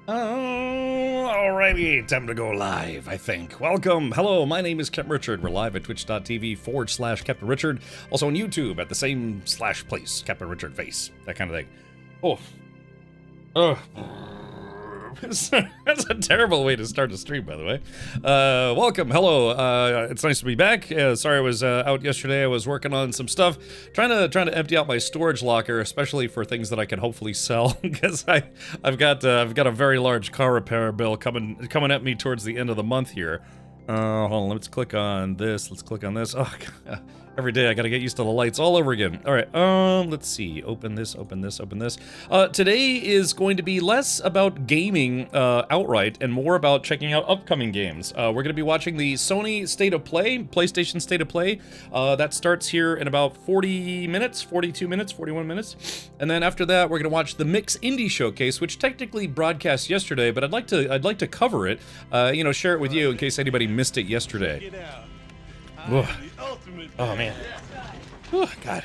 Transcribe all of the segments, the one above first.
Alrighty, time to go live, I think. Welcome, hello, my name is Captain Richard. We're live at twitch.tv/Captain Richard. Also on YouTube at the same slash place, Captain Richard face, that kind of thing. Oh. That's a terrible way to start a stream, by the way. Welcome, hello. It's nice to be back. Sorry I was out yesterday. I was working on some stuff, trying to empty out my storage locker, especially for things that I can hopefully sell, because I've got a very large car repair bill coming at me towards the end of the month here. Hold on, let's click on this. Let's click on this. Oh, God. Every day I gotta get used to the lights all over again. All right, let's see. Open this, open this, open this. Today is going to be less about gaming outright and more about checking out upcoming games. We're gonna be watching the Sony State of Play, PlayStation State of Play. That starts here in about 40 minutes, 42 minutes, 41 minutes. And then after that, we're gonna watch the Mix Indie Showcase, which technically broadcast yesterday, but I'd like to cover it, share it with you in case anybody missed it yesterday. Oh man. Oh God.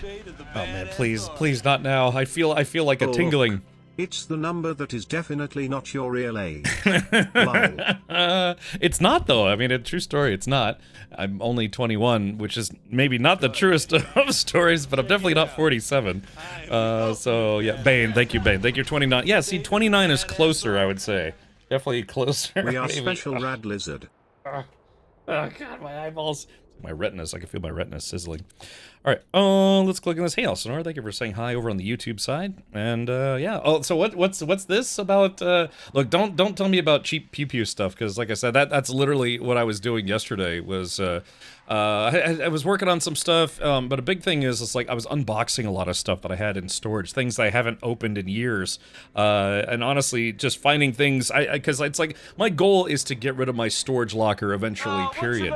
Oh man, please not now. I feel like a tingling. It's the number that is definitely not your real age. It's not though. I mean, a true story. It's not. I'm only 21, which is maybe not the truest of stories, but I'm definitely not 47. So yeah, Bane. Thank you, Bane. Thank you, 29. Yeah, see, 29 is closer, I would say. Definitely closer. We are maybe. special rad lizard. Oh God, my eyeballs. My retinas, I can feel my retinas sizzling. All right, let's click on this. Hey, Elsinore, thank you for saying hi over on the YouTube side. And yeah, so what's this about? Look, don't tell me about cheap pew pew stuff, because like I said, that's literally what I was doing yesterday. Was I was working on some stuff, but a big thing is it's like I was unboxing a lot of stuff that I had in storage, things I haven't opened in years, and honestly, just finding things. Because it's like my goal is to get rid of my storage locker eventually. Period.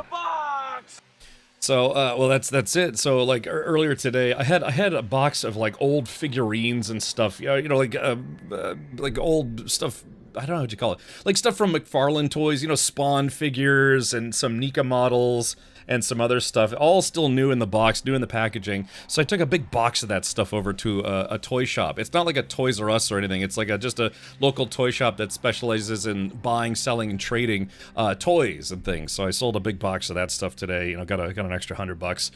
So, well, that's it. So, like earlier today, I had a box of like old figurines and stuff. Like old stuff. I don't know what you call it. Like stuff from McFarlane Toys. Spawn figures and some NECA models and some other stuff. All still new in the box, new in the packaging. So I took a big box of that stuff over to a toy shop. It's not like a Toys R Us or anything. It's like just a local toy shop that specializes in buying, selling, and trading toys and things. So I sold a big box of that stuff today. Got an extra $100.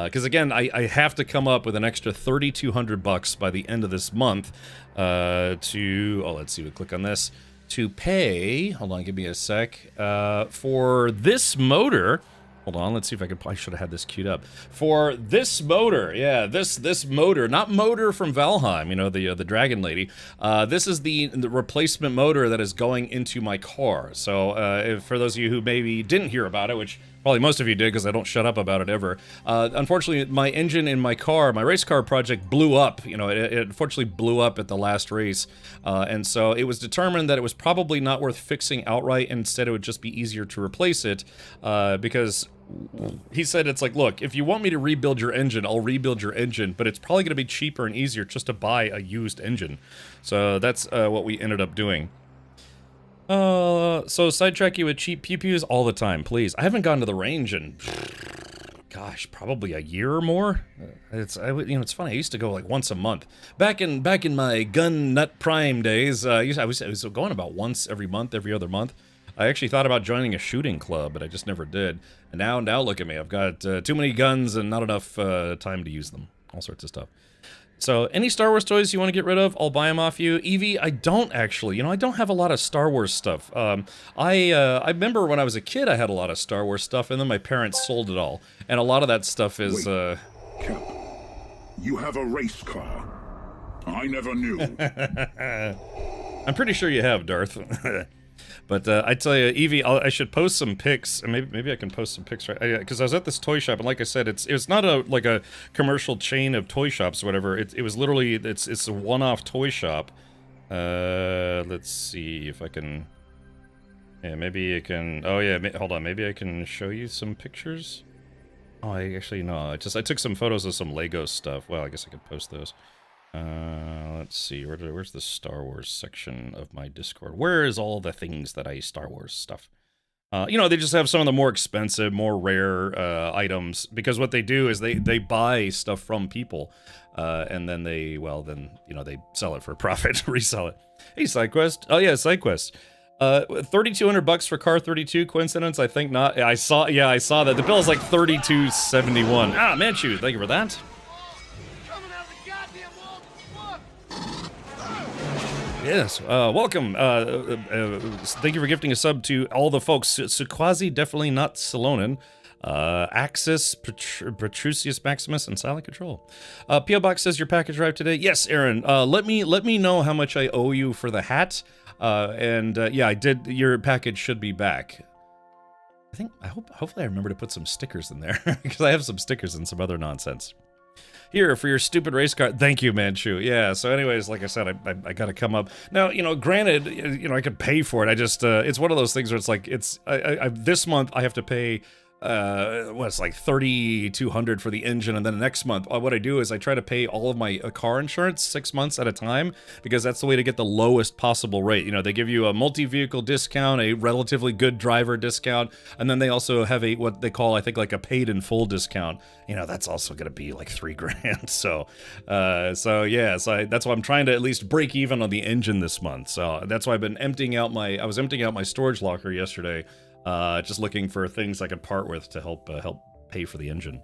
Because again, I have to come up with an extra $3,200 by the end of this month let's see, we click on this, to pay, hold on, give me a sec, for this motor. Hold on, let's see if I should have had this queued up. For this motor, yeah, this motor, not motor from Valheim, the Dragon Lady. This is the replacement motor that is going into my car. So, for those of you who maybe didn't hear about it, which probably most of you did because I don't shut up about it ever. Unfortunately, my engine in my car, my race car project blew up. It unfortunately blew up at the last race. And so it was determined that it was probably not worth fixing outright. Instead, it would just be easier to replace it because he said, it's like, look, if you want me to rebuild your engine, I'll rebuild your engine, but it's probably going to be cheaper and easier just to buy a used engine. So that's what we ended up doing. So sidetrack you with cheap pew-pews all the time, please. I haven't gone to the range in, gosh, probably a year or more. It's funny. I used to go like once a month. Back in my gun nut prime days, I was going about once every month, every other month. I actually thought about joining a shooting club, but I just never did. And now look at me. I've got too many guns and not enough time to use them. All sorts of stuff. So, any Star Wars toys you want to get rid of, I'll buy them off you. Evie, I don't actually. I don't have a lot of Star Wars stuff. I remember when I was a kid, I had a lot of Star Wars stuff, and then my parents sold it all. And a lot of that stuff is, Cap, you have a race car. I never knew. I'm pretty sure you have, Darth. But I tell you, Evie, I should post some pics, and maybe I can post some pics, right? Because I was at this toy shop, and like I said, it's not like a commercial chain of toy shops or whatever. It was literally it's a one-off toy shop. Let's see if I can. Yeah, maybe I can. Oh yeah, hold on. Maybe I can show you some pictures. Oh, I actually no. I took some photos of some Lego stuff. Well, I guess I could post those. Let's see, where's the Star Wars section of my Discord? Where is all the things that I Star Wars stuff? You know, they just have some of the more expensive, more rare items, because what they do is they buy stuff from people, and then they sell it for a profit, resell it. Hey, SideQuest. Oh yeah, SideQuest. $3,200 for Car 32. Coincidence? I think not. I saw that. The bill is like $3,271. Ah, Manchu, thank you for that. Yes, welcome. Thank you for gifting a sub to all the folks. Suquazi, definitely not Salonen. Axis, Petrusius Maximus, and Silent Control. P.O. Box says your package arrived today. Yes, Aaron. Let me know how much I owe you for the hat. Yeah, I did. Your package should be back. Hopefully I remember to put some stickers in there, because I have some stickers and some other nonsense. Here, for your stupid race car. Thank you, Manchu. Yeah, so anyways, like I said, I gotta come up. Now, you know, granted, you know, I could pay for it. I just, it's one of those things where it's like, this month I have to pay, it's like $3,200 for the engine, and then next month what I do is I try to pay all of my car insurance 6 months at a time, because that's the way to get the lowest possible rate. You know, they give you a multi-vehicle discount, a relatively good driver discount, and then they also have a what they call, I think, like a paid in full discount. You know, that's also gonna be like $3,000. So that's why I'm trying to at least break even on the engine this month. So that's why I've been emptying out I was emptying out my storage locker yesterday. Just looking for things I could part with to help pay for the engine.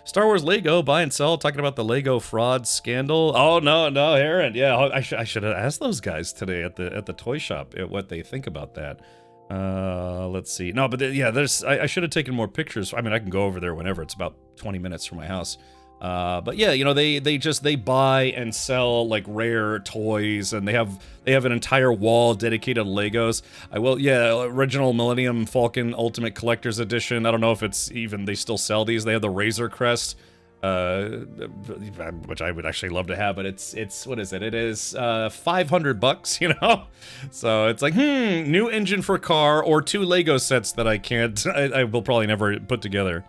Star Wars Lego, buy and sell, talking about the Lego fraud scandal. Oh, no, Aaron. Yeah, I should have asked those guys today at the toy shop what they think about that. Let's see. No, but I should have taken more pictures. I mean, I can go over there whenever. It's about 20 minutes from my house. But yeah, you know, they buy and sell like rare toys, and they have an entire wall dedicated to Legos. Original Millennium Falcon Ultimate Collector's Edition. I don't know if it's even, they still sell these. They have the Razor Crest, which I would actually love to have, but it's what is it? It is $500, you know? So it's like, new engine for car, or 2 Lego sets that I will probably never put together.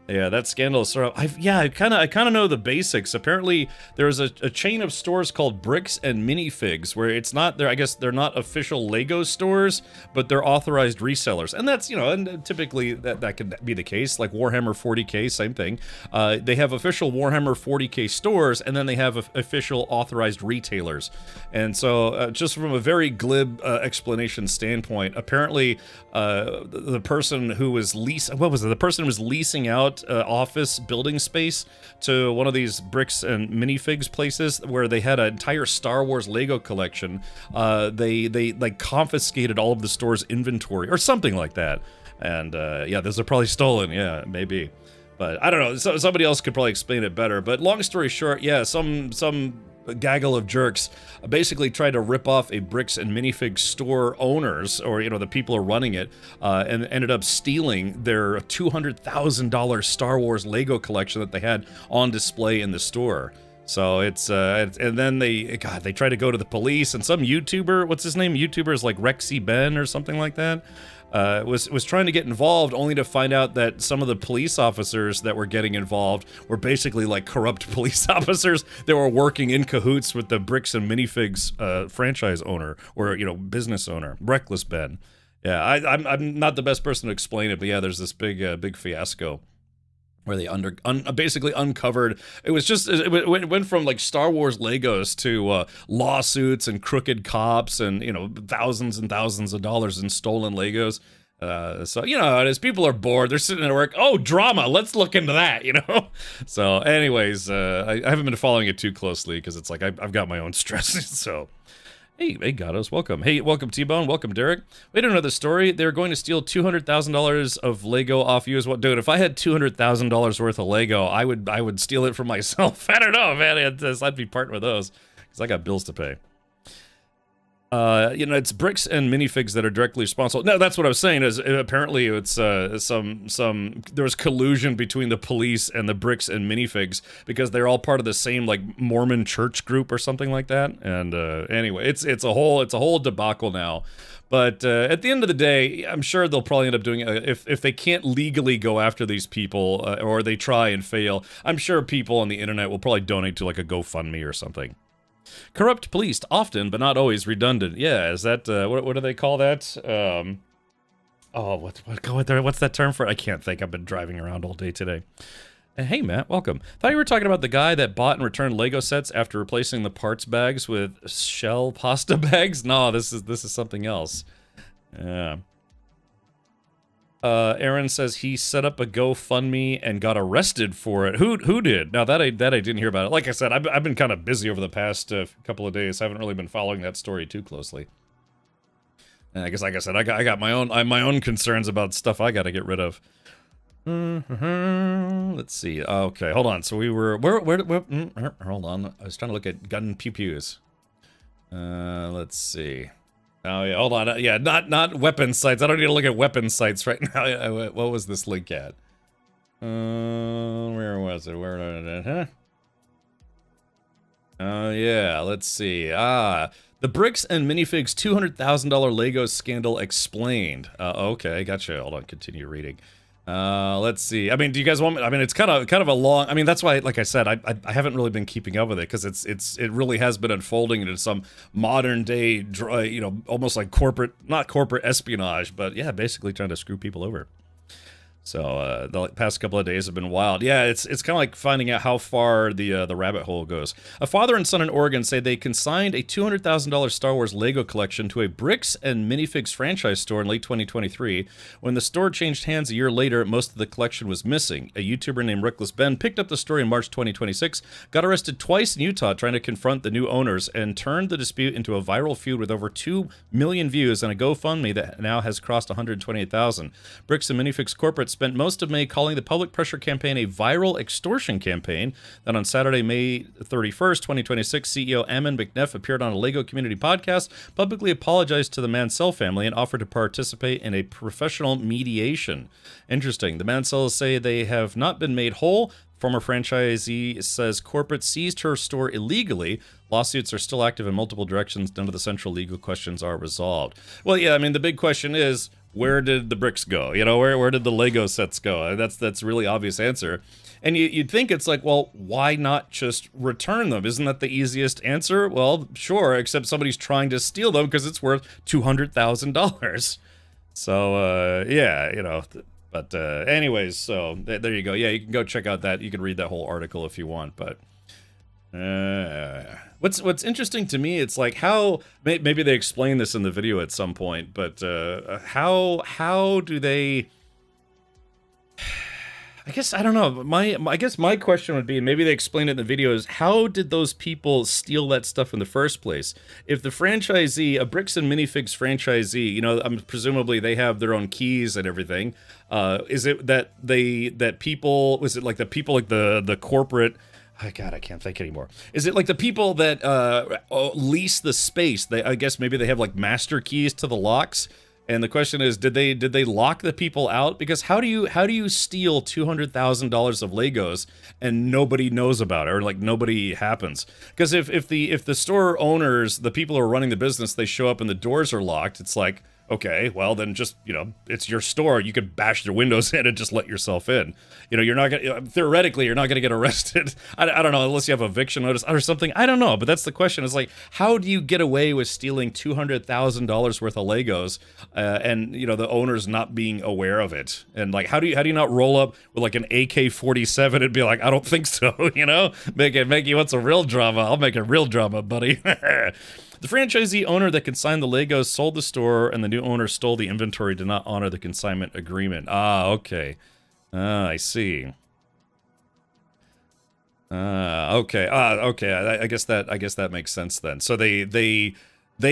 Yeah, that scandal is sort of, I kind of know the basics. Apparently, there's a chain of stores called Bricks and Minifigs, where it's not, I guess they're not official Lego stores, but they're authorized resellers. And that's, you know, and typically that could be the case. Like Warhammer 40k, same thing. They have official Warhammer 40k stores, and then they have official authorized retailers. And so, just from a very glib explanation standpoint, apparently, the person who was leasing out office building space to one of these Bricks and Minifigs places where they had an entire Star Wars Lego collection. They like confiscated all of the store's inventory or something like that. And those are probably stolen. Yeah, maybe. But I don't know. So, somebody else could probably explain it better. But long story short, yeah, some gaggle of jerks basically tried to rip off a Bricks and Minifig store owners, or, you know, the people who are running it, and ended up stealing their $200,000 Star Wars Lego collection that they had on display in the store. So it's and then they tried to go to the police, and some YouTuber, what's his name? YouTuber is like Rexy Ben or something like that. Was trying to get involved, only to find out that some of the police officers that were getting involved were basically like corrupt police officers that were working in cahoots with the Bricks and Minifigs franchise owner, or, you know, business owner, Reckless Ben. Yeah, I'm not the best person to explain it, but yeah, there's this big fiasco where they basically uncovered. It went from like Star Wars Legos to lawsuits and crooked cops, and, you know, thousands and thousands of dollars in stolen Legos. So, you know, as people are bored, they're sitting at work. Oh, drama! Let's look into that, you know. So, anyways, I haven't been following it too closely because it's like I've got my own stress. So. Hey, Gatos, welcome. Hey, welcome T-Bone, welcome Derek. We don't know the story. They're going to steal $200,000 of Lego off you as well. Dude, if I had $200,000 worth of Lego, I would steal it for myself. I don't know, man. I'd be parting with those because I got bills to pay. You know, it's Bricks and Minifigs that are directly responsible. No, that's what I was saying. Is apparently it's there was collusion between the police and the Bricks and Minifigs because they're all part of the same like Mormon church group or something like that. And anyway, it's a whole debacle now. But at the end of the day, I'm sure they'll probably end up doing if they can't legally go after these people or they try and fail. I'm sure people on the internet will probably donate to like a GoFundMe or something. Corrupt police, often but not always redundant. Yeah, is that what do they call that? Oh, what's that term for it? I can't think. I've been driving around all day today. And hey, Matt, welcome. Thought you were talking about the guy that bought and returned Lego sets after replacing the parts bags with shell pasta bags. No, this is something else. Yeah. Aaron says he set up a GoFundMe and got arrested for it. Who did? Now that I didn't hear about it. Like I said, I've been kind of busy over the past couple of days. I haven't really been following that story too closely. And I guess, like I said, I got my own concerns about stuff I got to get rid of. Let's see. Okay, hold on. So we were hold on. I was trying to look at gun pew pews. Let's see. Oh yeah, hold on. Yeah, not weapon sites. I don't need to look at weapon sites right now. What was this link at? Where was it? Huh? Oh yeah, let's see. The Bricks and Minifigs $200,000 Lego scandal explained. Okay, gotcha. Hold on, continue reading. Let's see. I mean, do you guys want me? I mean, it's kind of a long. I mean, that's why, like I said, I haven't really been keeping up with it because it really has been unfolding into some modern day, almost like not corporate espionage, but yeah, basically trying to screw people over. So the past couple of days have been wild. Yeah, it's kind of like finding out how far the rabbit hole goes. A father and son in Oregon say they consigned a $200,000 Star Wars Lego collection to a Bricks and Minifigs franchise store in late 2023. When the store changed hands a year later, most of the collection was missing. A YouTuber named Reckless Ben picked up the story in March 2026, got arrested twice in Utah trying to confront the new owners, and turned the dispute into a viral feud with over 2 million views and a GoFundMe that now has crossed 128,000. Bricks and Minifigs corporate spent most of May calling the public pressure campaign a viral extortion campaign. Then on Saturday, May 31st, 2026, CEO Ammon McNeff appeared on a Lego community podcast, publicly apologized to the Mansell family, and offered to participate in a professional mediation. Interesting. The Mansells say they have not been made whole. Former franchisee says corporate seized her store illegally. Lawsuits are still active in multiple directions. None of the central legal questions are resolved. Well, yeah, I mean, the big question is, where did the bricks go? You know, where did the Lego sets go? That's a really obvious answer. And you'd think it's like, well, why not just return them? Isn't that the easiest answer? Well, sure, except somebody's trying to steal them because it's worth $200,000. So, yeah, you know... But anyways, so there you go. Yeah, you can go check out that. You can read that whole article if you want. But what's interesting to me, it's like how maybe they explain this in the video at some point. But how do they? I guess I don't know. I guess my question would be, and maybe they explain it in the video, is how did those people steal that stuff in the first place? If the franchisee, a Bricks and Minifigs franchisee, you know, presumably they have their own keys and everything. Is it that people? Was it like the people like the corporate? Oh God, I can't think anymore. Is it like the people that lease the space? I guess maybe they have like master keys to the locks. And the question is, did they lock the people out? Because how do you steal $200,000 of Legos and nobody knows about it, or like nobody happens? Because if the store owners, the people who are running the business, they show up and the doors are locked, it's like, okay, well then just, you know, it's your store. You could bash your windows in and just let yourself in. You know, you're not gonna, theoretically, you're not gonna get arrested. I don't know, unless you have eviction notice or something. I don't know, but that's the question. Is like, how do you get away with stealing $200,000 worth of Legos and, you know, the owners not being aware of it? And like, how do you not roll up with like an AK-47 and be like, I don't think so, you know? Make you want some real drama? I'll make it real drama, buddy. The franchisee owner that consigned the Legos sold the store, and the new owner stole the inventory, did not honor the consignment agreement. Ah, okay. I see. Okay. Okay. I guess that makes sense then. So they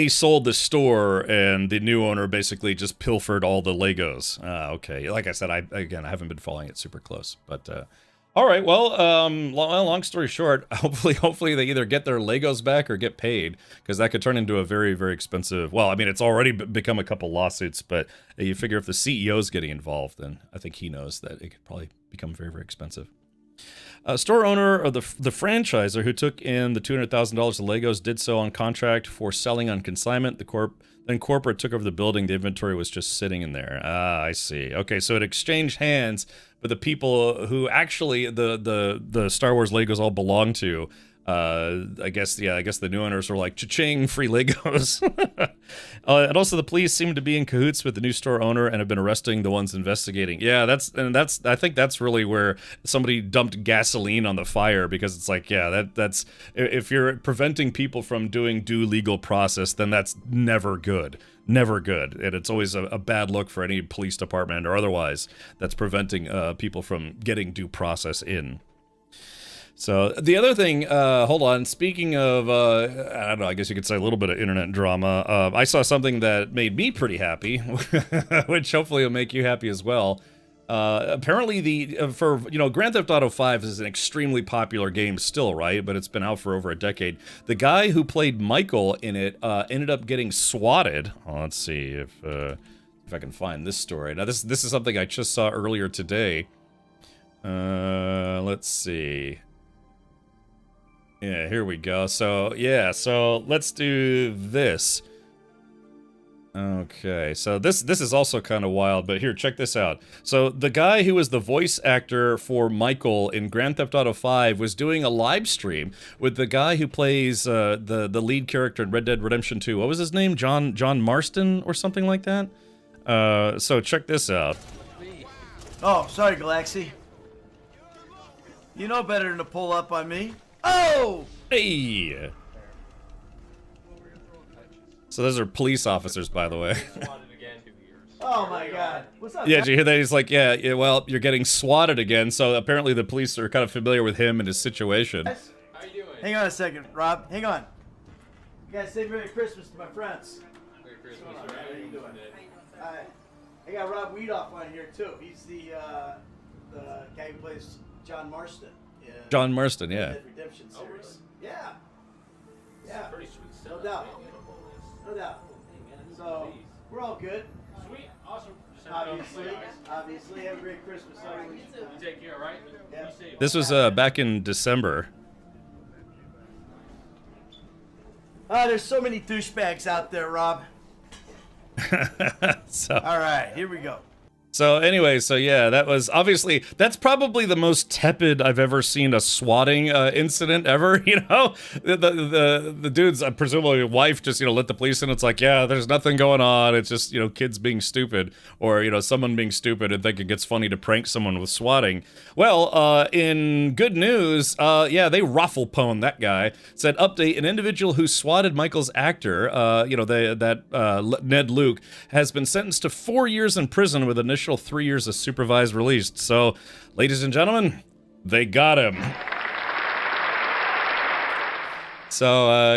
sold the store, and the new owner basically just pilfered all the Legos. Okay. Like I said, I haven't been following it super close, but all right. Well, long story short, hopefully they either get their Legos back or get paid, because that could turn into a very, very expensive. Well, I mean, it's already become a couple lawsuits, but you figure if the CEO's getting involved, then I think he knows that it could probably become very, very expensive. Store owner of the franchisor who took in the $200,000 of Legos did so on contract for selling on consignment. Then corporate took over the building. The inventory was just sitting in there. Ah, I see. Okay, so it exchanged hands, but the people who actually the Star Wars Legos all belong to, I guess the new owners were like, cha-ching, free Legos. And also the police seem to be in cahoots with the new store owner and have been arresting the ones investigating. Yeah, I think that's really where somebody dumped gasoline on the fire, because it's like, yeah, that's if you're preventing people from doing due legal process, then that's never good. Never good. And it's always a bad look for any police department or otherwise that's preventing people from getting due process in. So the other thing, hold on, speaking of, I don't know, I guess you could say a little bit of internet drama, I saw something that made me pretty happy, which hopefully will make you happy as well. Apparently Grand Theft Auto 5 is an extremely popular game still, right? But it's been out for over a decade. The guy who played Michael in it ended up getting swatted. Oh, let's see if I can find this story. Now, this is something I just saw earlier today. Let's see. Yeah, here we go. So, yeah, so let's do this. Okay, so this is also kind of wild, but here, check this out. So the guy who was the voice actor for Michael in Grand Theft Auto 5 was doing a live stream with the guy who plays the lead character in Red Dead Redemption 2. What was his name? John Marston or something like that? So check this out. Oh, sorry, Galaxy. You know better than to pull up on me. Oh! Hey! So those are police officers, by the way. Oh my God! What's up? Yeah, did you hear that? He's like, yeah, well, you're getting swatted again. So apparently the police are kind of familiar with him and his situation. How you doing? Hang on a second, Rob. Hang on. You guys say Merry Christmas to my friends. Merry Christmas. How you doing? I got Rob Weedoff on here too. He's the guy who plays John Marston. John Marston, yeah. Red Dead Redemption series. Oh, really? Yeah. Yeah. Pretty sweet No stuff. doubt. No doubt. So we're all good. Sweet. Awesome. Just Obviously. Have a great Christmas. You take care, all right? Yeah. Be safe. This was back in December. There's so many douchebags out there, Rob. So. All right, here we go. So anyway, so yeah, that's probably the most tepid I've ever seen a swatting incident ever, you know? The dude's presumably wife just, let the police in. It's like, yeah, there's nothing going on. It's just, kids being stupid, or, someone being stupid and thinking it's funny to prank someone with swatting. Well, in good news, yeah, they ruffle pwned that guy. Said, update, an individual who swatted Michael's actor, Ned Luke, has been sentenced to 4 years in prison with initial 3 years of supervised release. So, ladies and gentlemen, they got him. So,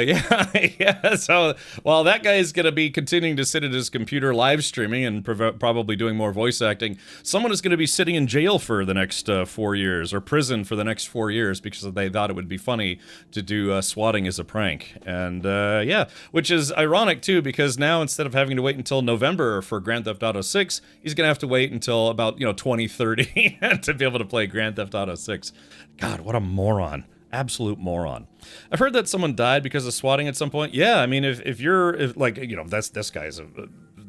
yeah, so while that guy is going to be continuing to sit at his computer live streaming and probably doing more voice acting, someone is going to be sitting in jail for the next 4 years, or prison for the next 4 years, because they thought it would be funny to do swatting as a prank. And, yeah, which is ironic, too, because now instead of having to wait until November for Grand Theft Auto 6, he's going to have to wait until about, 2030 to be able to play Grand Theft Auto 6. God, what a moron. Absolute moron. I've heard that someone died because of swatting at some point. Yeah, I mean, if this guy's a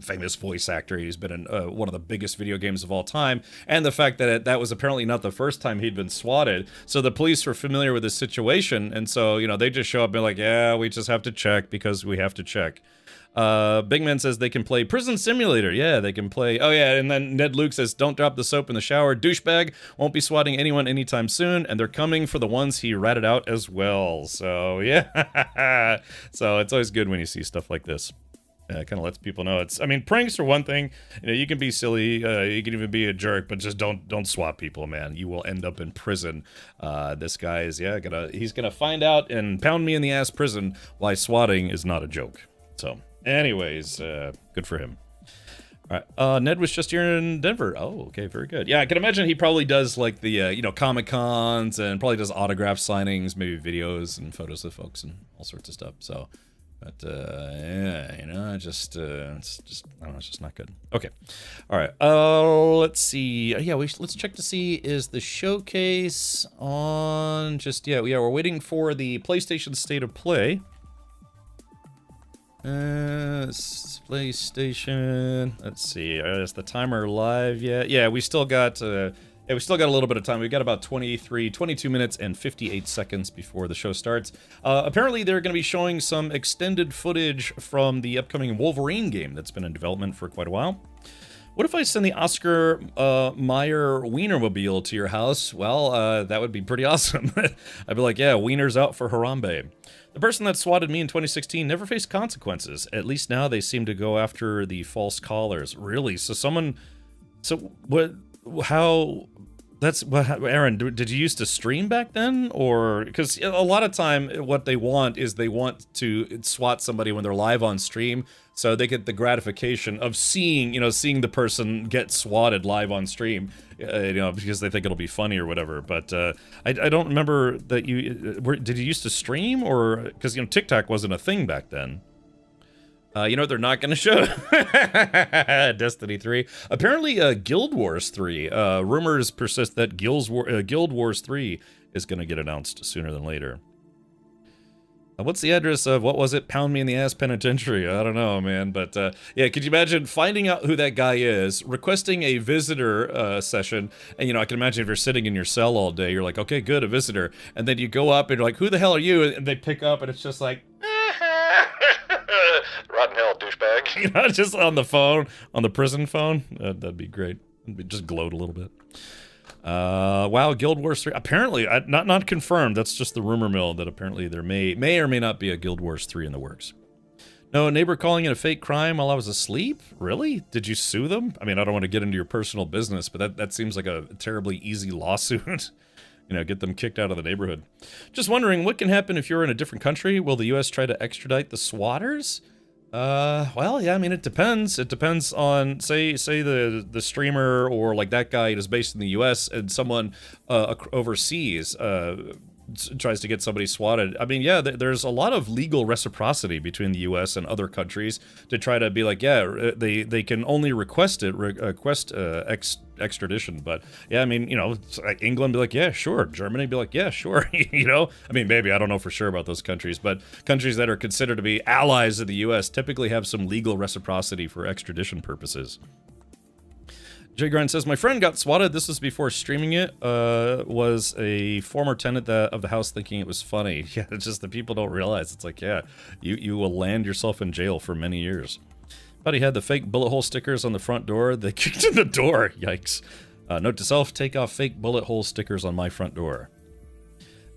famous voice actor. He's been in one of the biggest video games of all time. And the fact that that was apparently not the first time he'd been swatted. So the police were familiar with his situation. And so, they just show up and be like, yeah, we just have to check because we have to check. Big Man says they can play Prison Simulator. Yeah, they can play. Oh, yeah. And then Ned Luke says, don't drop the soap in the shower. Douchebag won't be swatting anyone anytime soon. And they're coming for the ones he ratted out as well. So, yeah. So it's always good when you see stuff like this. It kind of lets people know pranks are one thing. You can be silly. You can even be a jerk, but just don't swat people, man. You will end up in prison. This guy is, he's gonna find out and pound me in the ass prison why swatting is not a joke. So. Anyways, good for him. All right, Ned was just here in Denver. Oh, okay, very good. Yeah, I can imagine he probably does like the, Comic-Cons and probably does autograph signings, maybe videos and photos of folks and all sorts of stuff. So, but, yeah, it's just, I don't know, it's just not good. Okay, all right, let's see. Yeah, let's check to see, is the showcase on we're waiting for the PlayStation State of Play. PlayStation. Let's see. Is the timer live yet? Yeah, we still got. Hey, we still got a little bit of time. We've got about 22 minutes and 58 seconds before the show starts. Apparently, they're going to be showing some extended footage from the upcoming Wolverine game that's been in development for quite a while. What if I send the Oscar Mayer Wienermobile to your house? Well, that would be pretty awesome. I'd be like, yeah, Wiener's out for Harambe. The person that swatted me in 2016 never faced consequences. At least now they seem to go after the false callers. Really? So someone... So what... How... That's what, Aaron, did you used to stream back then? Or, because a lot of time what they want is they want to swat somebody when they're live on stream, so they get the gratification of seeing, you know, seeing the person get swatted live on stream, you know, because they think it'll be funny or whatever. But I don't remember that you, did you used to stream, or, because, you know, TikTok wasn't a thing back then. You know what they're not going to show? Destiny 3. Apparently, Guild Wars 3. Rumors persist that Guild Wars 3 is going to get announced sooner than later. What's the address of, what was it? Pound Me in the Ass Penitentiary. I don't know, man. But, yeah, could you imagine finding out who that guy is, requesting a visitor session, and, you know, I can imagine if you're sitting in your cell all day, you're like, okay, good, a visitor. And then you go up and you're like, who the hell are you? And they pick up and it's just like... Rotten hell, douchebag. You know, just on the phone, on the prison phone. That'd be great. It'd just gloat a little bit. Wow, Guild Wars 3. Apparently, not confirmed. That's just the rumor mill that apparently there may or may not be a Guild Wars 3 in the works. No, a neighbor calling it a fake crime while I was asleep? Really? Did you sue them? I mean, I don't want to get into your personal business, but that seems like a terribly easy lawsuit. You know, get them kicked out of the neighborhood. Just wondering, what can happen if you're in a different country? Will the U.S. try to extradite the swatters? Well, yeah, I mean, it depends. It depends on, say the streamer or like that guy is based in the U.S. and someone overseas tries to get somebody swatted. I mean, yeah, there's a lot of legal reciprocity between the U.S. and other countries to try to be like, yeah, they can only request extradition. But yeah, I mean, you know, England be like, yeah, sure. Germany be like, yeah, sure. You know, I mean, maybe I don't know for sure about those countries, but countries that are considered to be allies of the U.S. typically have some legal reciprocity for extradition purposes. Jay Grind says, my friend got swatted. This was before streaming it. Was a former tenant of the house thinking it was funny. Yeah, it's just that people don't realize. It's like, yeah, you will land yourself in jail for many years. But he had the fake bullet hole stickers on the front door. They kicked in the door. Yikes. Note to self, take off fake bullet hole stickers on my front door.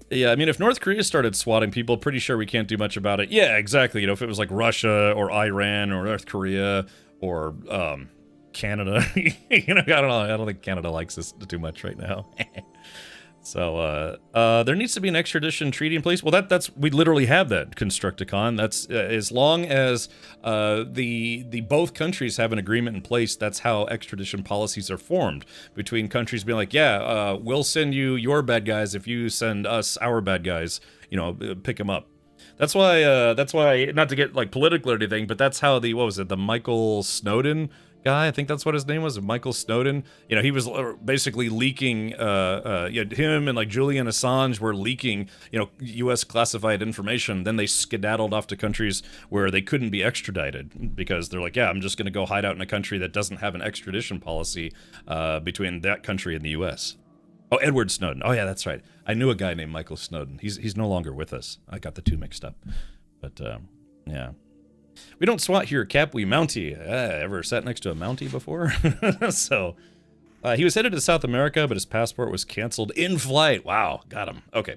Yeah, I mean, if North Korea started swatting people, pretty sure we can't do much about it. Yeah, exactly. You know, if it was like Russia or Iran or North Korea or, Canada, you know, I don't know. I don't think Canada likes us too much right now. So, there needs to be an extradition treaty in place. Well, we literally have that, Constructicon. That's, as long as, the both countries have an agreement in place, that's how extradition policies are formed. Between countries being like, yeah, we'll send you your bad guys if you send us our bad guys, you know, pick them up. That's why, not to get, like, political or anything, but that's how the Michael Snowden guy, I think that's what his name was, Michael Snowden. You know, he was basically leaking, him and like Julian Assange were leaking, you know, U.S. classified information. Then they skedaddled off to countries where they couldn't be extradited because they're like, yeah, I'm just going to go hide out in a country that doesn't have an extradition policy between that country and the U.S. Oh, Edward Snowden. Oh, yeah, that's right. I knew a guy named Michael Snowden. He's no longer with us. I got the two mixed up. But, yeah. We don't SWAT here, Cap. We Mountie. Ever sat next to a Mountie before? So, he was headed to South America, but his passport was canceled in flight. Wow, got him. Okay.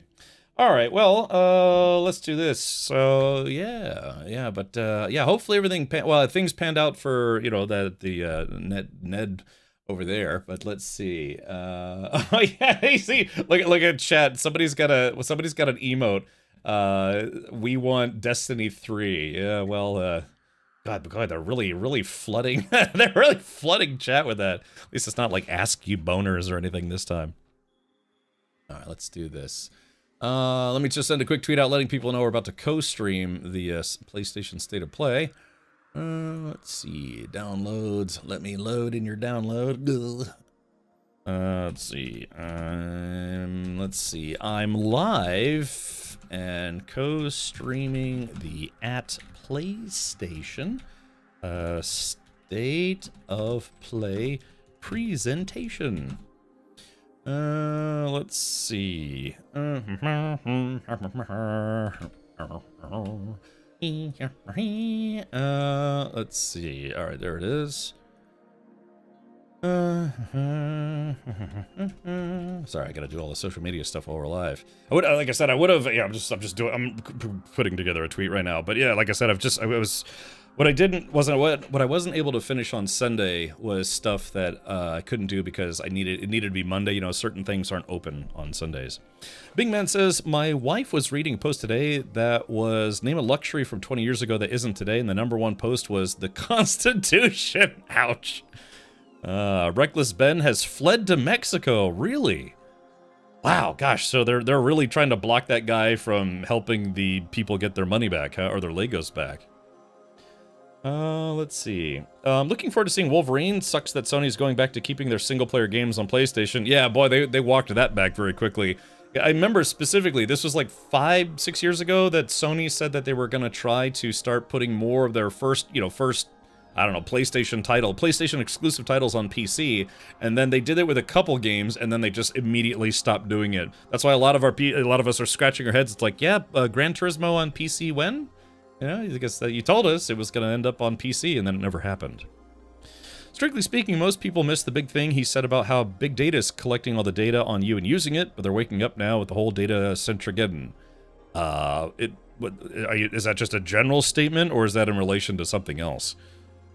All right, well, let's do this. So, yeah, but, yeah, hopefully everything, things panned out for, you know, Ned over there, but let's see. Oh, yeah, you see, look at chat. Somebody's got an emote. We want Destiny 3. Yeah, well, God, they're really flooding. They're really flooding chat with that. At least it's not like Ask You Boners or anything this time. All right, let's do this. Let me just send a quick tweet out letting people know we're about to co-stream the PlayStation State of Play. Let's see. Downloads. Let me load in your download. Let's see. Let's see. I'm live and co-streaming the @PlayStation State of Play presentation. Let's see. Let's see. All right, there it is. Sorry, I gotta do all the social media stuff while we're live. I would, like I said, I would have. Yeah, I'm just doing. I'm putting together a tweet right now. But yeah, like I said, what I wasn't able to finish on Sunday was stuff that I couldn't do because it needed to be Monday. You know, certain things aren't open on Sundays. Big Man says, my wife was reading a post today that was name a luxury from 20 years ago that isn't today, and the #1 post was the Constitution. Ouch. Reckless Ben has fled to Mexico. Really? Wow, gosh, so they're really trying to block that guy from helping the people get their money back, huh? Or their Legos back. Let's see. Looking forward to seeing Wolverine. Sucks that Sony's going back to keeping their single-player games on PlayStation. Yeah, boy, they walked that back very quickly. I remember specifically, this was like 5-6 years ago that Sony said that they were going to try to start putting more of their first, I don't know, PlayStation exclusive titles on PC, and then they did it with a couple games, and then they just immediately stopped doing it. That's why a lot of us are scratching our heads. It's like, yeah, Gran Turismo on PC when? Yeah, because you told us it was going to end up on PC, and then it never happened. Strictly speaking, most people miss the big thing he said about how big data is collecting all the data on you and using it, but they're waking up now with the whole data-centric-geddon. Is that just a general statement, or is that in relation to something else?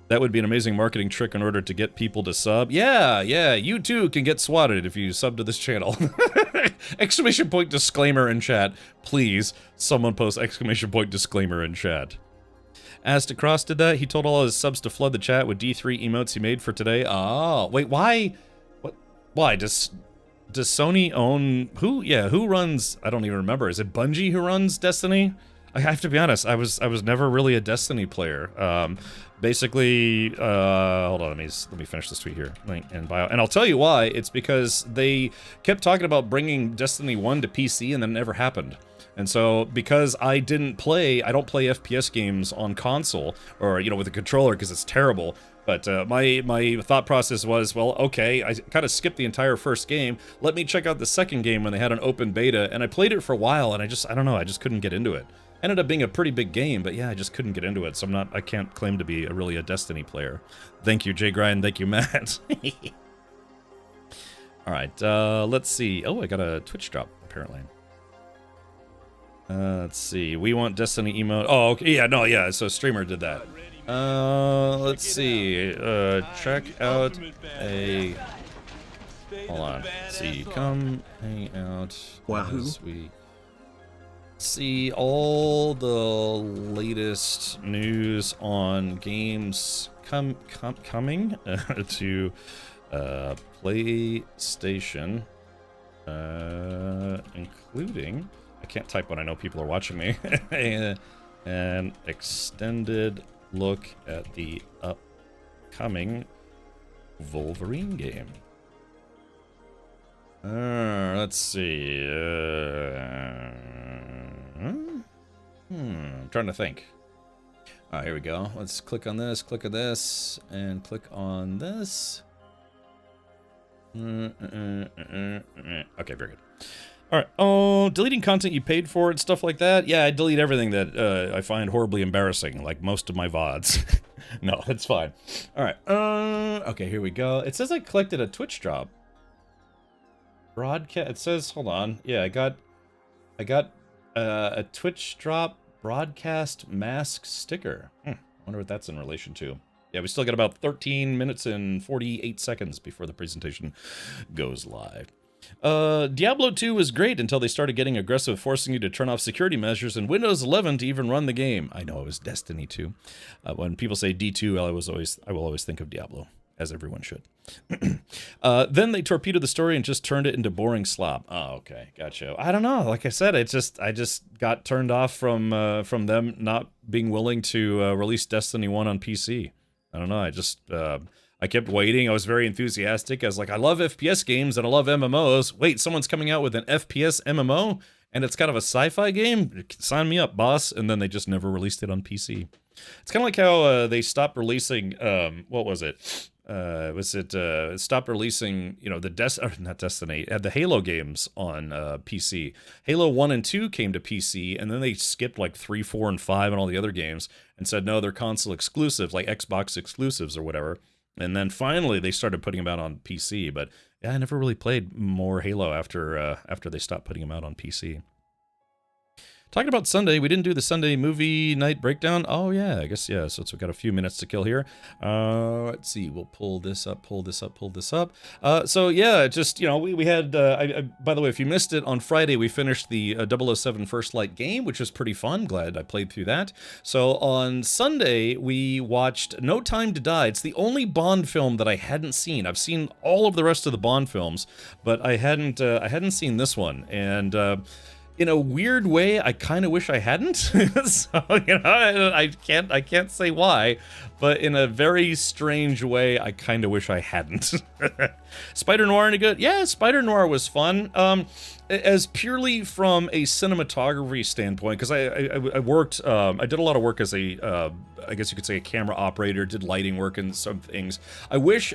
That would be an amazing marketing trick in order to get people to sub. Yeah, you too can get swatted if you sub to this channel. Exclamation point disclaimer in chat. Please, someone post exclamation point disclaimer in chat. As to Cross did that, he told all his subs to flood the chat with D3 emotes he made for today. Oh, wait, why? What? Why? Does Sony own... Who? Yeah, who runs... I don't even remember. Is it Bungie who runs Destiny? I have to be honest, I was never really a Destiny player. Basically, hold on, let me finish this tweet here. Link in bio. And I'll tell you why. It's because they kept talking about bringing Destiny 1 to PC, and then it never happened. And so, because I don't play FPS games on console, or, with a controller, because it's terrible. But my thought process was, well, okay, I kind of skipped the entire first game. Let me check out the second game when they had an open beta, and I played it for a while, and I don't know, I just couldn't get into it. Ended up being a pretty big game, but yeah, I just couldn't get into it, so I can't claim to be really a Destiny player. Thank you, Jay Grind. Thank you, Matt. Alright, let's see. Oh, I got a Twitch drop, apparently. Let's see. We want Destiny emote. Oh, okay. Yeah, no, yeah, so streamer did that. Let's see. Check out a... Hold on. Let's see. Come hang out. Wahoo. We see all the latest news on games coming to PlayStation, including... I can't type when I know people are watching me. An extended look at the upcoming Wolverine game. Let's see. I'm trying to think. All right, here we go. Let's click on this, and click on this. Okay, very good. Alright, deleting content you paid for and stuff like that? Yeah, I delete everything that I find horribly embarrassing, like most of my VODs. No, it's fine. Alright, okay, here we go. It says I collected a Twitch drop. Broadcast, it says, hold on. Yeah, I got a Twitch drop broadcast mask sticker. Wonder what that's in relation to. Yeah, we still got about 13 minutes and 48 seconds before the presentation goes live. Diablo 2 was great until they started getting aggressive, forcing you to turn off security measures in Windows 11 to even run the game. I know, it was Destiny 2. When people say D2, I will always think of Diablo, as everyone should. Then they torpedoed the story and just turned it into boring slop. Oh, okay, gotcha. I don't know. Like I said, I just got turned off from them not being willing to release Destiny 1 on PC. I don't know. I kept waiting. I was very enthusiastic. I was like, I love FPS games and I love MMOs. Wait, someone's coming out with an FPS MMO and it's kind of a sci-fi game? Sign me up, boss. And then they just never released it on PC. It's kind of like how they stopped releasing, what was it? Was it stopped releasing, you know, not Destiny, the Halo games on PC. Halo 1 and 2 came to PC, and then they skipped like 3, 4, and 5 and all the other games and said, no, they're console exclusives, like Xbox exclusives or whatever. And then finally they started putting them out on PC. But yeah, I never really played more Halo after they stopped putting them out on PC. Talking about Sunday, we didn't do the Sunday movie night breakdown. Oh, yeah, I guess, yeah. So we've got a few minutes to kill here. Let's see. We'll pull this up. So, yeah, just, you know, we had, by the way, if you missed it, on Friday, we finished the 007 First Light game, which was pretty fun. Glad I played through that. So on Sunday, we watched No Time to Die. It's the only Bond film that I hadn't seen. I've seen all of the rest of the Bond films, but I hadn't seen this one. And, in a weird way, I kind of wish I hadn't. So, you know, I can't say why, but in a very strange way, I kind of wish I hadn't. Spider Noir any good? Yeah, Spider Noir was fun. As purely from a cinematography standpoint, because I worked, I did a lot of work as a, I guess you could say a camera operator, did lighting work and some things. I wish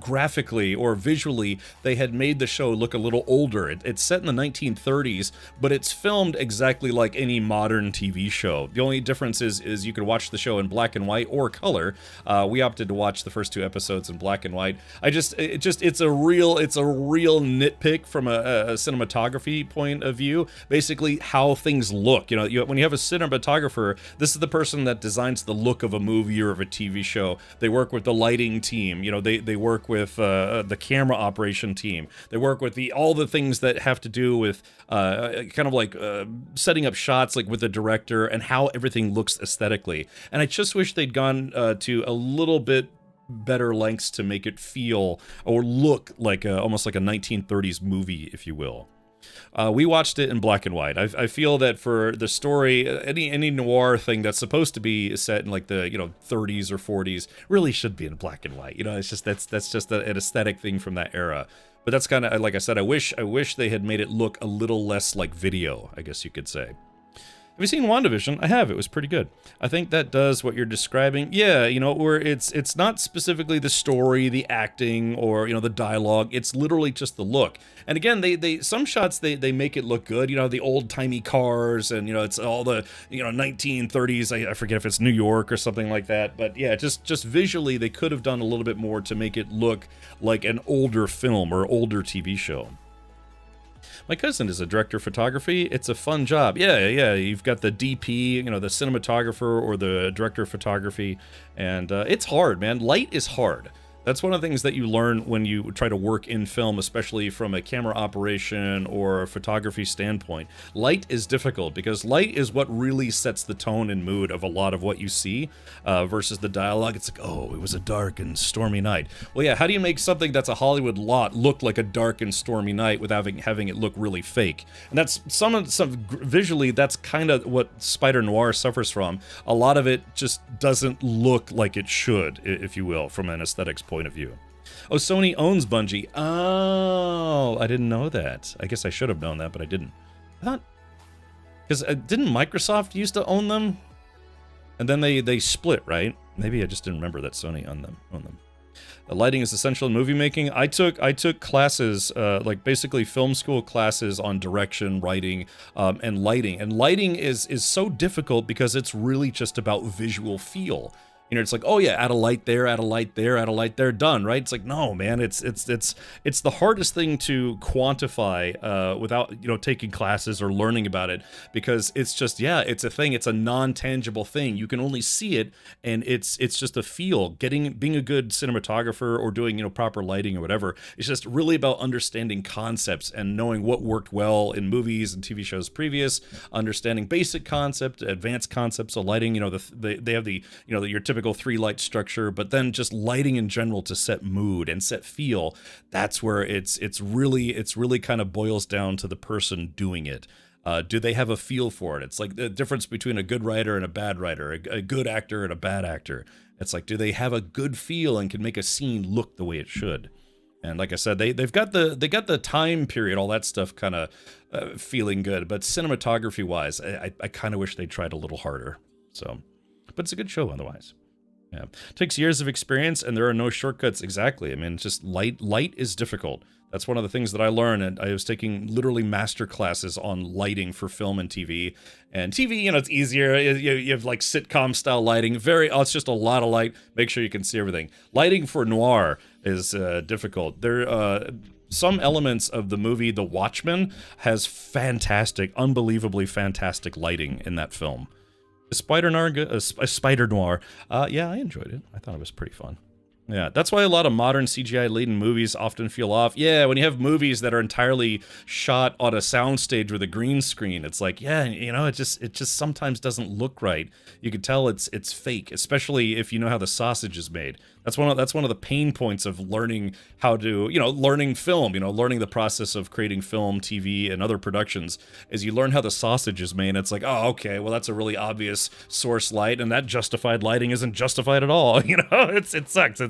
graphically or visually they had made the show look a little older. It's set in the 1930s, but it's filmed exactly like any modern TV show. The only difference is you could watch the show in black and white or color. We opted to watch the first 2 episodes in black and white. It's a real nitpick from a cinematography point of view. Basically, how things look. You know, when you have a cinematographer, this is the person that designs the look of a movie or of a TV show. They work with the lighting team. You know, they work with the camera operation team. They work with all the things that have to do with kind of like setting up shots, like with the director and how everything looks aesthetically. And I just wish they'd gone to a little bit better lengths to make it feel or look like almost like a 1930s movie, if you will. We watched it in black and white. I feel that for the story, any noir thing that's supposed to be set in like the 30s or 40s really should be in black and white. You know, it's just that's just an aesthetic thing from that era. But that's kind of, like I said, I wish they had made it look a little less like video, I guess you could say. Have you seen WandaVision? I have. It was pretty good. I think that does what you're describing. Yeah, you know, where it's not specifically the story, the acting, or, you know, the dialogue. It's literally just the look. And again, they some shots they make it look good. You know, the old-timey cars, and, you know, it's all the, you know, 1930s. I forget if it's New York or something like that. But yeah, just visually, they could have done a little bit more to make it look like an older film or older TV show. My cousin is a director of photography. It's a fun job. Yeah. You've got the DP, you know, the cinematographer or the director of photography. And it's hard, man. Light is hard. That's one of the things that you learn when you try to work in film, especially from a camera operation or a photography standpoint. Light is difficult because light is what really sets the tone and mood of a lot of what you see versus the dialogue. It's like, oh, it was a dark and stormy night. Well, yeah, how do you make something that's a Hollywood lot look like a dark and stormy night without having it look really fake? And that's visually, that's kind of what Spider Noir suffers from. A lot of it just doesn't look like it should, if you will, from an aesthetics point of view. Oh, Sony owns Bungie. Oh, I didn't know that. I guess I should have known that, but I didn't. I thought, because didn't Microsoft used to own them, and then they split, right? Maybe I just didn't remember that Sony owned them. The lighting is essential in movie making. I took classes, like basically film school classes on direction, writing, and lighting. And lighting is so difficult because it's really just about visual feel. You know, it's like, oh yeah, add a light there, add a light there, add a light there, done, right? It's like, no, man, it's the hardest thing to quantify without, you know, taking classes or learning about it, because it's just, yeah, it's a thing, it's a non-tangible thing. You can only see it, and it's just a feel. Being a good cinematographer or doing, you know, proper lighting or whatever, it's just really about understanding concepts and knowing what worked well in movies and TV shows previous, understanding basic concept, advanced concepts of lighting. You know, they have the, you know, your typical 3-light structure, but then just lighting in general to set mood and set feel. That's where it's really kind of boils down to the person doing it. Do they have a feel for it? It's like the difference between a good writer and a bad writer, a good actor and a bad actor. It's like, do they have a good feel and can make a scene look the way it should? And like I said, they got the time period, all that stuff kind of feeling good, but cinematography wise, I kind of wish they tried a little harder. So, but it's a good show otherwise. Yeah, takes years of experience, and there are no shortcuts. Exactly. I mean, it's just light is difficult. That's one of the things that I learned, and I was taking literally master classes on lighting for film and TV. And TV, you know, it's easier. You have like sitcom style lighting. It's just a lot of light. Make sure you can see everything. Lighting for noir is difficult. Some elements of the movie The Watchmen has fantastic, unbelievably fantastic lighting in that film. Spider Noir, yeah, I enjoyed it. I thought it was pretty fun. Yeah, that's why a lot of modern CGI-laden movies often feel off. Yeah, when you have movies that are entirely shot on a soundstage with a green screen, it's like, yeah, you know, it just sometimes doesn't look right. You can tell it's fake, especially if you know how the sausage is made. That's one of the pain points of learning how to, you know, learning film, you know, learning the process of creating film, TV, and other productions, is you learn how the sausage is made. And it's like, oh, okay, well, that's a really obvious source light, and that justified lighting isn't justified at all. You know, it sucks.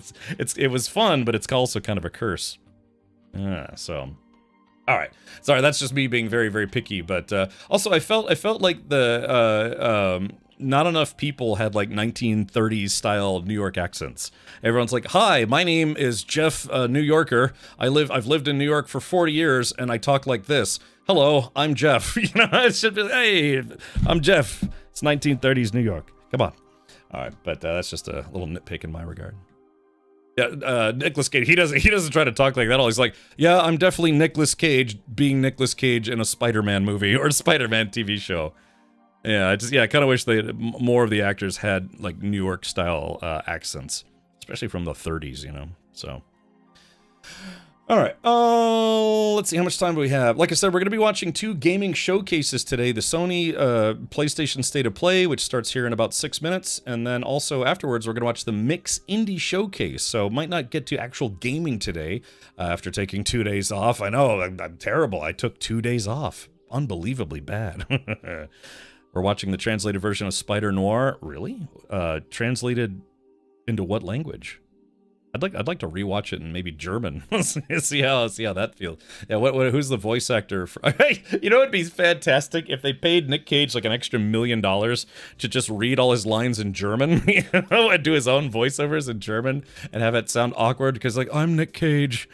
It was fun, but it's also kind of a curse. So, all right. Sorry, that's just me being very, very picky. But also, I felt like not enough people had like 1930s style New York accents. Everyone's like, "Hi, my name is Jeff, New Yorker. I've lived in New York for 40 years, and I talk like this. Hello, I'm Jeff." You know, it should be, "Hey, I'm Jeff. It's 1930s New York. Come on." All right, but that's just a little nitpick in my regard. Yeah, Nicolas Cage. He doesn't try to talk like that. He's like, "Yeah, I'm definitely Nicolas Cage, being Nicolas Cage in a Spider-Man movie or a Spider-Man TV show." Yeah, I kind of wish more of the actors had like New York style accents, especially from the 30s, you know. So, all right. Let's see, how much time do we have? Like I said, we're going to be watching 2 gaming showcases today. The Sony PlayStation State of Play, which starts here in about 6 minutes, and then also afterwards we're going to watch the Mix Indie Showcase. So might not get to actual gaming today after taking 2 days off. I know, I'm terrible. I took 2 days off. Unbelievably bad. We're watching the translated version of Spider Noir. Really? Translated into what language? I'd like to rewatch it in maybe German. see how that feels. Yeah, who's the voice actor for, you know, it'd be fantastic if they paid Nick Cage like an extra $1 million to just read all his lines in German, you know, and do his own voiceovers in German and have it sound awkward because like, I'm Nick Cage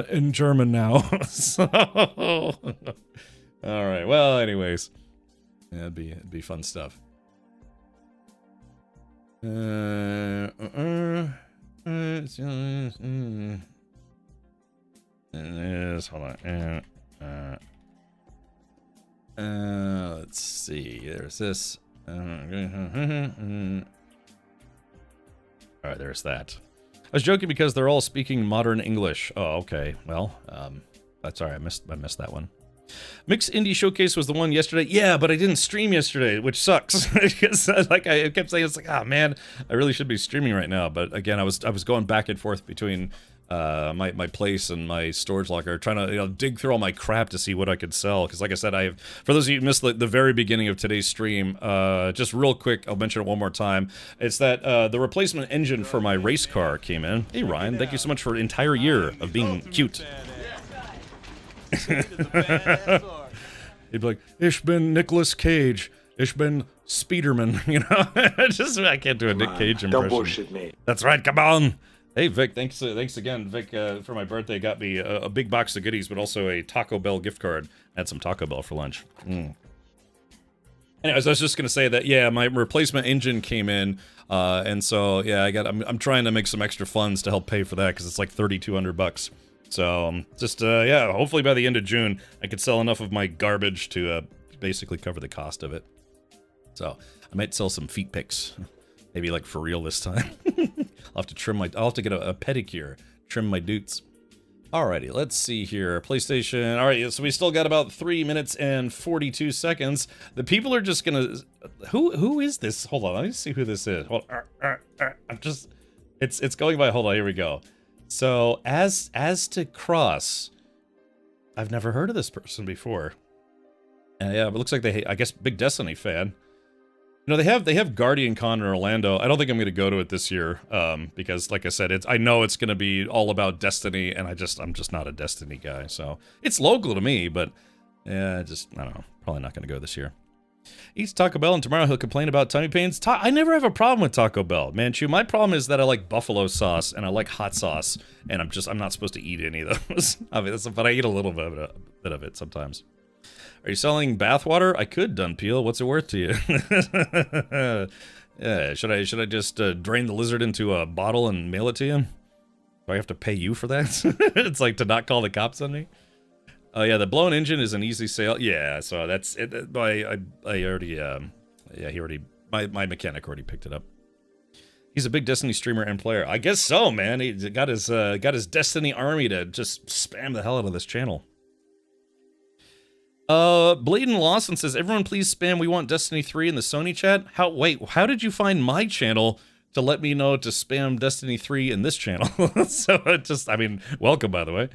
in German now. So, all right. Well, anyways. Yeah, it'd be fun stuff. Hold on. Let's see. There's this. All right, there's that. I was joking because they're all speaking modern English. Oh, okay. Well, that's all right. I missed that one. Mix Indie Showcase was the one yesterday. Yeah, but I didn't stream yesterday, which sucks. Because like I kept saying, it's like, oh man, I really should be streaming right now. But again, I was going back and forth between my place and my storage locker, trying to dig through all my crap to see what I could sell. Because like I said, for those of you who missed the very beginning of today's stream, just real quick, I'll mention it one more time. It's that the replacement engine for my race car came in. Hey Ryan, thank you so much for an entire year of being cute. He'd be like, "Ich bin Nicolas Cage. Ich bin Spiderman." You know, I can't do a Nick Cage impression. Don't bullshit me. That's right. Come on. Hey Vic, thanks again. Vic, for my birthday, got me a big box of goodies, but also a Taco Bell gift card. I had some Taco Bell for lunch. Anyways, I was just gonna say that yeah, my replacement engine came in, and so yeah, I'm trying to make some extra funds to help pay for that because it's like $3,200. So just yeah, hopefully by the end of June I could sell enough of my garbage to basically cover the cost of it. So I might sell some feet pics, maybe like for real this time. I'll have to get a pedicure, trim my doots. Alrighty, let's see here. PlayStation. All right, so we still got about 3 minutes and 42 seconds. The people are just gonna. Who is this? Hold on, let me see who this is. Hold on. I'm just. It's going by. Hold on, here we go. So as to Cross, I've never heard of this person before. Yeah, but it looks like I guess big Destiny fan. You know, they have Guardian Con in Orlando. I don't think I'm going to go to it this year because, like I said, I know it's going to be all about Destiny, and I'm just not a Destiny guy. So it's local to me, but yeah, I don't know. Probably not going to go this year. Eats Taco Bell, and tomorrow he'll complain about tummy pains. I never have a problem with Taco Bell, Manchu. My problem is that I like buffalo sauce and I like hot sauce, and I'm not supposed to eat any of those. I mean, but I eat a little bit of it sometimes. Are you selling bathwater? I could, Dunpeel. What's it worth to you? Yeah, should I just drain the lizard into a bottle and mail it to you? Do I have to pay you for that? It's like to not call the cops on me. Oh yeah, the blown engine is an easy sale. Yeah, so that's it. I already yeah, he already my mechanic already picked it up. He's a big Destiny streamer and player. I guess so, man. He got his Destiny army to just spam the hell out of this channel. Bladen Lawson says, everyone please spam We Want Destiny 3 in the Sony chat. How did you find my channel to let me know to spam Destiny 3 in this channel? So I mean, welcome, by the way.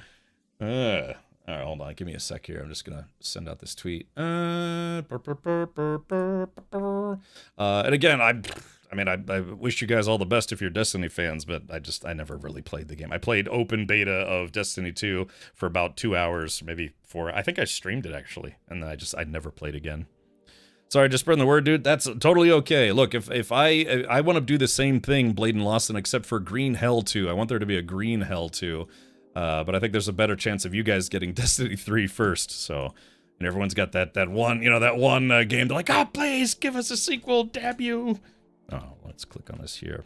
All right, hold on. Give me a sec here. I'm just going to send out this tweet. And again, I wish you guys all the best if you're Destiny fans, but I never really played the game. I played open beta of Destiny 2 for about 2 hours, maybe 4. I think I streamed it, actually, and then I never played again. Sorry, just spreading the word, dude. That's totally okay. Look, if I want to do the same thing, Bladen Lawson, except for Green Hell 2. I want there to be a Green Hell 2. But I think there's a better chance of you guys getting Destiny 3 first, so... And everyone's got that one, you know, that one game. They're like, oh, please, give us a sequel, damn you! Oh, let's click on this here.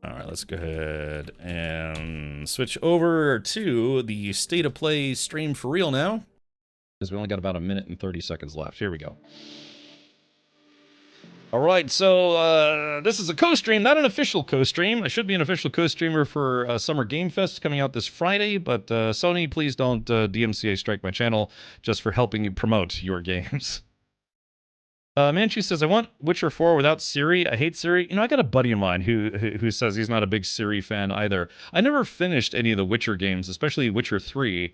Alright, let's go ahead and switch over to the State of Play stream for real now. Because we only got about 1 minute and 30 seconds left. Here we go. Alright, so this is a co-stream, not an official co-stream. I should be an official co-streamer for Summer Game Fest coming out this Friday, but Sony, please don't DMCA strike my channel just for helping you promote your games. Manchu says, I want Witcher 4 without Ciri. I hate Ciri. You know, I got a buddy of mine who says he's not a big Ciri fan either. I never finished any of the Witcher games, especially Witcher 3.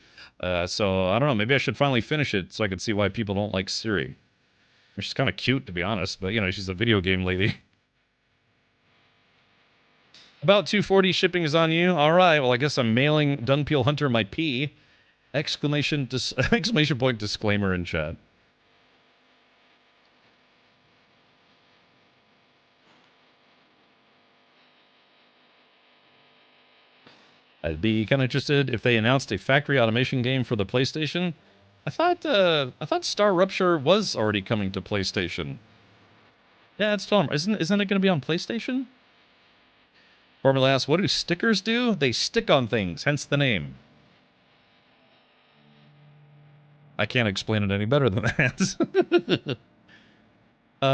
So, I don't know, maybe I should finally finish it so I can see why people don't like Ciri. She's kind of cute, to be honest, but, you know, she's a video game lady. About 240 shipping is on you. All right, well, I guess I'm mailing Dunpeel Hunter my pee. Exclamation point disclaimer in chat. I'd be kind of interested if they announced a factory automation game for the PlayStation. I thought Star Rupture was already coming to PlayStation. Yeah, it's still isn't it going to be on PlayStation? Formula asks, what do stickers do? They stick on things, hence the name. I can't explain it any better than that.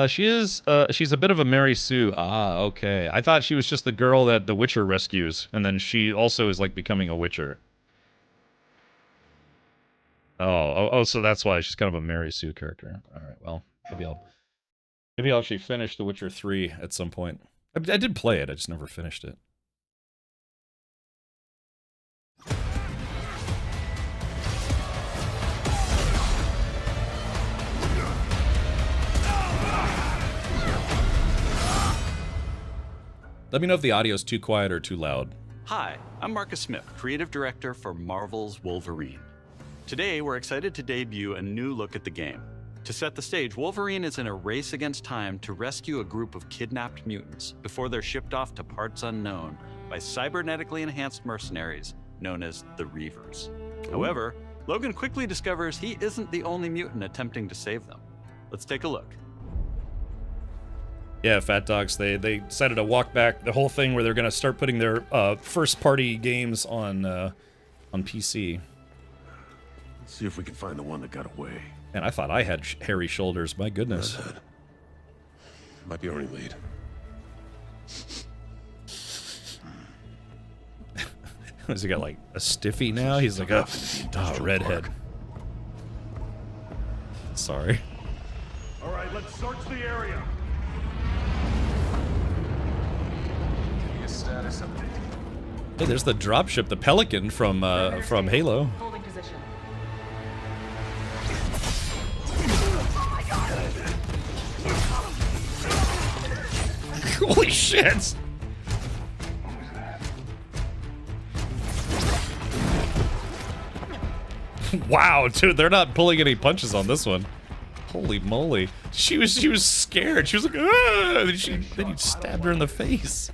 She's a bit of a Mary Sue. Ah, okay. I thought she was just the girl that the Witcher rescues, and then she also is like becoming a Witcher. Oh, so that's why she's kind of a Mary Sue character. All right, well, maybe I'll actually finish The Witcher 3 at some point. I did play it, I just never finished it. Let me know if the audio's too quiet or too loud. Hi, I'm Marcus Smith, Creative Director for Marvel's Wolverine. Today, we're excited to debut a new look at the game. To set the stage, Wolverine is in a race against time to rescue a group of kidnapped mutants before they're shipped off to parts unknown by cybernetically enhanced mercenaries known as the Reavers. However, Logan quickly discovers he isn't the only mutant attempting to save them. Let's take a look. Yeah, Fat Dogs, they decided to walk back the whole thing where they're going to start putting their first-party games on PC. Let's see if we can find the one that got away. And I thought I had hairy shoulders, my goodness. Might be our only lead. Has he got like a stiffy now? He's like a redhead. Sorry. All right, let's search the area. Give me a status update. Hey, there's the dropship, the Pelican from Halo. Holding position. Holy shit! Wow, dude, they're not pulling any punches on this one. Holy moly. She was scared. She was like, ah! Then he stabbed her in the face.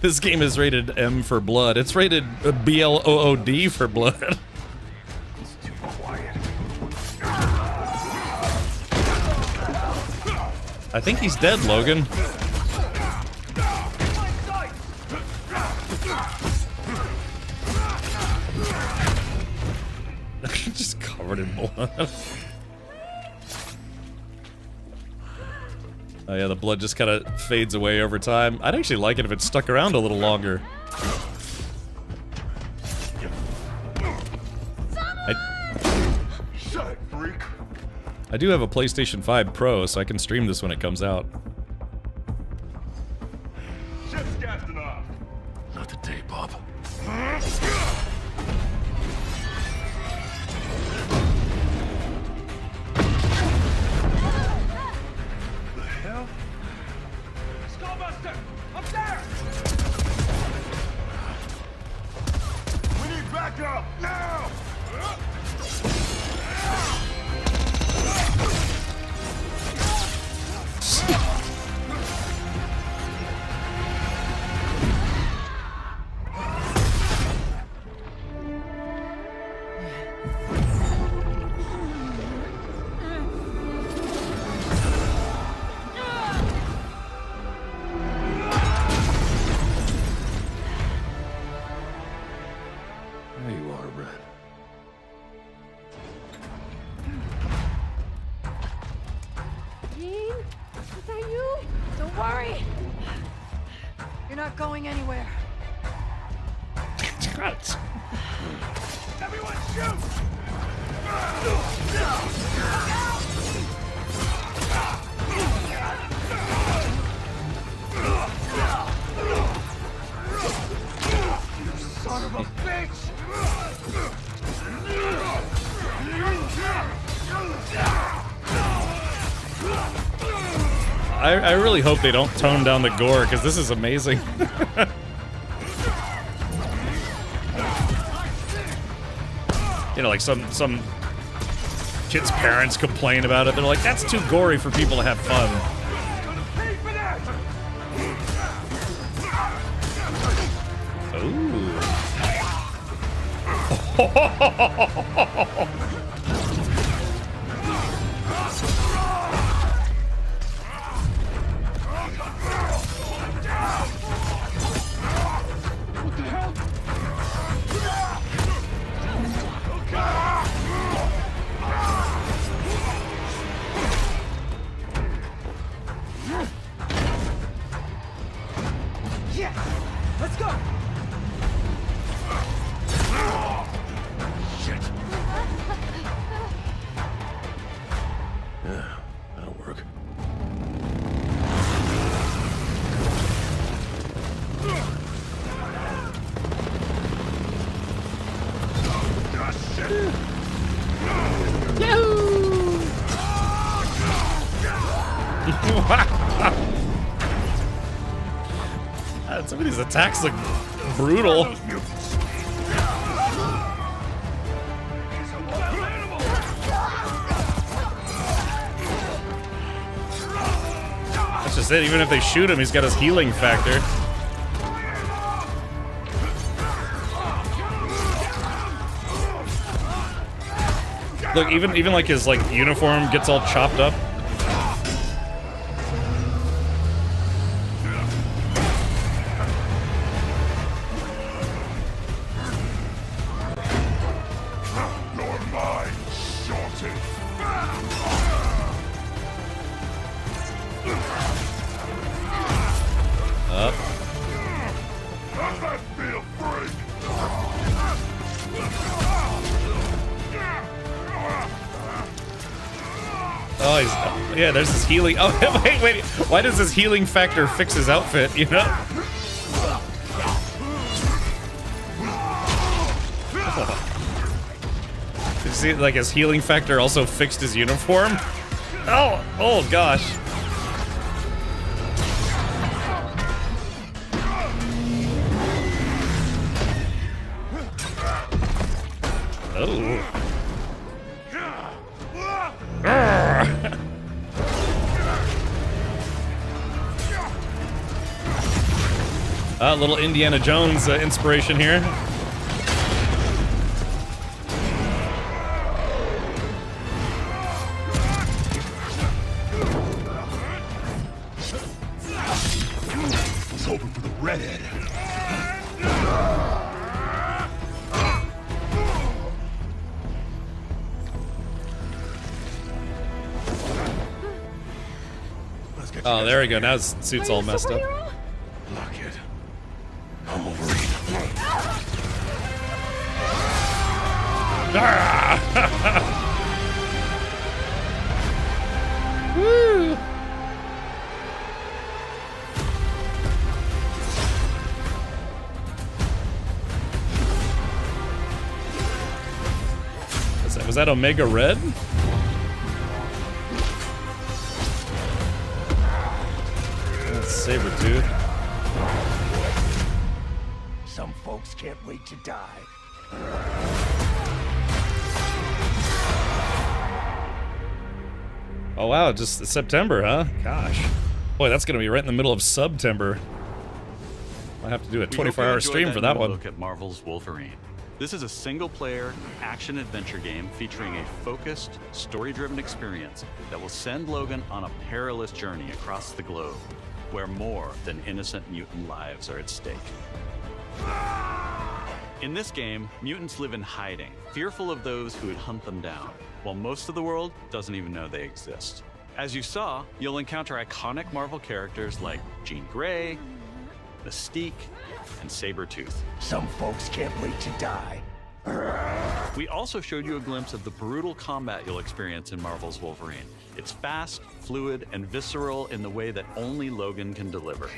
This game is rated M for blood. It's rated BLOOD for blood. It's too quiet. I think he's dead, Logan. Just covered in blood. Oh yeah, the blood just kind of fades away over time. I'd actually like it if it stuck around a little longer. Shut it, freak. I do have a PlayStation 5 Pro, so I can stream this when it comes out. Ship's casting off. Not today, Bob. The hell? Skullbuster! Up there! We need backup now! There you are, Red. Jean? Is that you? Don't worry. You're not going anywhere. Everyone shoot! Son of a bitch! I really hope they don't tone down the gore, because this is amazing. You know, like some kids' parents complain about it. They're like, that's too gory for people to have fun. Ooh. Let's go! Yeah, that'll work. Some of these attacks look brutal. That's just it. Even if they shoot him, he's got his healing factor. Look, even like his uniform gets all chopped up. Oh, yeah, there's his healing. Oh, wait. Why does his healing factor fix his outfit, you know? You see, like, his healing factor also fixed his uniform? Oh gosh. Oh. A little Indiana Jones inspiration here. It's over for the redhead. Oh, there we go. Now his suit's all messed up. Lock it. I'm Wolverine. Woo! Was that Omega Red? That's Sabretooth. Some folks can't wait to die. Oh wow, just September, huh? Gosh. Boy, that's gonna be right in the middle of September. I have to do a 24-hour stream for that one. Look at Marvel's Wolverine. This is a single-player action-adventure game featuring a focused, story-driven experience that will send Logan on a perilous journey across the globe, where more than innocent mutant lives are at stake. In this game, mutants live in hiding, fearful of those who would hunt them down, while most of the world doesn't even know they exist. As you saw, you'll encounter iconic Marvel characters like Jean Grey, Mystique, and Sabretooth. Some folks can't wait to die. We also showed you a glimpse of the brutal combat you'll experience in Marvel's Wolverine. It's fast, fluid, and visceral in the way that only Logan can deliver.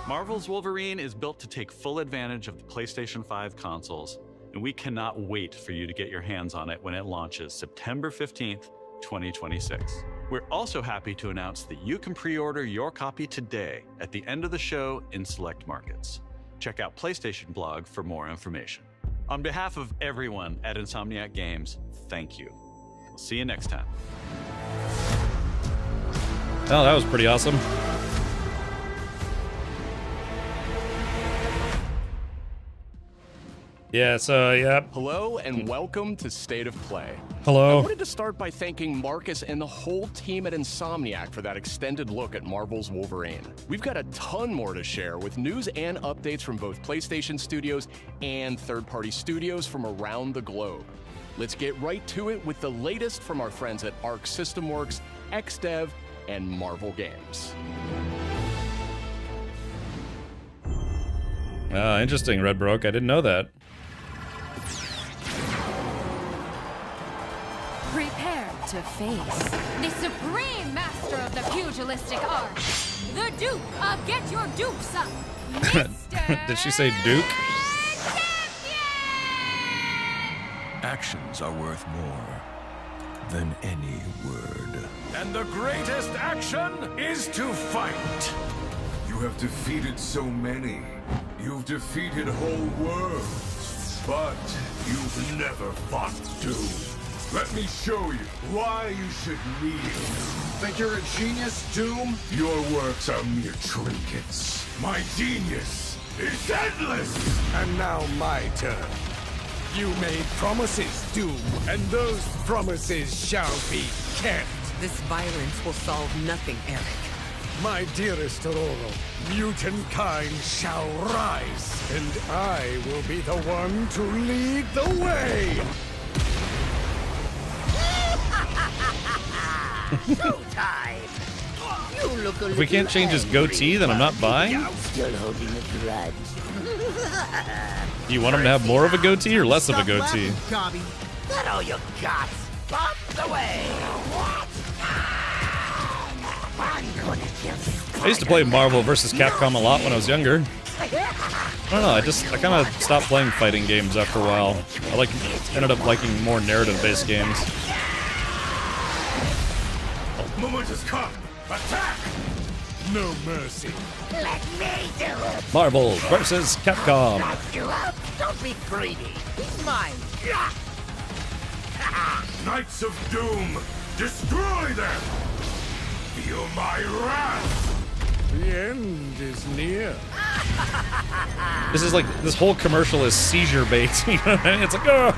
Marvel's Wolverine is built to take full advantage of the PlayStation 5 consoles, and we cannot wait for you to get your hands on it when it launches September 15th, 2026. We're also happy to announce that you can pre-order your copy today at the end of the show in select markets. Check out PlayStation Blog for more information. On behalf of everyone at Insomniac Games, thank you. We'll see you next time. Oh, that was pretty awesome. Yeah, so, yeah. Hello and welcome to State of Play. Hello. I wanted to start by thanking Marcus and the whole team at Insomniac for that extended look at Marvel's Wolverine. We've got a ton more to share with news and updates from both PlayStation Studios and third-party studios from around the globe. Let's get right to it with the latest from our friends at Arc System Works, XDev, and Marvel Games. Interesting, Red Broke. I didn't know that. Prepare to face the supreme master of the pugilistic art, the Duke of Get Your Dukes Up, Mr. Did she say Duke? Actions are worth more than any word. And the greatest action is to fight. You have defeated so many. You've defeated whole worlds. But you've never fought Doom. Let me show you why you should kneel. Think you're a genius, Doom? Your works are mere trinkets. My genius is endless! And now my turn. You made promises, Doom, and those promises shall be kept. This violence will solve nothing, Eric. My dearest Aurora, mutant kind shall rise, and I will be the one to lead the way! Showtime! You look a If we can't change his goatee, then I'm not buying? I'm still holding a grudge. Do you want him to have more of a goatee or less of a goatee? Gobby. That all you got? Bump the way! What? I'm gonna just... I used to play Marvel vs. Capcom a lot when I was younger. I don't know, I kind of stopped playing fighting games after a while. I ended up liking more narrative-based games. Moment has come! Attack! No mercy. Let me do it! Marvel vs. Capcom. Knock you up? Don't be greedy. He's mine. Knights of Doom, destroy them! Feel my wrath! The end is near. This is like, this whole commercial is seizure bait. You know what I mean? It's like, oh!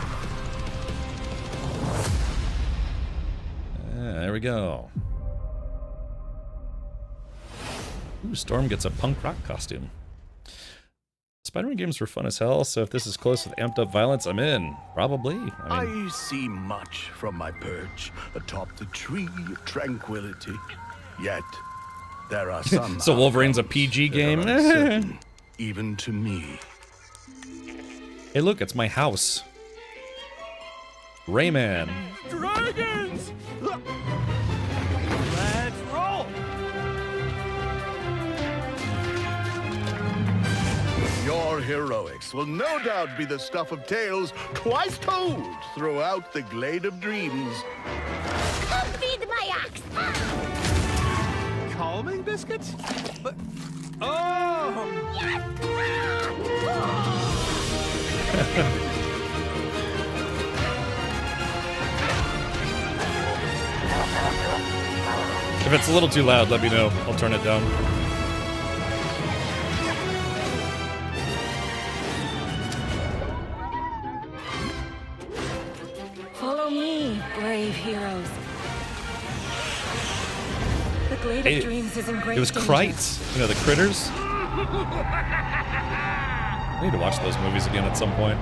There we go. Ooh, Storm gets a punk rock costume. Spider-Man games were fun as hell, so if this is close with amped up violence, I'm in. Probably. I mean, I see much from my perch atop the tree of tranquility. Yet, there are some. so Wolverine's a PG game? uncertain, even to me. Hey, look, it's my house. Rayman. Dragons! Let's roll! Your heroics will no doubt be the stuff of tales twice told throughout the Glade of Dreams. Come feed my ox! Calming biscuits? But... Oh! If it's a little too loud, let me know. I'll turn it down. Follow me, brave heroes. The Glade Hey, of Dreams is in great it was danger. Krites. You know, the critters. I need to watch those movies again at some point.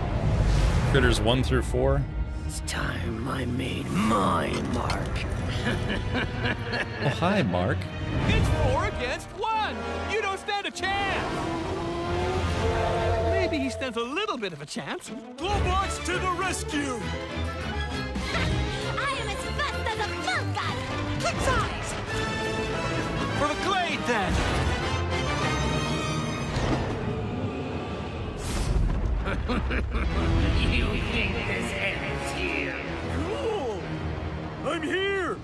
Critters 1 through 4. It's time I made my mark. Oh, hi, Mark. It's 4 against 1! You don't stand a chance! Maybe he stands a little bit of a chance. Globox to the rescue! I am as fast as a falcon! Kick size! For the Glade, then! You think this ends here? Cool! I'm here!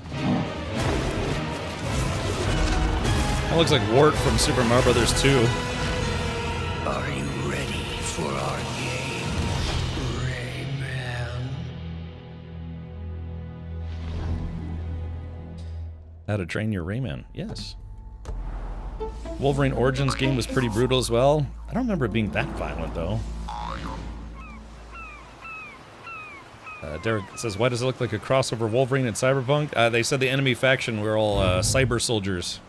That looks like Wart from Super Mario Brothers 2. Are you ready for our game, Rayman? How to Train Your Rayman. Yes. Wolverine Origins game was pretty brutal as well. I don't remember it being that violent, though. Derek says, why does it look like a crossover Wolverine and Cyberpunk? They said the enemy faction were all cyber soldiers.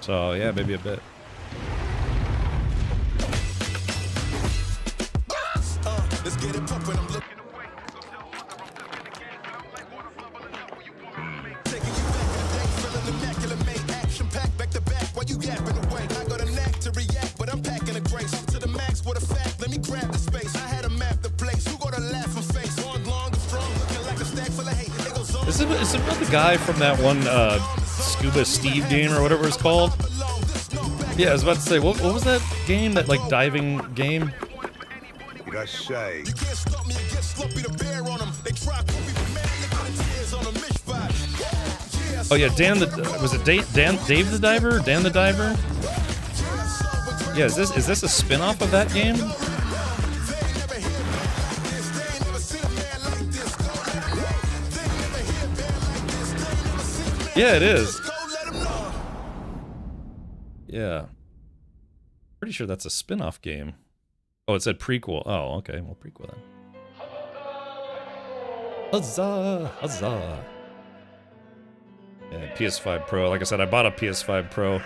So, yeah, maybe a bit. Let's get it pumping. I'm looking taking you back in the day, feeling immaculate, made action packed back to back while you yapping away. I got a knack to react, but I'm packing a grace up to the max with a fact. Let me grab the space. I had to map the place. Who gonna laugh and face? Long, strong, looking like a stack full of hate. It goes on. Is it about the guy from that one Scuba Steve game or whatever it's called? Yeah, I was about to say, what was that game? That like diving game? Did I say? Oh yeah, Dan the was it Dave the Diver? Dan the Diver? Yeah, is this a spin-off of that game? Yeah, it is. Yeah. Pretty sure that's a spin-off game. Oh, it said prequel. Oh, okay. Well, prequel then. Huzzah! Huzzah! Yeah, PS5 Pro. Like I said, I bought a PS5 Pro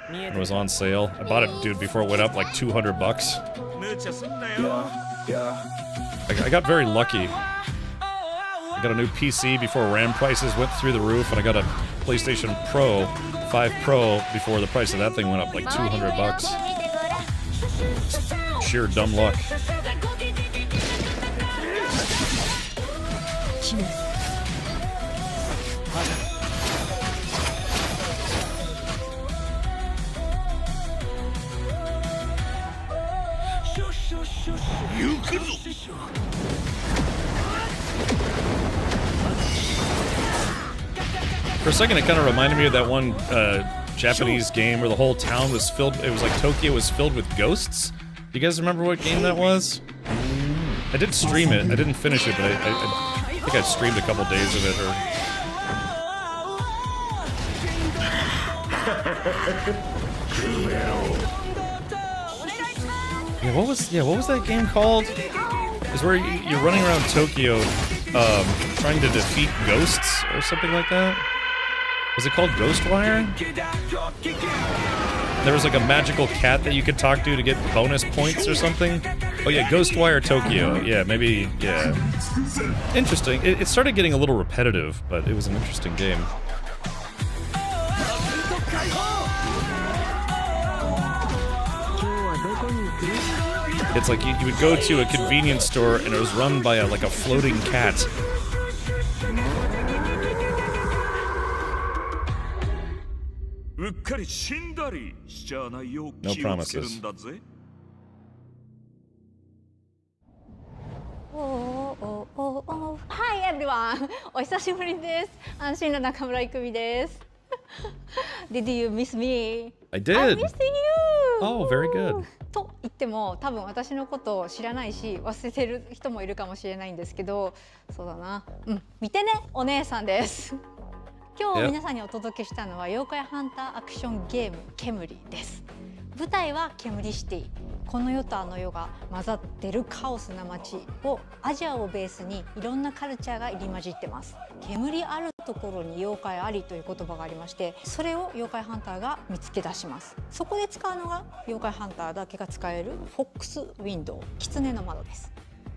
when it was on sale. I bought it, dude, before it went up like $200. I got very lucky. I got a new PC before RAM prices went through the roof, and I got a PlayStation Pro 5 Pro before the price of that thing went up like $200. Sheer dumb luck. You can... For a second, it kind of reminded me of that one Japanese game where the whole town was filled. It was like Tokyo was filled with ghosts. Do you guys remember what game that was? I did stream it. I didn't finish it, but I think I streamed a couple days of it. Or Yeah, what was that game called? It's where you're running around Tokyo, trying to defeat ghosts or something like that. Was it called Ghostwire? There was like a magical cat that you could talk to get bonus points or something. Oh yeah, Ghostwire Tokyo. Yeah, maybe, yeah. Interesting. It started getting a little repetitive, but it was an interesting game. It's like you would go to a convenience store and it was run by like a floating cat. No promises. Hi everyone! お久しぶりです。安心の中村郁美です。Did you miss me? I did. I missed you. Oh, very good. と言っても多分私のことを知らないし忘れてる人もいるかもしれないんですけど、そうだな。見てね、お姉さんです。今日皆さんにお届けしたのは妖怪ハンターアクションゲームケムリです。舞台はケムリシティ。この世とあの世が混ざってるカオスな街をアジアをベースにいろんなカルチャーが入り混じってます。煙あるところに妖怪ありという言葉がありまして、それを妖怪ハンターが見つけ出します。そこで使うのが妖怪ハンターだけが使えるフォックスウィンドウ、狐の窓です。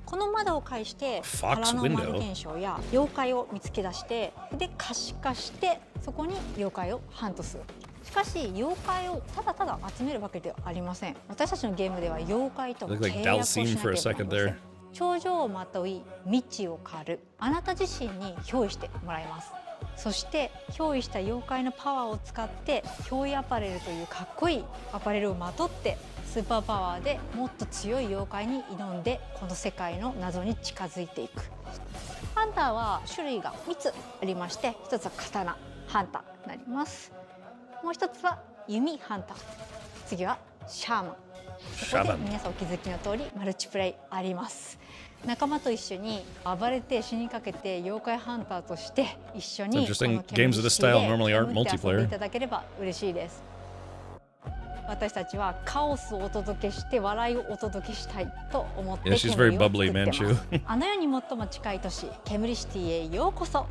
この窓を介してパラノーマル現象や妖怪を見つけ出して、で可視化してそこに妖怪をハントする。しかし妖怪をただただ集めるわけではありません。私たちのゲームでは妖怪と契約をしなければなりません。頂上をまとい道を狩る、あなた自身に憑依してもらいます。そして憑依した妖怪のパワーを使って憑依アパレルというかっこいいアパレルをまとってスーパーパワーでもっと強い妖怪に挑んでこの世界の謎に近づいていく。ハンターは種類が3つありまして、1つは刀ハンターになります。もう1つは弓ハンター、次はシャーマン。そこで皆さんお気づきの通りマルチプレイあります。仲間と一緒に暴れて死にかけて妖怪ハンターとして一緒にこのケムリシティで眠って遊んでいただければ嬉しいです。私たちはカオスをお届けして笑いをお届けしたいと思ってケムリを作ってます。あの世に最も近い都市ケムリシティへようこそ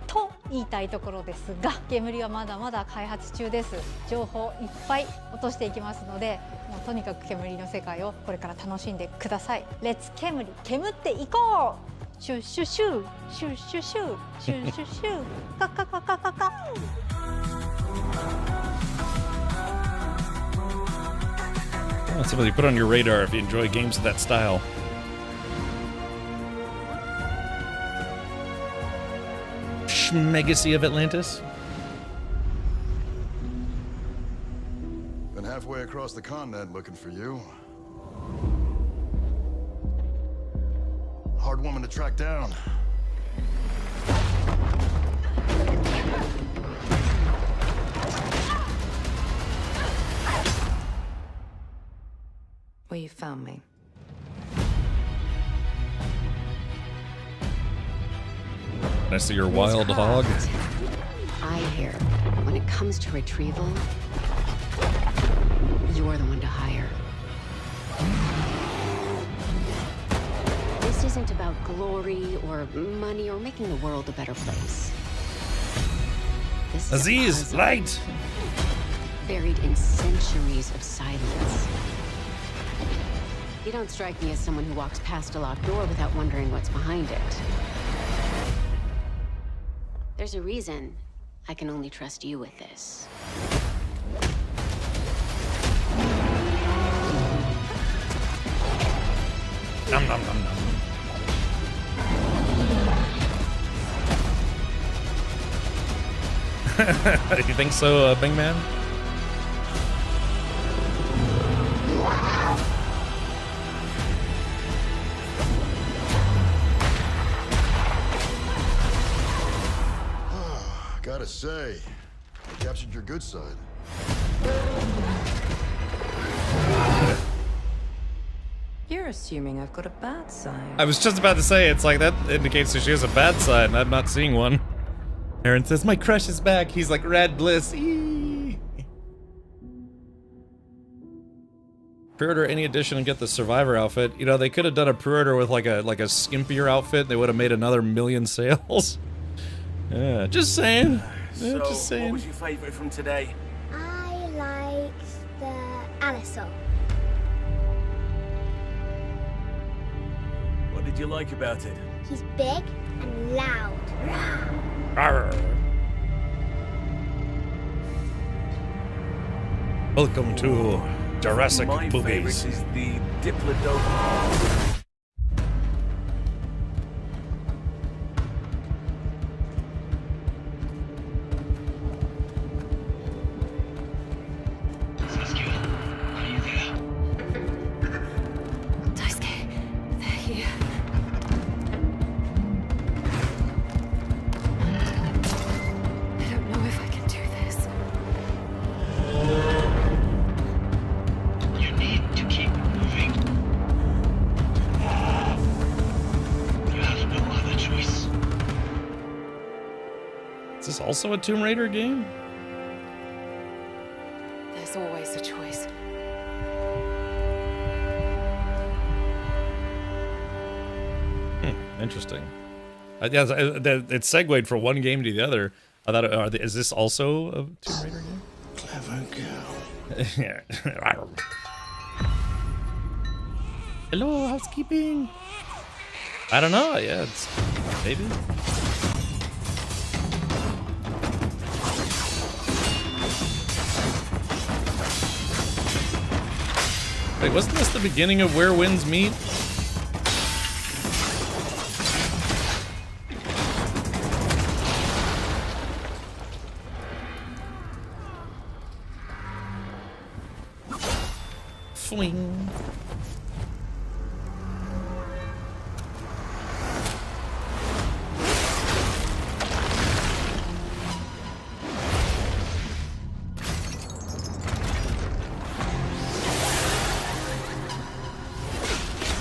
と言いたいところですが、ケムリはまだまだ開発中です。情報いっぱい落としていきますので、もうとにかくケムリの世界をこれから楽しんでください。レッツケムリ、煙っていこう。シュッシュッシュッシュッシュッシュッシュッシュッシュッカカカカカカ。That's something you put on your radar if you enjoy games of that style. Schmegacy of Atlantis. Been halfway across the continent looking for you. Hard woman to track down. Well, you found me. I see your wild hog. I hear when it comes to retrieval, you're the one to hire. This isn't about glory or money or making the world a better place. This is Aziz, light! Buried in centuries of silence. You don't strike me as someone who walks past a locked door without wondering what's behind it. There's a reason I can only trust you with this. Nom nom nom nom. Do you think so, Bing Man? Gotta say, you captured your good side. You're assuming I've got a bad side. I was just about to say, it's like that indicates that she has a bad side, and I'm not seeing one. Aaron says, my crush is back. He's like, Red Bliss. Eee. Pre-order any edition and get the Survivor outfit. You know, they could have done a pre-order with like a skimpier outfit. They would have made another 1 million sales. Yeah, just saying. So, just saying. what was your favorite from today? I liked the Alisol. What did you like about it? He's big and loud. Welcome to Jurassic My Movies. favorite is the Diplodocus. Daisuke, they're here. I don't know if I can do this. You need to keep moving. You have no other choice. Is this also a Tomb Raider game? There's always a choice. Interesting. Yeah, it segued from one game to the other. I thought, is this also a Tomb Raider game? Clever girl. Yeah. Hello, housekeeping. I don't know. Yeah, it's maybe. Wait, wasn't this the beginning of Where Winds Meet? Fling.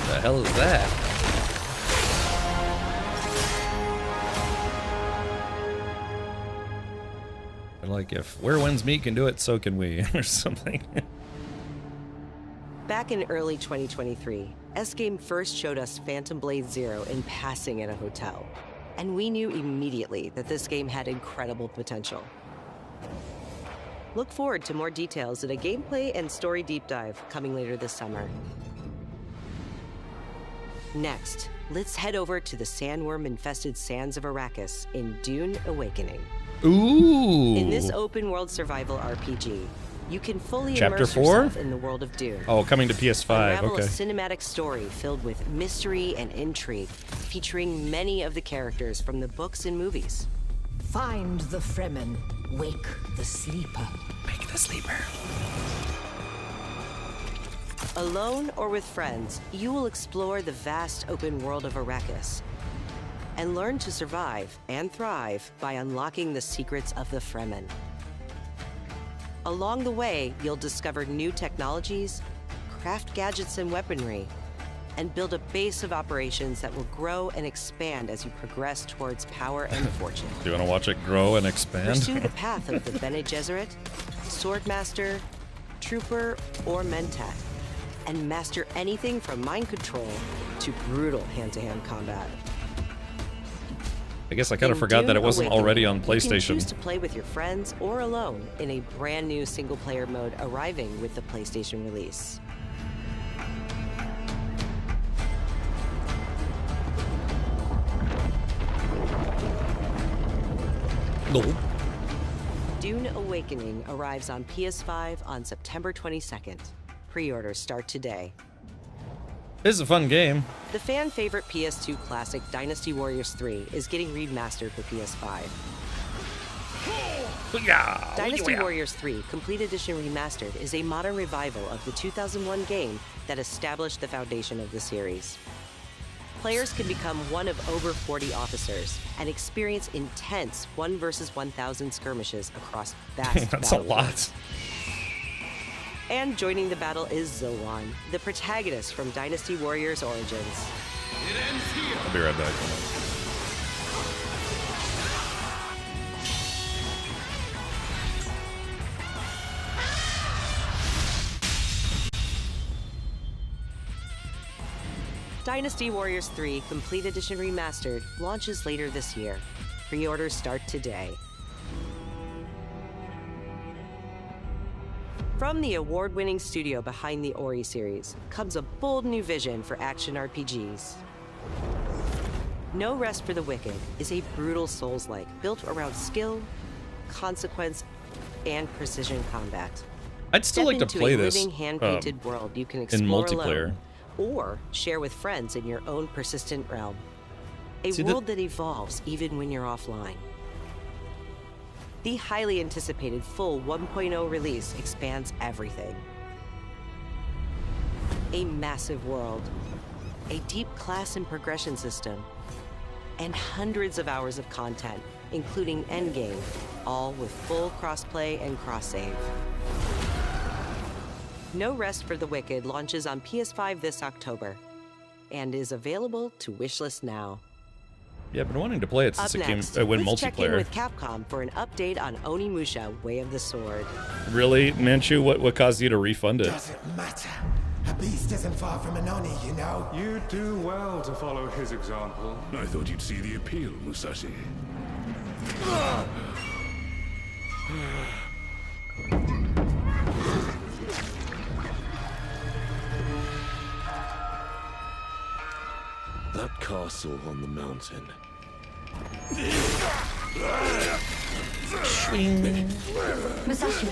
The hell is that? And like, if Where Winds Meet can do it, so can we, or something. Back in early 2023, S-Game first showed us Phantom Blade Zero in passing at a hotel. And we knew immediately that this game had incredible potential. Look forward to more details in a gameplay and story deep dive coming later this summer. Next, let's head over to the sandworm-infested sands of Arrakis in Dune Awakening. Ooh! In this open-world survival RPG, you can fully Chapter immerse 4? yourself in the world of Dune. Oh, coming to PS5, Unravel okay. a cinematic story filled with mystery and intrigue, featuring many of the characters from the books and movies. Find the Fremen. Wake the sleeper. Wake the sleeper. Alone or with friends, you will explore the vast open world of Arrakis and learn to survive and thrive by unlocking the secrets of the Fremen. Along the way, you'll discover new technologies, craft gadgets and weaponry, and build a base of operations that will grow and expand as you progress towards power and fortune. Do you want to watch it grow and expand? Pursue the path of the Bene Gesserit, Swordmaster, Trooper, or Mentat, and master anything from mind control to brutal hand-to-hand combat. I guess I kind of In forgot that Dune it wasn't Awakening, already on You can choose PlayStation. to play with your friends or alone in a brand new single-player mode arriving with the PlayStation release. No. Dune Awakening arrives on PS5 on September 22nd. Pre-orders start today. This is a fun game. The fan favorite PS2 classic Dynasty Warriors 3 is getting remastered for PS5. Dynasty Warriors 3 Complete Edition Remastered is a modern revival of the 2001 game that established the foundation of the series. Players can become one of over 40 officers and experience intense 1 versus 1,000 skirmishes across vast That's a battlefields. lot. And joining the battle is Zoan, the protagonist from Dynasty Warriors Origins. I'll be right back. Dynasty Warriors 3 Complete Edition Remastered launches later this year. Pre-orders start today. From the award-winning studio behind the Ori series comes a bold new vision for action RPGs. No Rest for the Wicked is a brutal Souls-like built around skill, consequence, and precision combat. I'd still like to play this living, hand-painted world you can in explore multiplayer. alone, or share with friends in your own persistent realm. A See, world that evolves even when you're offline. The highly anticipated full 1.0 release expands everything. A massive world, a deep class and progression system, and hundreds of hours of content, including endgame, all with full crossplay and cross-save. No Rest for the Wicked launches on PS5 this October, and is available to wishlist now. Yeah, I've been wanting to play it since Up it came next, when let's check in multiplayer. with Capcom for an update on Onimusha: Way of the Sword. Really, Manchu? What caused you to refund it? Doesn't matter. A beast isn't far from an Oni, you know. You do well to follow his example. I thought you'd see the appeal, Musashi. That castle on the mountain. Musashi,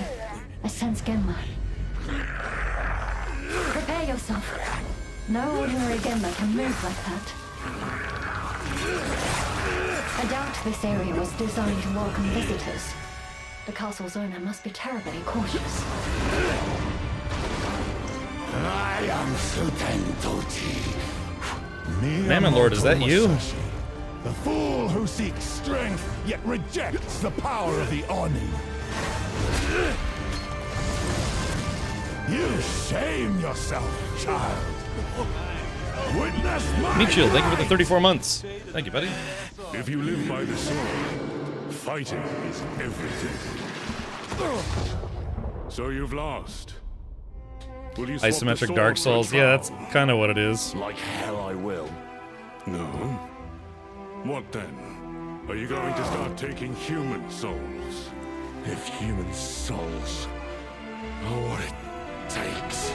I sense Genma. Prepare yourself. No ordinary Genma can move like that. I doubt this area was designed to welcome visitors. The castle's owner must be terribly cautious. I am Suten Tochi. Mammon Lord, is that you? Musashi, the fool who seeks strength yet rejects the power of the Oni. You shame yourself, child. Witness my Michiel, thank you for the 34 months. Thank you, buddy. If you live by the sword, fighting is everything. So you've lost. Will you swap the Isometric sword Dark for a Souls. Yeah, that's trial? kind of what it is. Like hell I will. No? What then? Are you going to start taking human souls? If human souls are what it takes.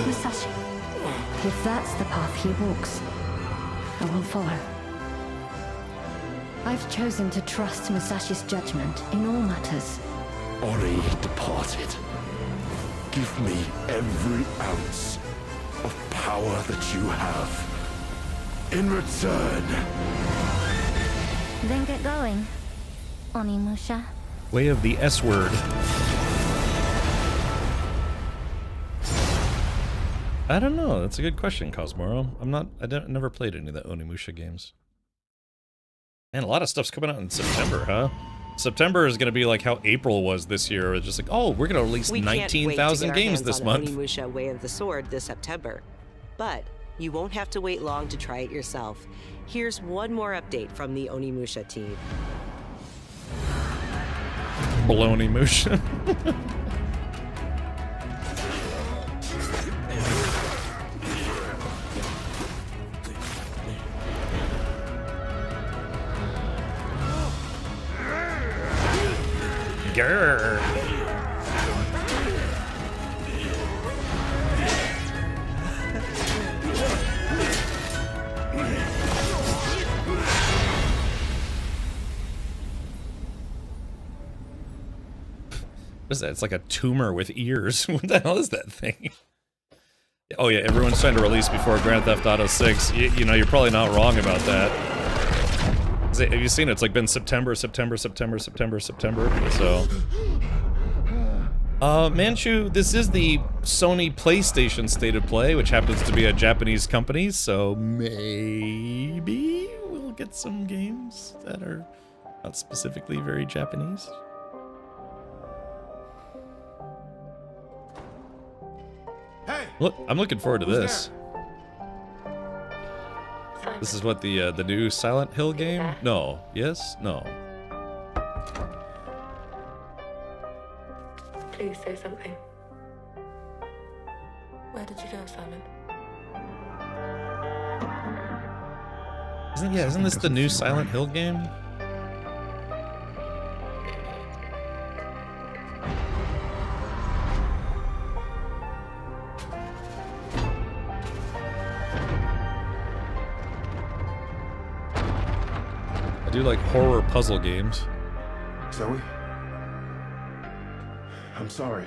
Musashi, if that's the path he walks, I will follow. I've chosen to trust Musashi's judgment in all matters. Ori departed. Give me every ounce of power that you have. In return. Then get going, Onimusha. Way of the S word. I don't know. That's a good question, Cosmoro. I never played any of the Onimusha games. And a lot of stuff's coming out in September, huh? September is going to be like how April was this year. It's just like, oh, we're going to release 19,000 games this month. Onimusha: Way of the Sword this September. But you won't have to wait long to try it yourself. Here's one more update from the Onimusha team. Baloney Musha. Grrr. What is that? It's like a tumor with ears. What the hell is that thing? Oh yeah, everyone's trying to release before Grand Theft Auto 6. You know, you're probably not wrong about that. Have you seen it? It's like been September, so... Manchu, this is the Sony PlayStation State of Play, which happens to be a Japanese company, so maybe we'll get some games that are not specifically very Japanese. Hey! Look, I'm looking forward to this. This is what the new Silent Hill game? No. Yes? No. Please say something. Where did you go, Simon? Isn't this the new Silent Hill game? I do like horror puzzle games. Zoe? I'm sorry,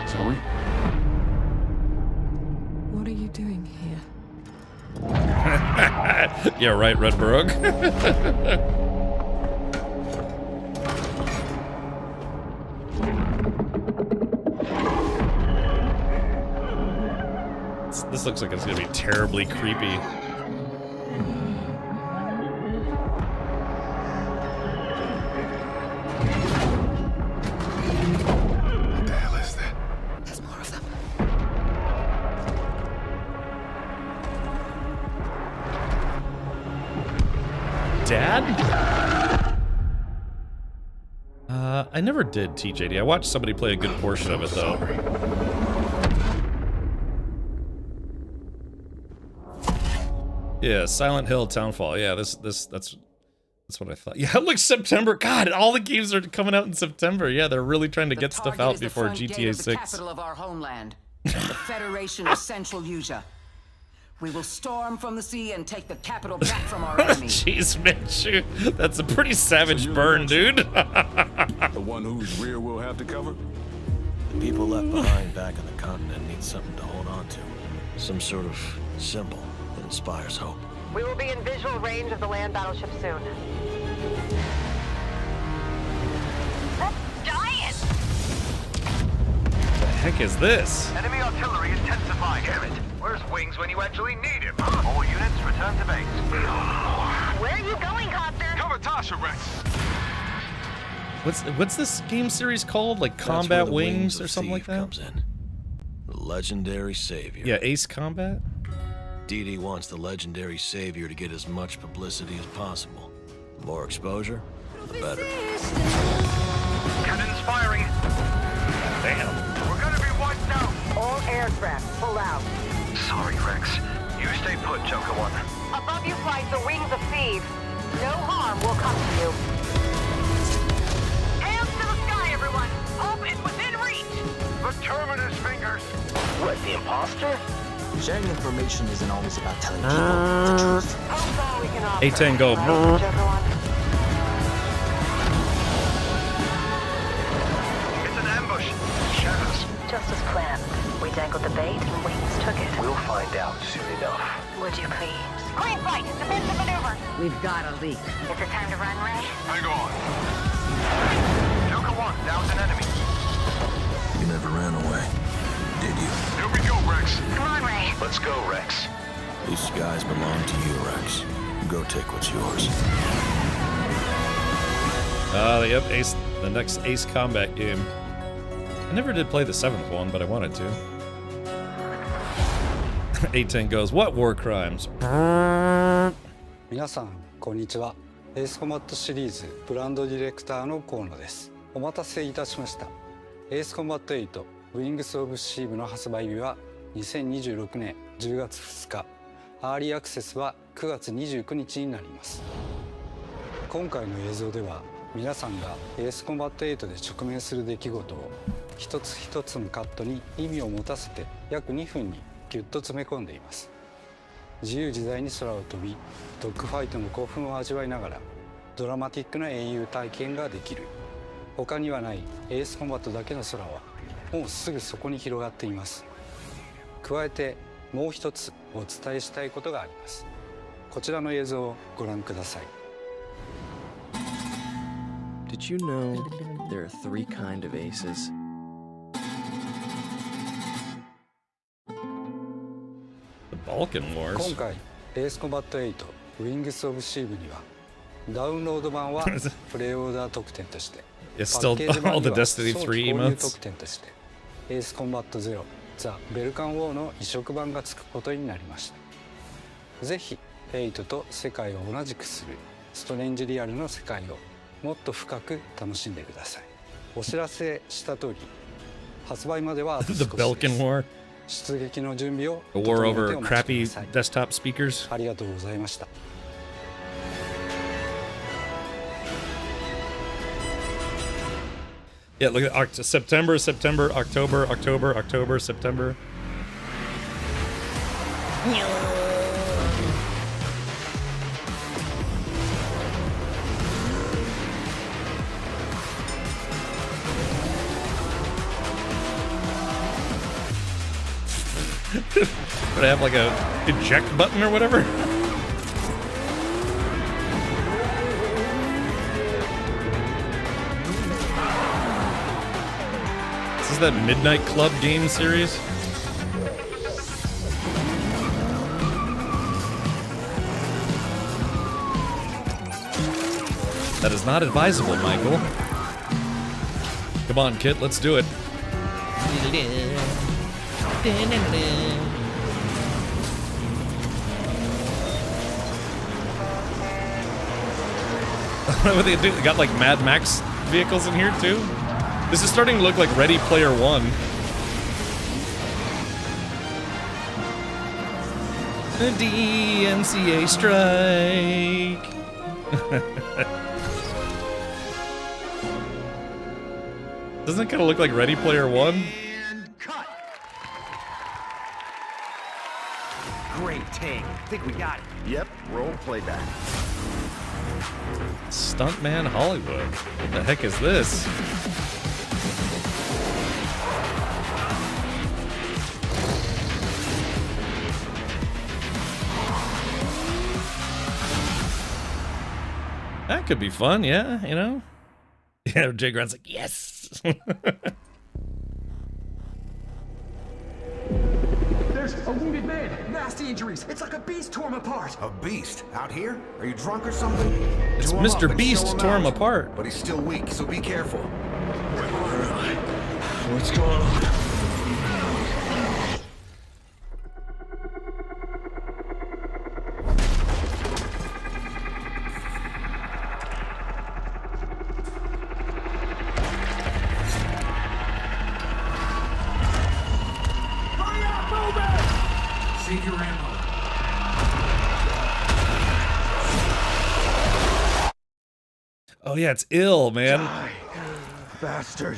Zoe? What are you doing here? Yeah, right, Redborough. This looks like it's gonna be terribly creepy. What the hell is that? There's more of them. Dad? I never did TJD. I watched somebody play a good portion of it though. Yeah, Silent Hill Townfall. Yeah, that's what I thought. Yeah, look, September. God, all the games are coming out in September. Yeah, they're really trying to get stuff out before GTA 6. The capital of our homeland, the Federation of Central Usia. We will storm from the sea and take the capital back from our enemy. Jeez, Mitch, that's a pretty savage burn, dude. The one whose rear we'll have to cover? The people left behind back on the continent need something to hold on to. Some sort of symbol that inspires hope. We will be in visual range of the land battleship soon. That's giant! The heck is this? Enemy artillery intensifying. Damn it. Where's Wings when you actually need him? All units return to base. Where are you going, Copter? Cover Tasha, Rex. What's this game series called? Like Combat Wings or something like that? Comes in. The legendary savior. Yeah, Ace Combat. DD wants the legendary savior to get as much publicity as possible. The more exposure, the better. Cannons firing. Damn. We're gonna be wiped out. All aircraft, pull out. Sorry, Rex. You stay put, Joker One. Above you flies the Wings of Thieves. No harm will come to you. Hands to the sky, everyone. Hope is within reach. The Terminus fingers. What, the imposter? Sharing information isn't always about telling people the truth. A10 go. It's an ambush. Shadows. Just as planned. We dangled the bait and Wings took it. We'll find out soon enough. Would you please? Green fight! Defensive maneuver! We've got a leak. Is it time to run, Ray? Hang on. Joker One, down's an enemy. You never ran away, did you? Here we go, Rex. Come on, Ray. Let's go, Rex. These skies belong to you, Rex. Go take what's yours. Yep, Ace, the next Ace Combat game. I never did play the 7th one, but I wanted to. A10 goes, what war crimes? 皆さん、こんにちは。エースコマットシリーズブランドディレクターの河野です。お待たせいたしました。エースコンバット8 Wings of Steel の発売日は2026年10月2日。アーリーアクセスは9月29日になります。今回の映像では皆さんがエースコンバット8で直面する出来事を一つ一つのカットに意味を持たせて約2分にギュッと詰め込んでいます。自由自在に空を飛びドッグファイトの興奮を味わいながらドラマティックな英雄体験ができる。他にはないエースコンバットだけの空はもうすぐそこに広がっています。加えてもう一つお伝えしたいことがあります。こちらの映像をご覧ください。 Did you know there are 3 kinds of aces? The Balkan Wars. 今回エースコンバット8 Wings of Steel にはダウンロード版はプレイオーダー特典として It's still all the Destiny 3 emotes. 特典としてエースコンバット0ザ・ベルカンウォーの移植版がつくことになりました。ぜひ8と世界を同じくするストレンジリアルの世界をもっと深く楽しんでください。お知らせした通り発売まではあと少しです。出撃の準備を A war over crappy desktop speakers. ありがとうございました。 Yeah, look at September, September, October, October, October, September. Would I have like a eject button or whatever? This is that Midnight Club game series. That is not advisable, Michael. Come on, kid, let's do it. What they do? They got like Mad Max vehicles in here too. This is starting to look like Ready Player One. The DMCA strike. Doesn't it kind of look like Ready Player One? Great take. Think we got it. Yep, roll playback. Stuntman Hollywood. What the heck is this? That could be fun, yeah, you know? Yeah, Jay Grant's like, yes! There's a wounded man. Nasty injuries. It's like a beast tore him apart. A beast? Out here? Are you drunk or something? It's Mr. Beast tore him apart. But he's still weak, so be careful. What's going on? Save your ammo. Oh yeah, it's ill, man. Die, bastard.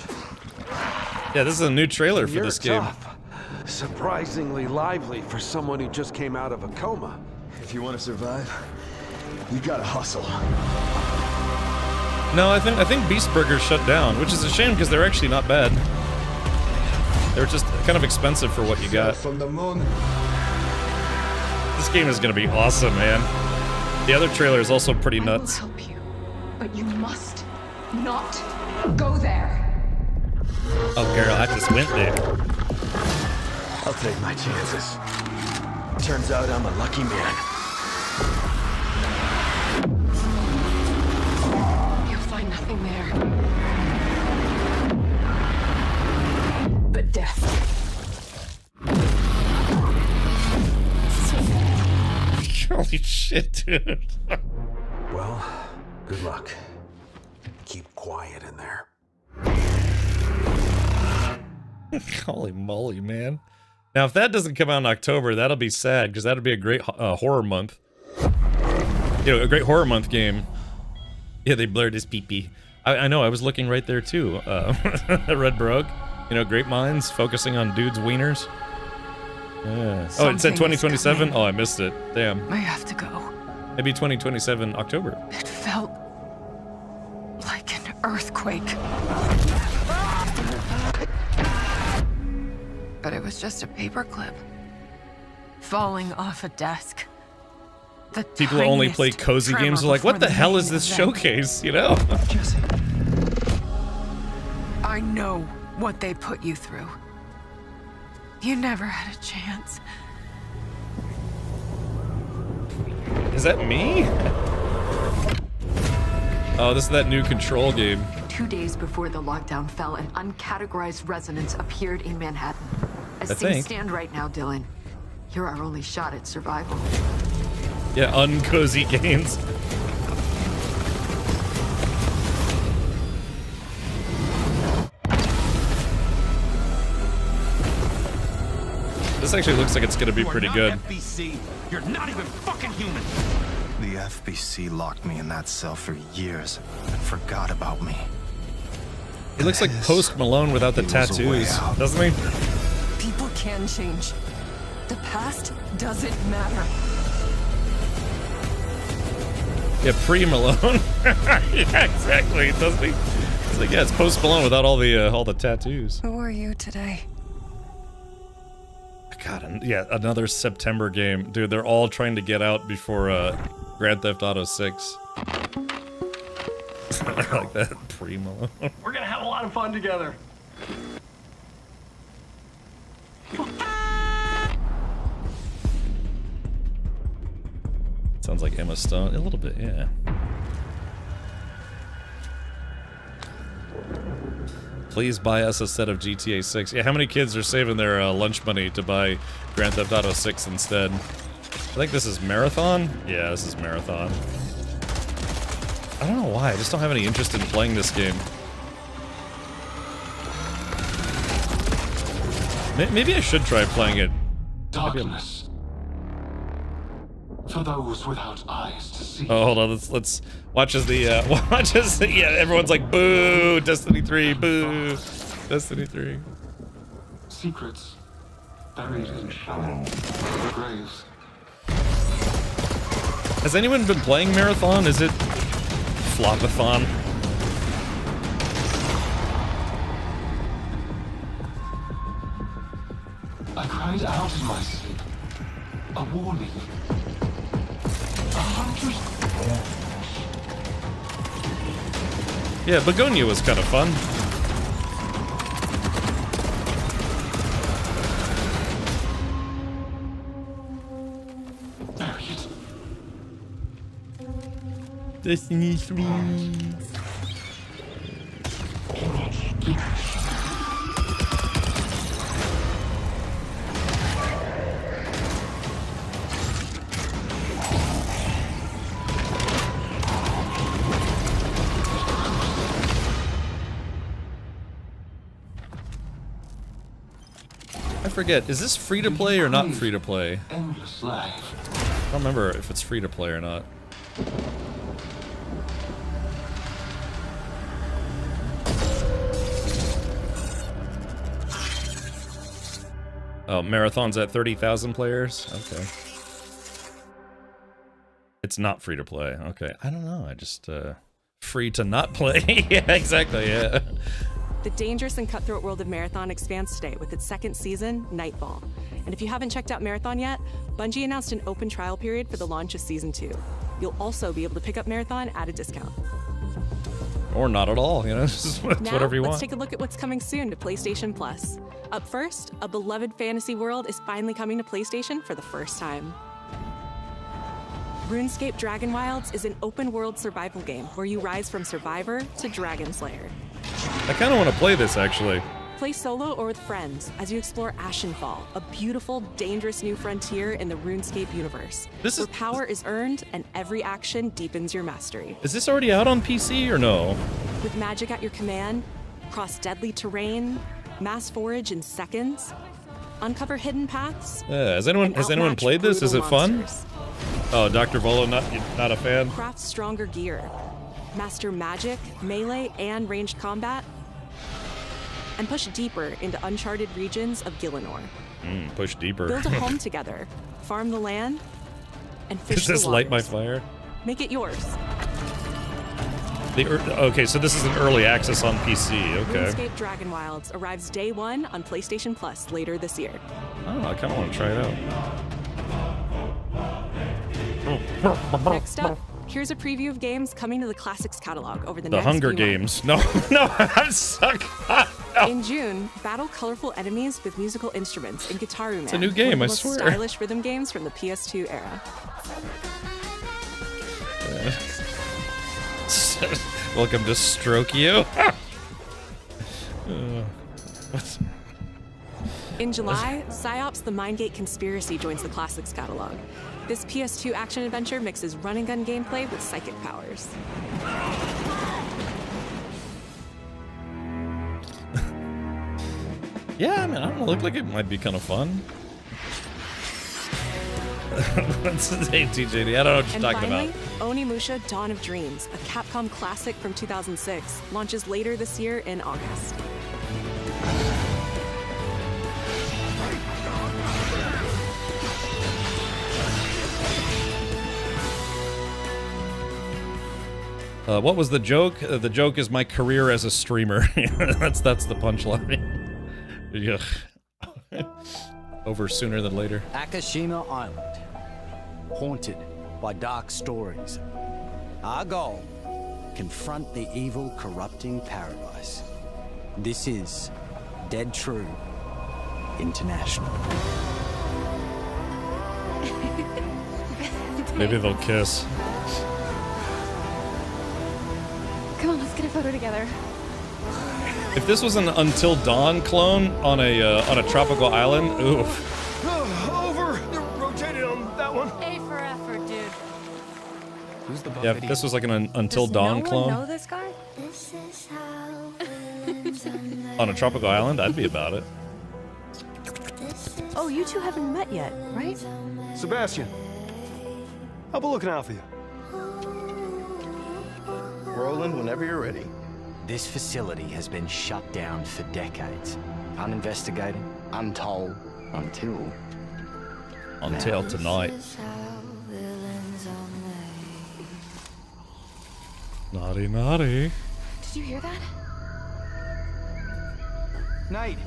Yeah, this is a new trailer for this game. Tough. Surprisingly lively for someone who just came out of a coma. If you want to survive, you gotta hustle. No, I think Beast Burger shut down, which is a shame because they're actually not bad. They're just kind of expensive for what you got. From the moon. This game is gonna be awesome, man. The other trailer is also pretty nuts. I will help you, but you must not go there. Oh, girl, I just went there. I'll take my chances. Turns out I'm a lucky man. You'll find nothing there but death. Holy shit, dude. Well, good luck. Keep quiet in there. Holy moly, man. Now, if that doesn't come out in October, that'll be sad, because that'll be a great horror month. You know, a great horror month game. Yeah, they blurred his pee-pee. I know, I was looking right there, too. Red Brogue. You know, great minds focusing on dudes' wieners. Yeah. Oh, it said 2027? Oh, I missed it. Damn. I have to go. Maybe 2027 October. It felt like an earthquake. But it was just a paperclip falling off a desk. The People who only play cozy games are like, what the hell is this showcase, you know? Jesse. I know what they put you through. You never had a chance. Is that me? Oh, this is that new Control game. 2 days before the lockdown fell, an uncategorized resonance appeared in Manhattan. As I things think. stand right now, Dylan, you're our only shot at survival. Yeah, uncozy games. This actually looks like it's gonna be pretty good. FBC. You're not even fucking human. The FBC locked me in that cell for years and forgot about me. He looks like Post Malone without the tattoos, doesn't he? People can change. The past doesn't matter. Yeah, pre-Malone. Yeah, exactly, doesn't he? It's like, yeah, it's Post Malone without all the tattoos. Who are you today? God, yeah, another September game. Dude, they're all trying to get out before Grand Theft Auto 6. I like that, pre-Malone. We're gonna have a lot of fun together. Sounds like Emma Stone. A little bit, yeah. Please buy us a set of GTA 6. Yeah, how many kids are saving their lunch money to buy Grand Theft Auto 6 instead? I think this is Marathon? Yeah, this is Marathon. I don't know why, I just don't have any interest in playing this game. Maybe I should try playing it. Darkness. For those without eyes to see. Oh, hold on. Let's watch as the yeah. Everyone's like, boo, Destiny 3, boo, Destiny 3. Secrets buried in shallow graves. Has anyone been playing Marathon? Is it Flopathon? I cried out in my sleep. A warning. 100. Yeah, Begonia was kind of fun. Bury it. Destiny 3. I forget, is this free to play or not free to play? Endless life. I don't remember if it's free to play or not. Oh, Marathon's at 30,000 players? Okay. It's not free to play. Okay. I don't know. I just, free to not play. Yeah, exactly, yeah. The dangerous and cutthroat world of Marathon expands today with its second season, Nightfall. And if you haven't checked out Marathon yet, Bungie announced an open trial period for the launch of Season 2. You'll also be able to pick up Marathon at a discount. Or not at all, you know? It's whatever you want. Let's take a look at what's coming soon to PlayStation Plus. Up first, a beloved fantasy world is finally coming to PlayStation for the first time. RuneScape Dragon Wilds is an open-world survival game where you rise from survivor to dragon slayer. I kind of want to play this, actually. Play solo or with friends as you explore Ashenfall, a beautiful, dangerous new frontier in the RuneScape universe, where power is earned and every action deepens your mastery. Is this already out on PC or no? With magic at your command, cross deadly terrain, mass forage in seconds, uncover hidden paths. Has anyone played this? Is it fun? Oh, Dr. Volo, not a fan. Craft stronger gear, master magic, melee, and ranged combat, and push deeper into uncharted regions of Gielinor. Push deeper. Build a home together, farm the land, and fish Is this the Light My waters. Fire? Make it yours. Okay, so this is an early access on PC. Okay. RuneScape Dragon Wilds arrives day 1 on PlayStation Plus later this year. Oh, I kind of want to try it out. Next up, here's a preview of games coming to the Classics catalog over the The next Hunger few Games. months. No, I'm stuck. In June, battle colorful enemies with musical instruments in Guitar Man. It's a new game, one I of the most swear. stylish rhythm games from the PS2 era. Welcome to Stroke You. In July, PsyOps The Mindgate Conspiracy joins the Classics catalog. This PS2 action-adventure mixes run-and-gun gameplay with psychic powers. Yeah, I mean, I don't know. Look like it might be kind of fun. What's his name, TJD? I don't know what you're And talking finally, about. Onimusha Dawn of Dreams, a Capcom classic from 2006, launches later this year in August. What was the joke? The joke is my career as a streamer. that's the punchline. Yeah. Over sooner than later. Akashima Island, haunted by dark stories. Our goal, confront the evil, corrupting paradise. This is Dead True International. Maybe they'll kiss. Come on, let's get a photo together. If this was an Until Dawn clone on a tropical island, ooh. Over! They're rotated on that one. A for effort, dude. Who's the Yeah, if this was like an Until Dawn clone Know this guy? on a tropical island, I'd be about it. Oh, you two haven't met yet, right? Sebastian, how about looking out for you? Roland, whenever you're ready. This facility has been shut down for decades. Uninvestigated, untold, until tonight. Naughty, naughty. Did you hear that? Nate,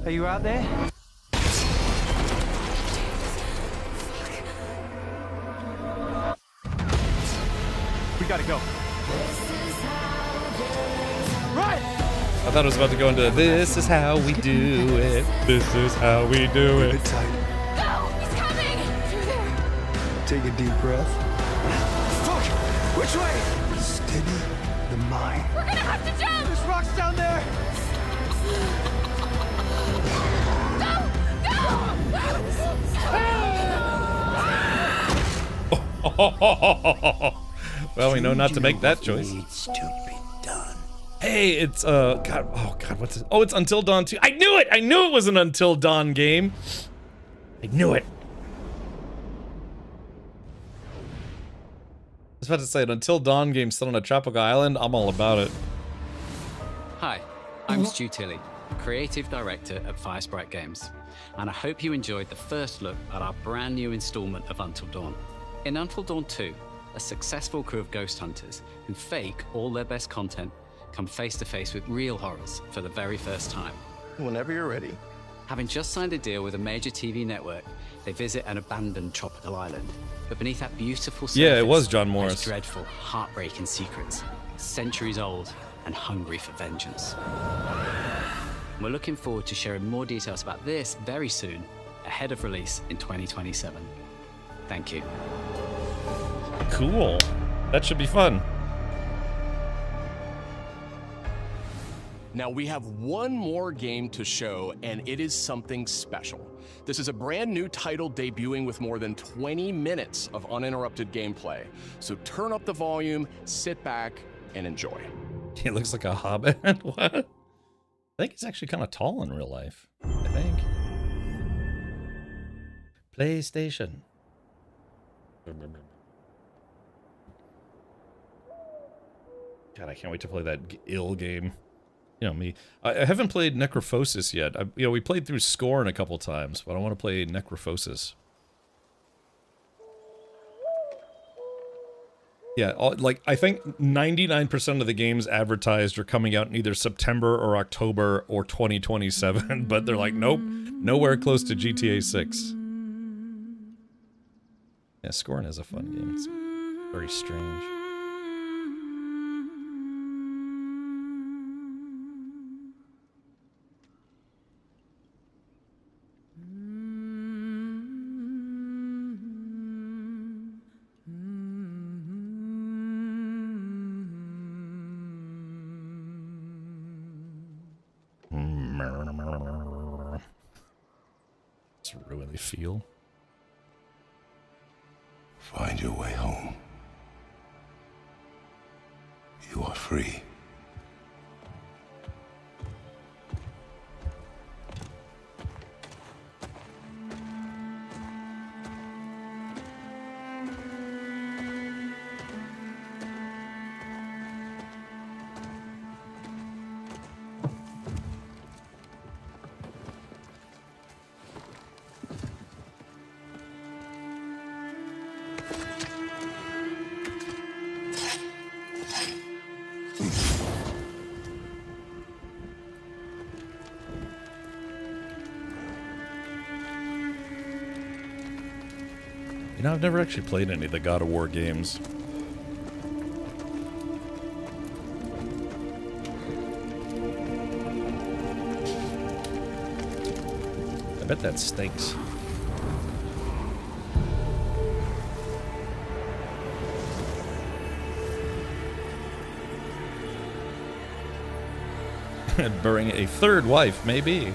are you out there? We gotta go. I thought it was about to go into this is how we do it. This is how we do it. Go! He's coming! Through there! Take a deep breath. Fuck! Which way? Steady the mind. We're gonna have to jump! There's rocks down there! Well, we know not to make that choice. Hey, it's what's it? Oh, it's Until Dawn 2. I knew it! I knew it was an Until Dawn game. I knew it. I was about to say an Until Dawn game set on a tropical island. I'm all about it. Hi, I'm Stu Tilley, Creative Director at Firesprite Games, and I hope you enjoyed the first look at our brand new installment of Until Dawn. In Until Dawn 2, a successful crew of ghost hunters who fake all their best content come face to face with real horrors for the very first time. Whenever you're ready. Having just signed a deal with a major TV network, they visit an abandoned tropical island. But beneath that beautiful surface, Yeah, it was John Morris. there's dreadful, heartbreaking secrets, centuries old and hungry for vengeance. We're looking forward to sharing more details about this very soon, ahead of release in 2027. Thank you. Cool. That should be fun. Now we have one more game to show, and it is something special. This is a brand new title debuting with more than 20 minutes of uninterrupted gameplay. So turn up the volume, sit back, and enjoy. He looks like a hobbit. What? I think he's actually kind of tall in real life. I think. PlayStation. God, I can't wait to play that ill game. You know me. I haven't played Necrophosis yet. We played through Scorn a couple times, but I want to play Necrophosis. Yeah, like I think 99% of the games advertised are coming out in either September or October or 2027, but they're like, nope, nowhere close to GTA 6. Yeah, Scorn is a fun game. It's very strange. It's really feel. Find your way home. You are free. You know, I've never actually played any of the God of War games. I bet that stinks. Burying a third wife, maybe.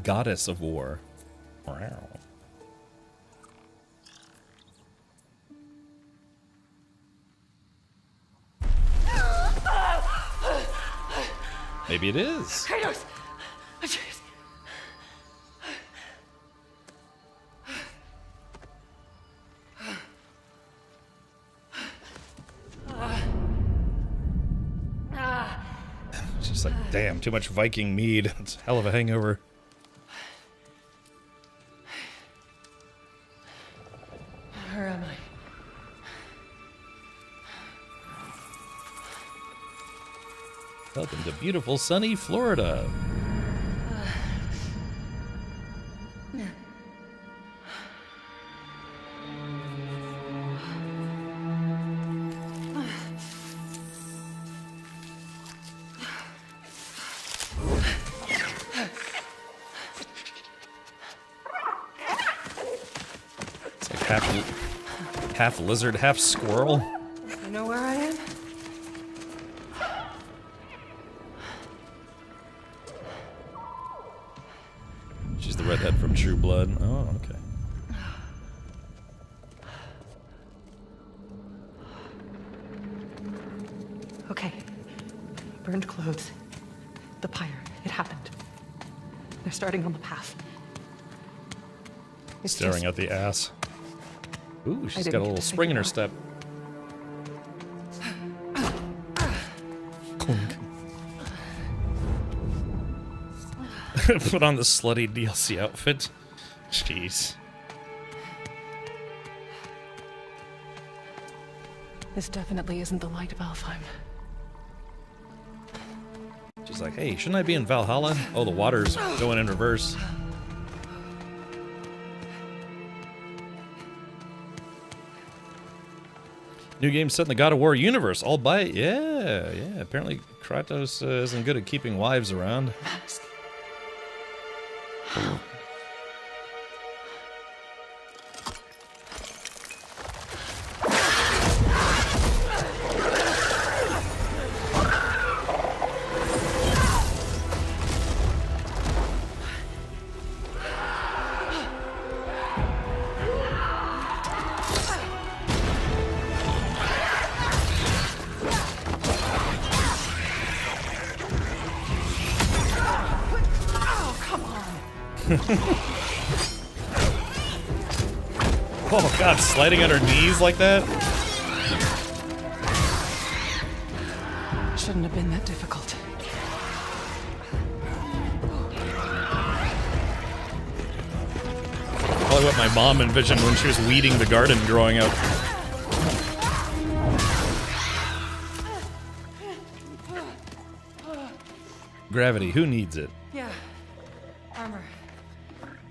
Goddess of War. Wow. Maybe it is. Kratos! Just like, damn, too much Viking mead. It's a hell of a hangover. Where am I? Welcome to beautiful, sunny Florida. It's like half lizard, half squirrel. You know where I am? She's the redhead from True Blood. Oh, okay. Okay. Burned clothes. The pyre. It happened. They're starting on the path. It's Staring just- at the ass. Ooh, I she's didn't got a get little to spring in her think step. Put on the slutty DLC outfit. Jeez. This definitely isn't the light of Alfheim. She's like, hey, shouldn't I be in Valhalla? Oh, the water's going in reverse. New game set in the God of War universe. I'll buy it. Yeah, yeah. Apparently Kratos isn't good at keeping wives around. Oh god, sliding on her knees like that? Shouldn't have been that difficult. Probably what my mom envisioned when she was weeding the garden growing up. Gravity, who needs it? Yeah. Armor.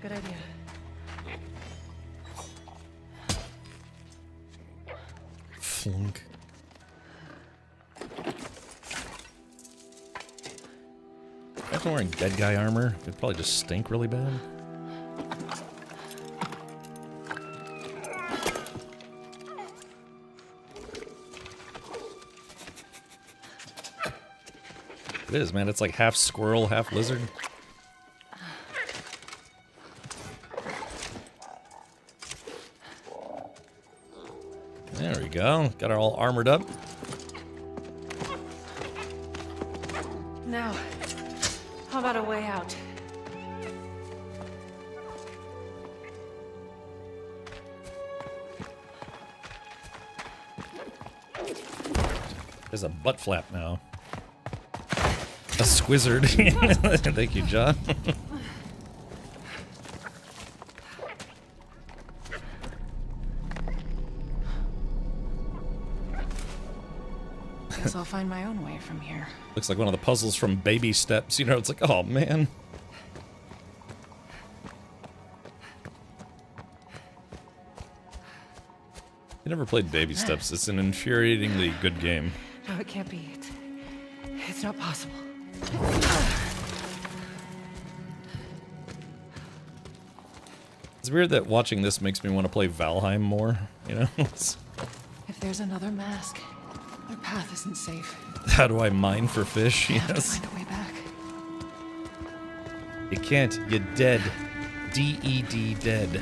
Good idea. Flunk. Imagine wearing dead guy armor. It'd probably just stink really bad. It is, man. It's like half squirrel, half lizard. There we go. Got her all armored up. Now, how about a way out? There's a butt flap now. A squizzard. Thank you, John. Guess I'll find my own way from here. Looks like one of the puzzles from Baby Steps. You know, it's like, oh man. I never played Baby Steps. It's an infuriatingly good game. No, it can't be. It's not possible. It's weird that watching this makes me want to play Valheim more, you know? If there's another mask, our path isn't safe. How do I mine for fish? We have to Yes. find a way back. You can't. You're dead. D-E-D dead.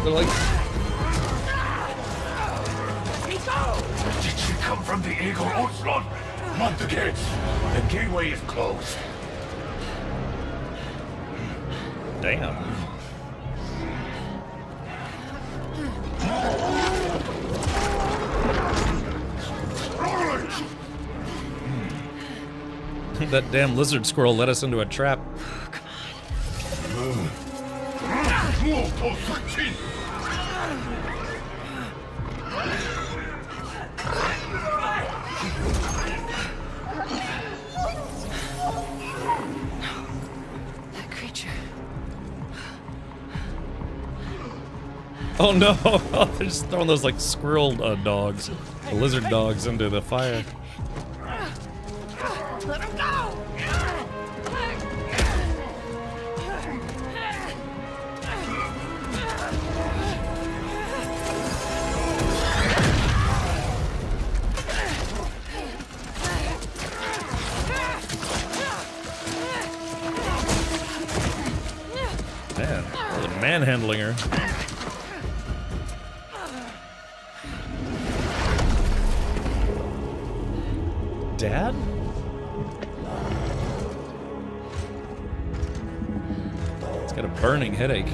They're like, Did she come from the Eagle Outlaw? Mount the gates. The gateway is closed. damn. That damn lizard squirrel led us into a trap. That creature. Oh no! They're just throwing those like squirrel dogs, the lizard dogs, into the fire. Let him go! Man, really manhandling her. Dad? It's got a burning headache.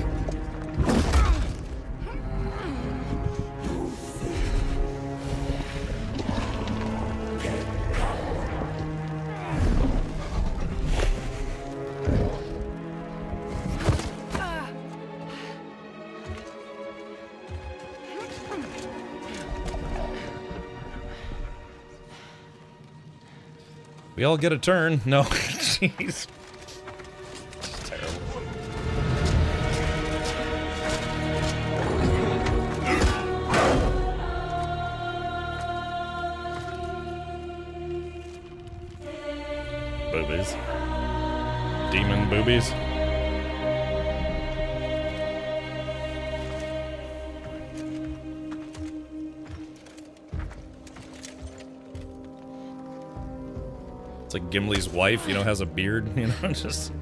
We all get a turn. No, jeez. It's terrible. Boobies. Demon boobies. It's like Gimli's wife, you know, has a beard, you know, just...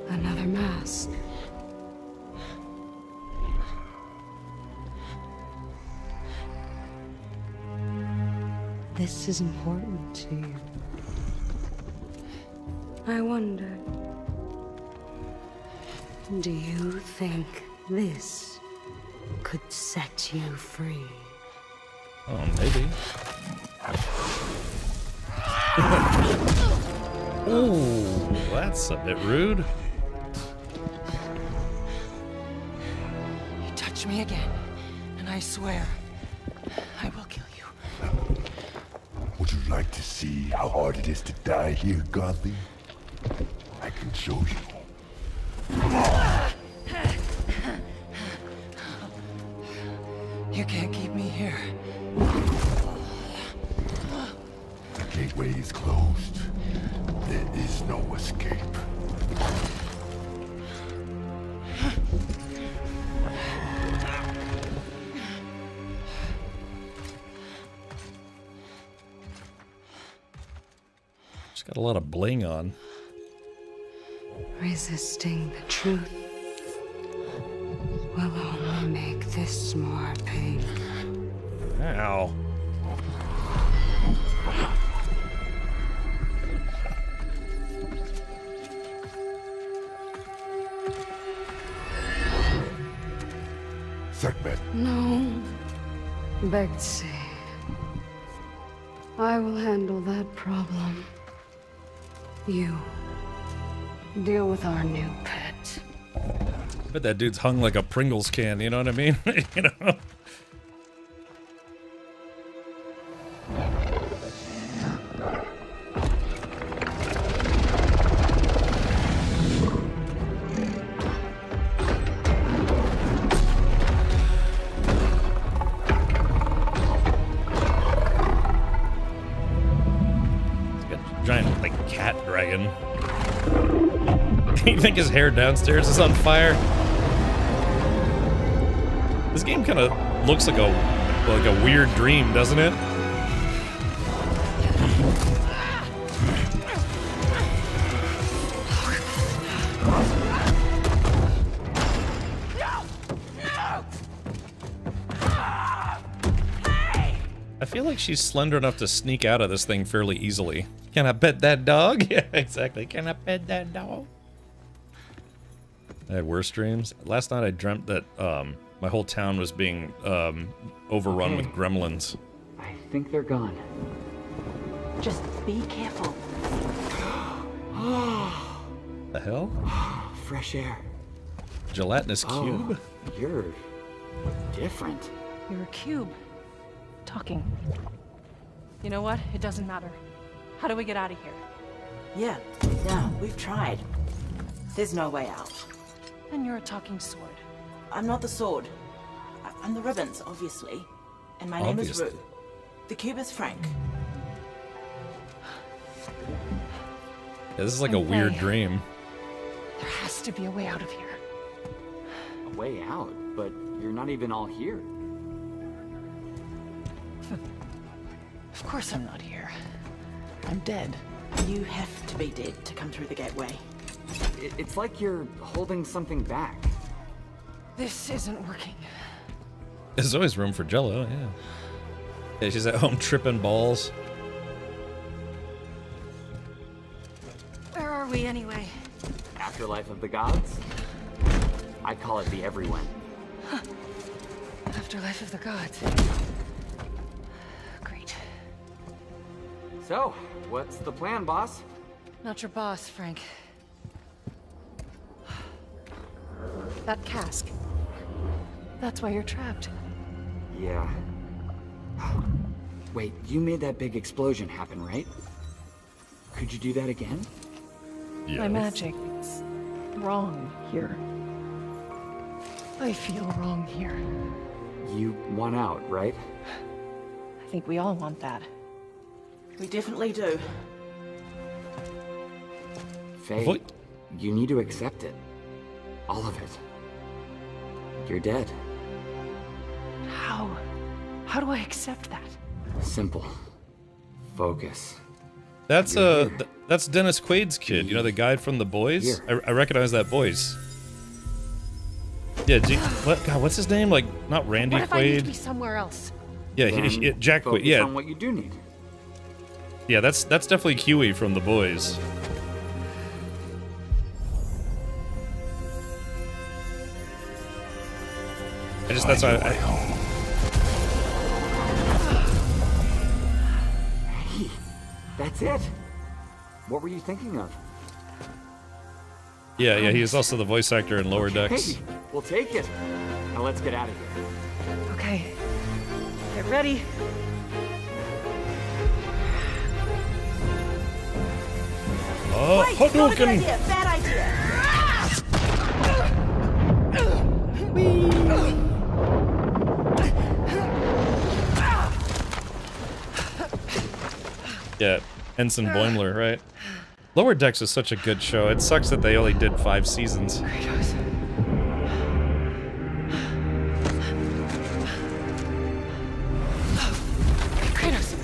Another mask. This is important to you. I wonder, do you think this could set you free? Oh, maybe. Ooh, that's a bit rude. You touch me again, and I swear, I will kill you. Would you like to see how hard it is to die here, Godly? I can show you. You can't keep me here. The gateway is closed. There is no escape. She's got a lot of bling on. Resisting the truth will only make this more painful. Ow. Sekhmet. No, Betsy. I will handle that problem. You deal with our new pet. I bet that dude's hung like a Pringles can, you know what I mean? You know? Giant, like, cat dragon. You think his hair downstairs is on fire? This game kind of looks like a weird dream, doesn't it? I feel like she's slender enough to sneak out of this thing fairly easily. Can I pet that dog? Yeah, exactly. Can I pet that dog? I had worse dreams. Last night I dreamt that my whole town was being overrun with gremlins. I think they're gone. Just be careful. The hell? Fresh air. Gelatinous cube? You're different. You're a cube. Talking. You know what? It doesn't matter. How do we get out of here? Yeah, no, we've tried. There's no way out. And you're a talking sword. I'm not the sword. I'm the ribbons, obviously. And my name is Rue. The cube is Frank. Yeah, this is like a weird dream. There has to be a way out of here. A way out? But you're not even all here. Of course I'm not here. I'm dead. You have to be dead to come through the gateway. It's like you're holding something back. This isn't working. There's always room for Jello, yeah. Yeah, she's at home tripping balls. Where are we anyway? Afterlife of the gods? I call it the everyone. Afterlife of the gods. Great. So, what's the plan, boss? Not your boss, Frank. That cask. That's why you're trapped. Yeah. Wait, you made that big explosion happen, right? Could you do that again? Yes. My magic is wrong here. I feel wrong here. You want out, right? I think we all want that. We definitely do. Faye, What? you need to accept it. All of it. You're dead. How? How do I accept that? Simple. Focus. That's that's Dennis Quaid's kid, you know, the guy from The Boys? I recognize that voice. Yeah, what's his name? Like, not Randy What if I need to be Quaid? somewhere else? Yeah, Jack Quaid, Focus yeah. on what you do need. Yeah, that's definitely Huey from The Boys. That's why Hey, that's it. What were you thinking of? Yeah, he is also the voice actor in Lower Decks. Hey, we'll take it. Now let's get out of here. Okay. Get ready. Wait, not a good Hadouken! idea. Bad idea. Yeah, Ensign Boimler, right? Lower Decks is such a good show. It sucks that they only did 5 seasons. Kratos.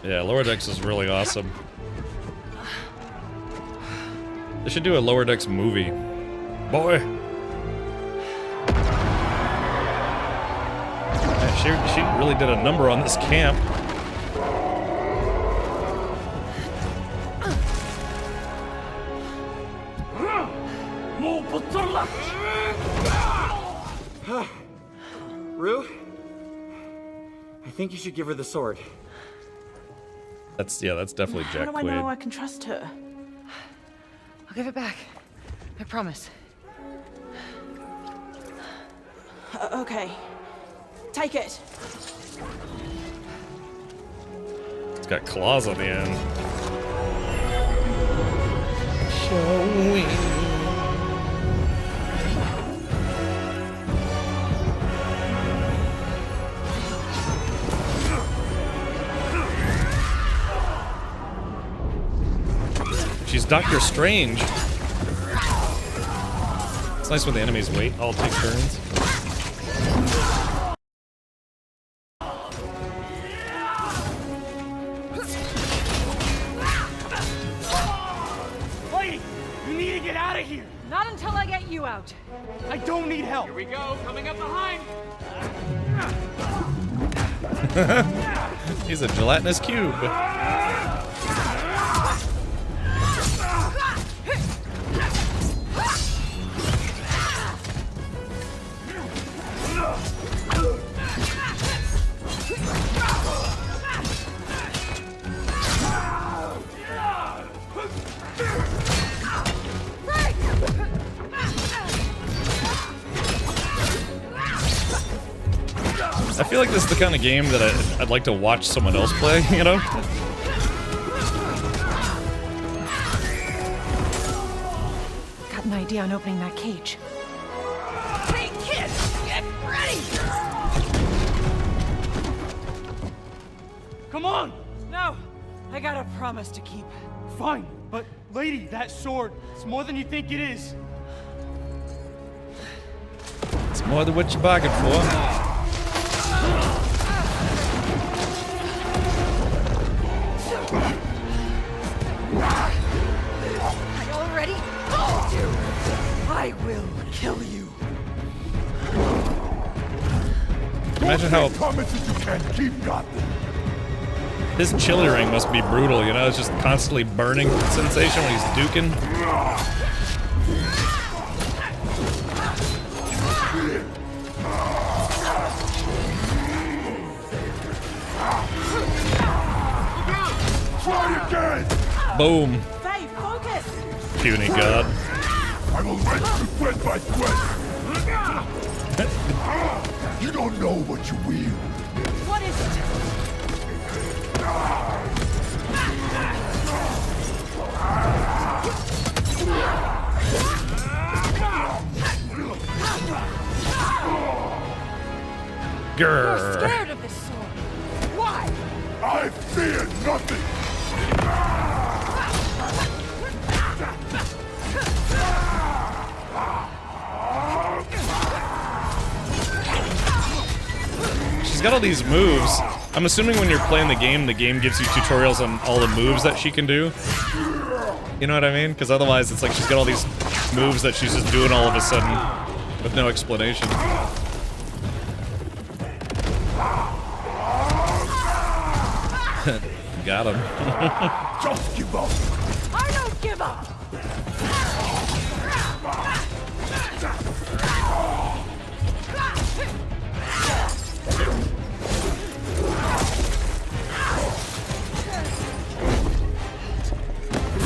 Yeah, Lower Decks is really awesome. They should do a Lower Decks movie. Boy! Yeah, she really did a number on this camp. Rue? I think you should give her the sword. That's definitely Jack How do I know I Quaid. can trust her? I'll give it back. I promise. Okay. Take it. It's got claws on the end. Showing. She's Doctor Strange. It's nice when the enemies wait. I'll take turns. Lady, you need to get out of here. Not until I get you out. I don't need help. Here we go, coming up behind. He's a gelatinous cube. I feel like this is the kind of game that I'd like to watch someone else play, you know? Got an idea on opening that cage. Hey, kids, get ready! Come on! No, I got a promise to keep. Fine, but lady, that sword, it's more than you think it is. It's more than what you bargained for. I already told you! I will kill you. Imagine how promises you can't keep, Gotham. his chili ring must be brutal, you know? It's just constantly burning sensation when he's duking. Try again. Boom. Faye, focus! Puny god. I will wrench you thread by thread. You don't know what you wield. What is it? You're Grr. scared of this sword. Why? I fear nothing. She's got all these moves. I'm assuming when you're playing the game gives you tutorials on all the moves that she can do. You know what I mean? Because otherwise it's like she's got all these moves that she's just doing all of a sudden with no explanation. Got him. Just give up. I don't give up.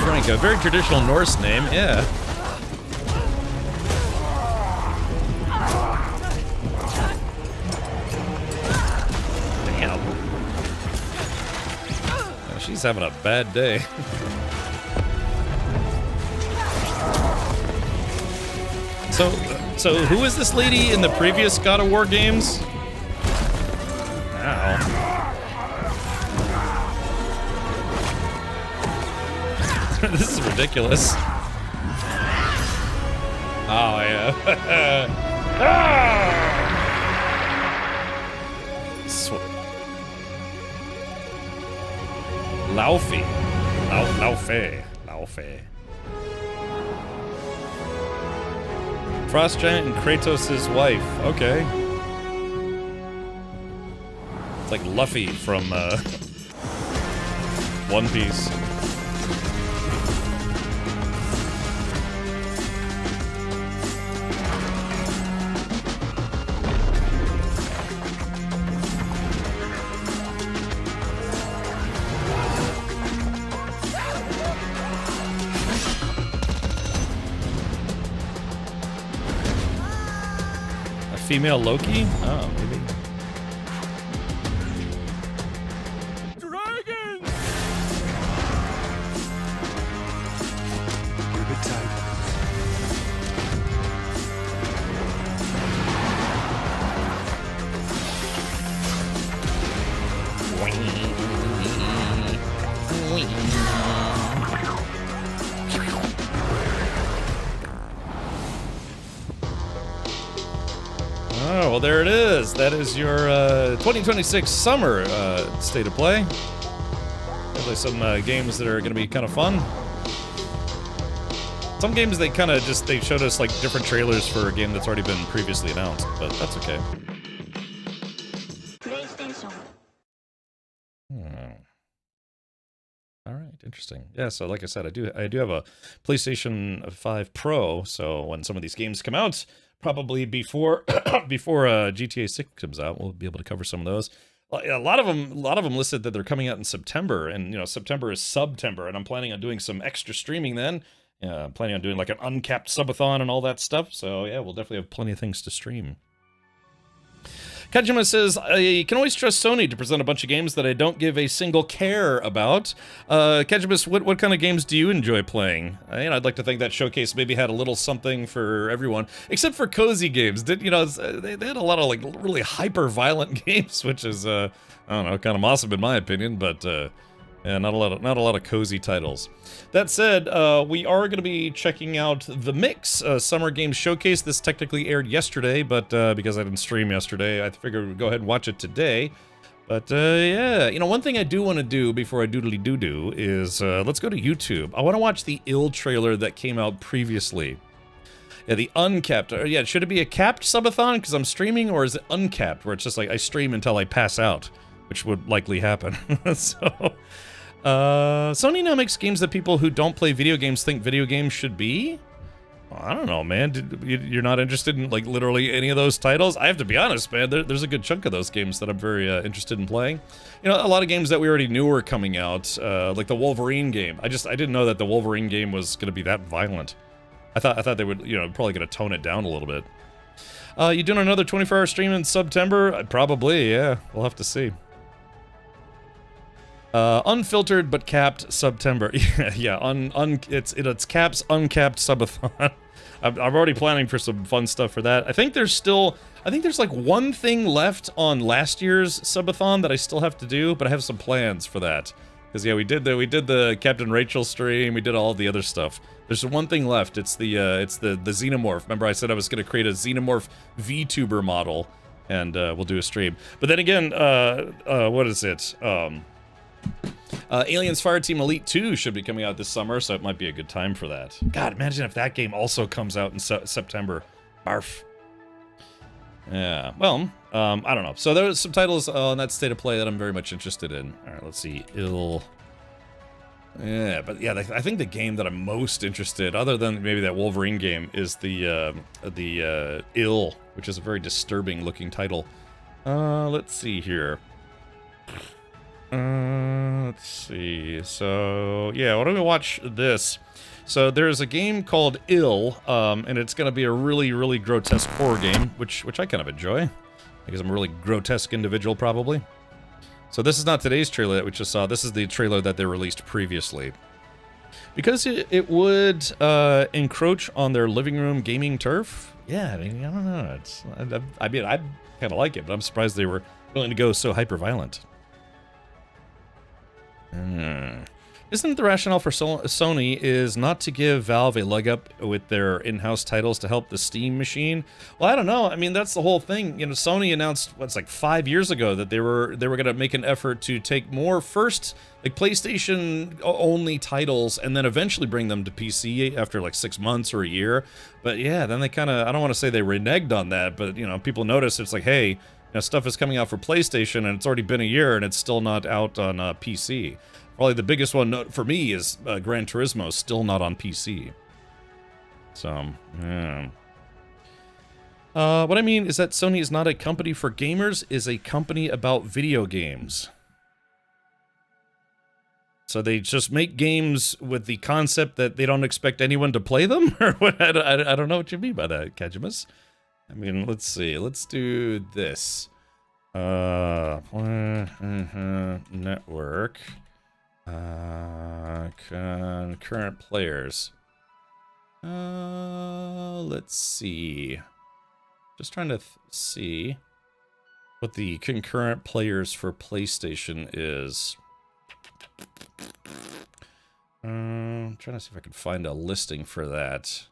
Frank, a very traditional Norse name, yeah. She's having a bad day. So who is this lady in the previous God of War games? Ow. This is ridiculous. Oh, yeah. Laufey. Laufey. Frost Giant and Kratos' wife. Okay. It's like Luffy from One Piece. Female Loki? Oh, maybe. Dragons! Keep it tight. Oh, well, there it is. That is your 2026 summer state of play. Definitely some games that are going to be kind of fun. Some games they kind of just, they showed us like different trailers for a game that's already been previously announced, but that's okay. All right, interesting. Yeah, so like I said, I do have a PlayStation 5 Pro, so when some of these games come out, probably before GTA 6 comes out, we'll be able to cover some of those. A lot of them listed that they're coming out in September, and you know, September is Subtember, and I'm planning on doing some extra streaming then. I'm planning on doing like an uncapped subathon and all that stuff. So yeah, we'll definitely have plenty of things to stream. Kajima says, I can always trust Sony to present a bunch of games that I don't give a single care about. Kajima, what kind of games do you enjoy playing? I'd like to think that showcase maybe had a little something for everyone, except for cozy games. They had a lot of like really hyper-violent games, which is, I don't know, kind of awesome in my opinion, but yeah, not a lot of cozy titles. That said, we are going to be checking out The Mix Summer Games Showcase. This technically aired yesterday, but because I didn't stream yesterday, I figured we'd go ahead and watch it today. But yeah, one thing I do want to do before I doodly doo is let's go to YouTube. I want to watch the ill trailer that came out previously. Yeah, the uncapped. Yeah, should it be a capped subathon because I'm streaming, or is it uncapped where it's just like I stream until I pass out, which would likely happen. So. Sony now makes games that people who don't play video games think video games should be? Well, I don't know, man. You're not interested in, like, literally any of those titles? I have to be honest, man. There's a good chunk of those games that I'm very interested in playing. A lot of games that we already knew were coming out, like the Wolverine game. I didn't know that the Wolverine game was going to be that violent. I thought they would, probably going to tone it down a little bit. You doing another 24-hour stream in September? Probably, yeah. We'll have to see. Unfiltered but capped September. Yeah, it's caps uncapped subathon. I'm already planning for some fun stuff for that. I think there's like one thing left on last year's subathon that I still have to do, but I have some plans for that. Because yeah, we did the Captain Rachel stream, we did all the other stuff. There's one thing left. It's the Xenomorph. Remember I said I was going to create a Xenomorph VTuber model, and we'll do a stream. But then again, what is it? Aliens Fireteam Elite 2 should be coming out this summer, so it might be a good time for that. God, imagine if that game also comes out in September. Barf. Yeah, well, I don't know. So there's some titles on that state of play that I'm very much interested in. Alright, let's see. Yeah, but yeah, I think the game that I'm most interested, other than maybe that Wolverine game, is the Ill, which is a very disturbing looking title. Let's see here. Let's see. So yeah, why don't we watch this? So there's a game called Ill, and it's gonna be a really, really grotesque horror game, which I kind of enjoy, because I'm a really grotesque individual, probably. So this is not today's trailer that we just saw. This is the trailer that they released previously. Because it would encroach on their living room gaming turf. Yeah, I mean, I don't know. I kind of like it, but I'm surprised they were willing to go so hyper-violent. Isn't the rationale for Sony is not to give Valve a leg up with their in-house titles to help the Steam machine? Well, I don't know. I mean, that's the whole thing. You know, Sony announced what's like 5 years ago that they were going to make an effort to take more first like PlayStation only titles and then eventually bring them to PC after like 6 months or a year. But yeah, then they kind of, I don't want to say they reneged on that, but you know, people notice it's like, hey, you know, stuff is coming out for PlayStation and it's already been a year and it's still not out on PC. Probably the biggest one for me is Gran Turismo, still not on PC. So, yeah. What I mean is that Sony is not a company for gamers, is a company about video games. So they just make games with the concept that they don't expect anyone to play them? Or what? I don't know what you mean by that, Kajimus. I mean, let's see. Let's do this. Network. Concurrent players. Let's see. Just trying to see what the concurrent players for PlayStation is. I'm trying to see if I can find a listing for that.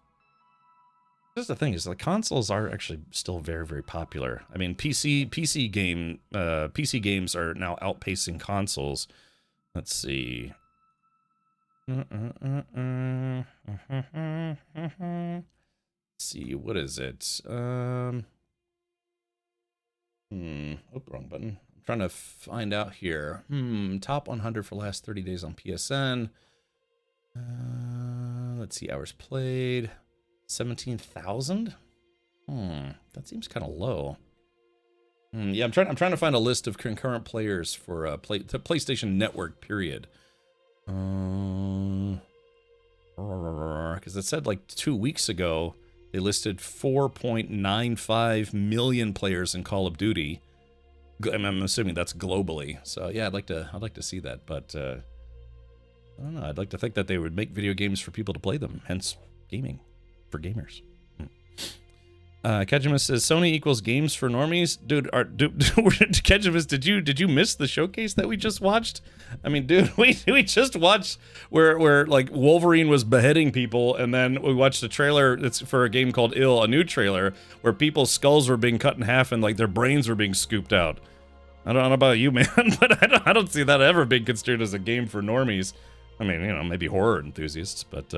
That's the thing, is the consoles are actually still very, very popular. I mean, PC games are now outpacing consoles. Let's see. Let's see, what is it? Oh, wrong button. I'm trying to find out here. Top 100 for last 30 days on PSN. Let's see, hours played. 17,000? That seems kind of low. Yeah, I'm trying to find a list of concurrent players for PlayStation Network, period. Because it said like 2 weeks ago they listed 4.95 million players in Call of Duty. I'm assuming that's globally. So yeah, I'd like to see that, but I don't know. I'd like to think that they would make video games for people to play them, hence gaming for gamers. Kajimus says Sony equals games for normies. Dude, Kajimus, did you miss the showcase that we just watched? I mean, dude, we just watched where like Wolverine was beheading people, and then we watched a trailer that's for a game called Ill, a new trailer where people's skulls were being cut in half and like their brains were being scooped out. I don't know about you, man, but I don't see that ever being considered as a game for normies. I mean, you know, maybe horror enthusiasts, but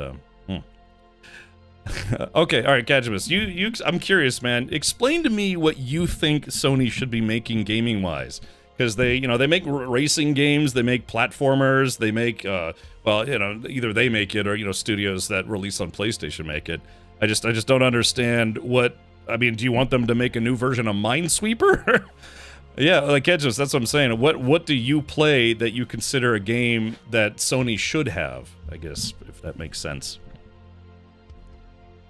okay, all right, Kajimus, I'm curious, man. Explain to me what you think Sony should be making gaming-wise, because they make racing games, they make platformers, they make well, you know, either they make it or, you know, studios that release on PlayStation make it. I just don't understand what. I mean, do you want them to make a new version of Minesweeper? Yeah, like Kajimus, that's what I'm saying. What do you play that you consider a game that Sony should have? I guess, if that makes sense.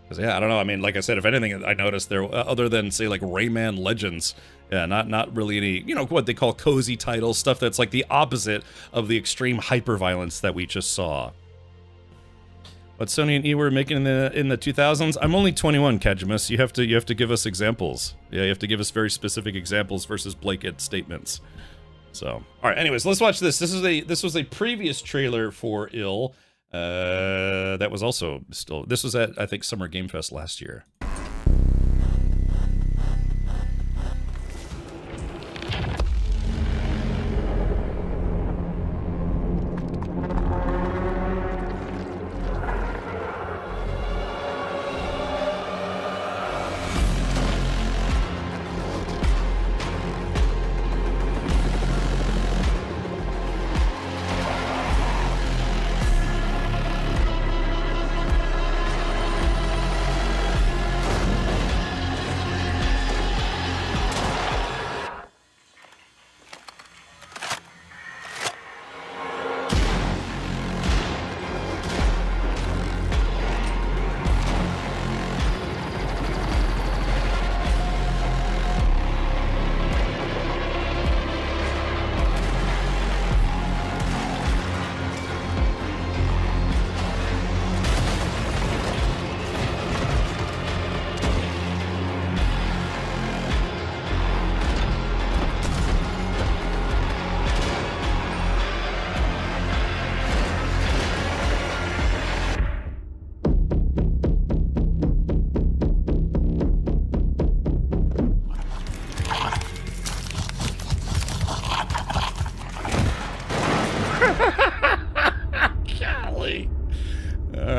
Because, yeah, I don't know. I mean, like I said, if anything, I noticed there, other than, say, like Rayman Legends, yeah, not really any, you know, what they call cozy titles, stuff that's like the opposite of the extreme hyper-violence that we just saw. What Sony and E were making in the 2000s? I'm only 21, Kajimus. You have to give us examples. Yeah, you have to give us very specific examples versus blanket statements. So, all right. Anyways, let's watch this. This was a previous trailer for Ill. That was also still. This was at, I think, Summer Game Fest last year.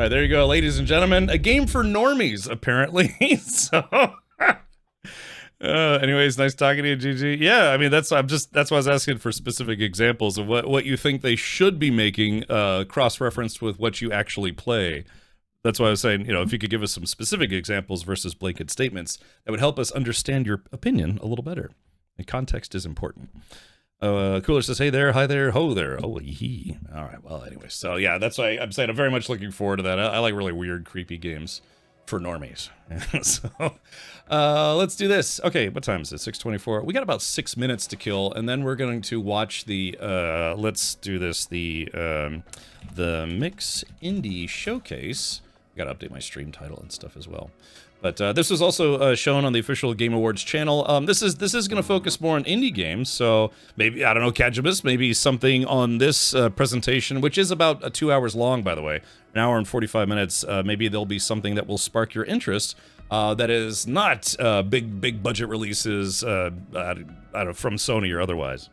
there you go, ladies and gentlemen. A game for normies, apparently. So, anyways, nice talking to you, GG. Yeah, I mean, that's why I was asking for specific examples of what you think they should be making, cross-referenced with what you actually play. That's why I was saying, if you could give us some specific examples versus blanket statements, that would help us understand your opinion a little better. And context is important. Cooler says, hey there, hi there, ho there. Oh, yee. All right, well, anyway. So, yeah, that's why I'm saying I'm very much looking forward to that. I like really weird, creepy games for normies. So, let's do this. Okay, what time is it? 6:24. We got about 6 minutes to kill, and then we're going to watch the, let's do this, the Mix Indie Showcase. Got to update my stream title and stuff as well. But this was also shown on the official Game Awards channel. This is going to focus more on indie games. So maybe, I don't know, Kajibus, maybe something on this presentation, which is about 2 hours long, by the way, an hour and 45 minutes. Maybe there'll be something that will spark your interest. That is not big budget releases from Sony or otherwise.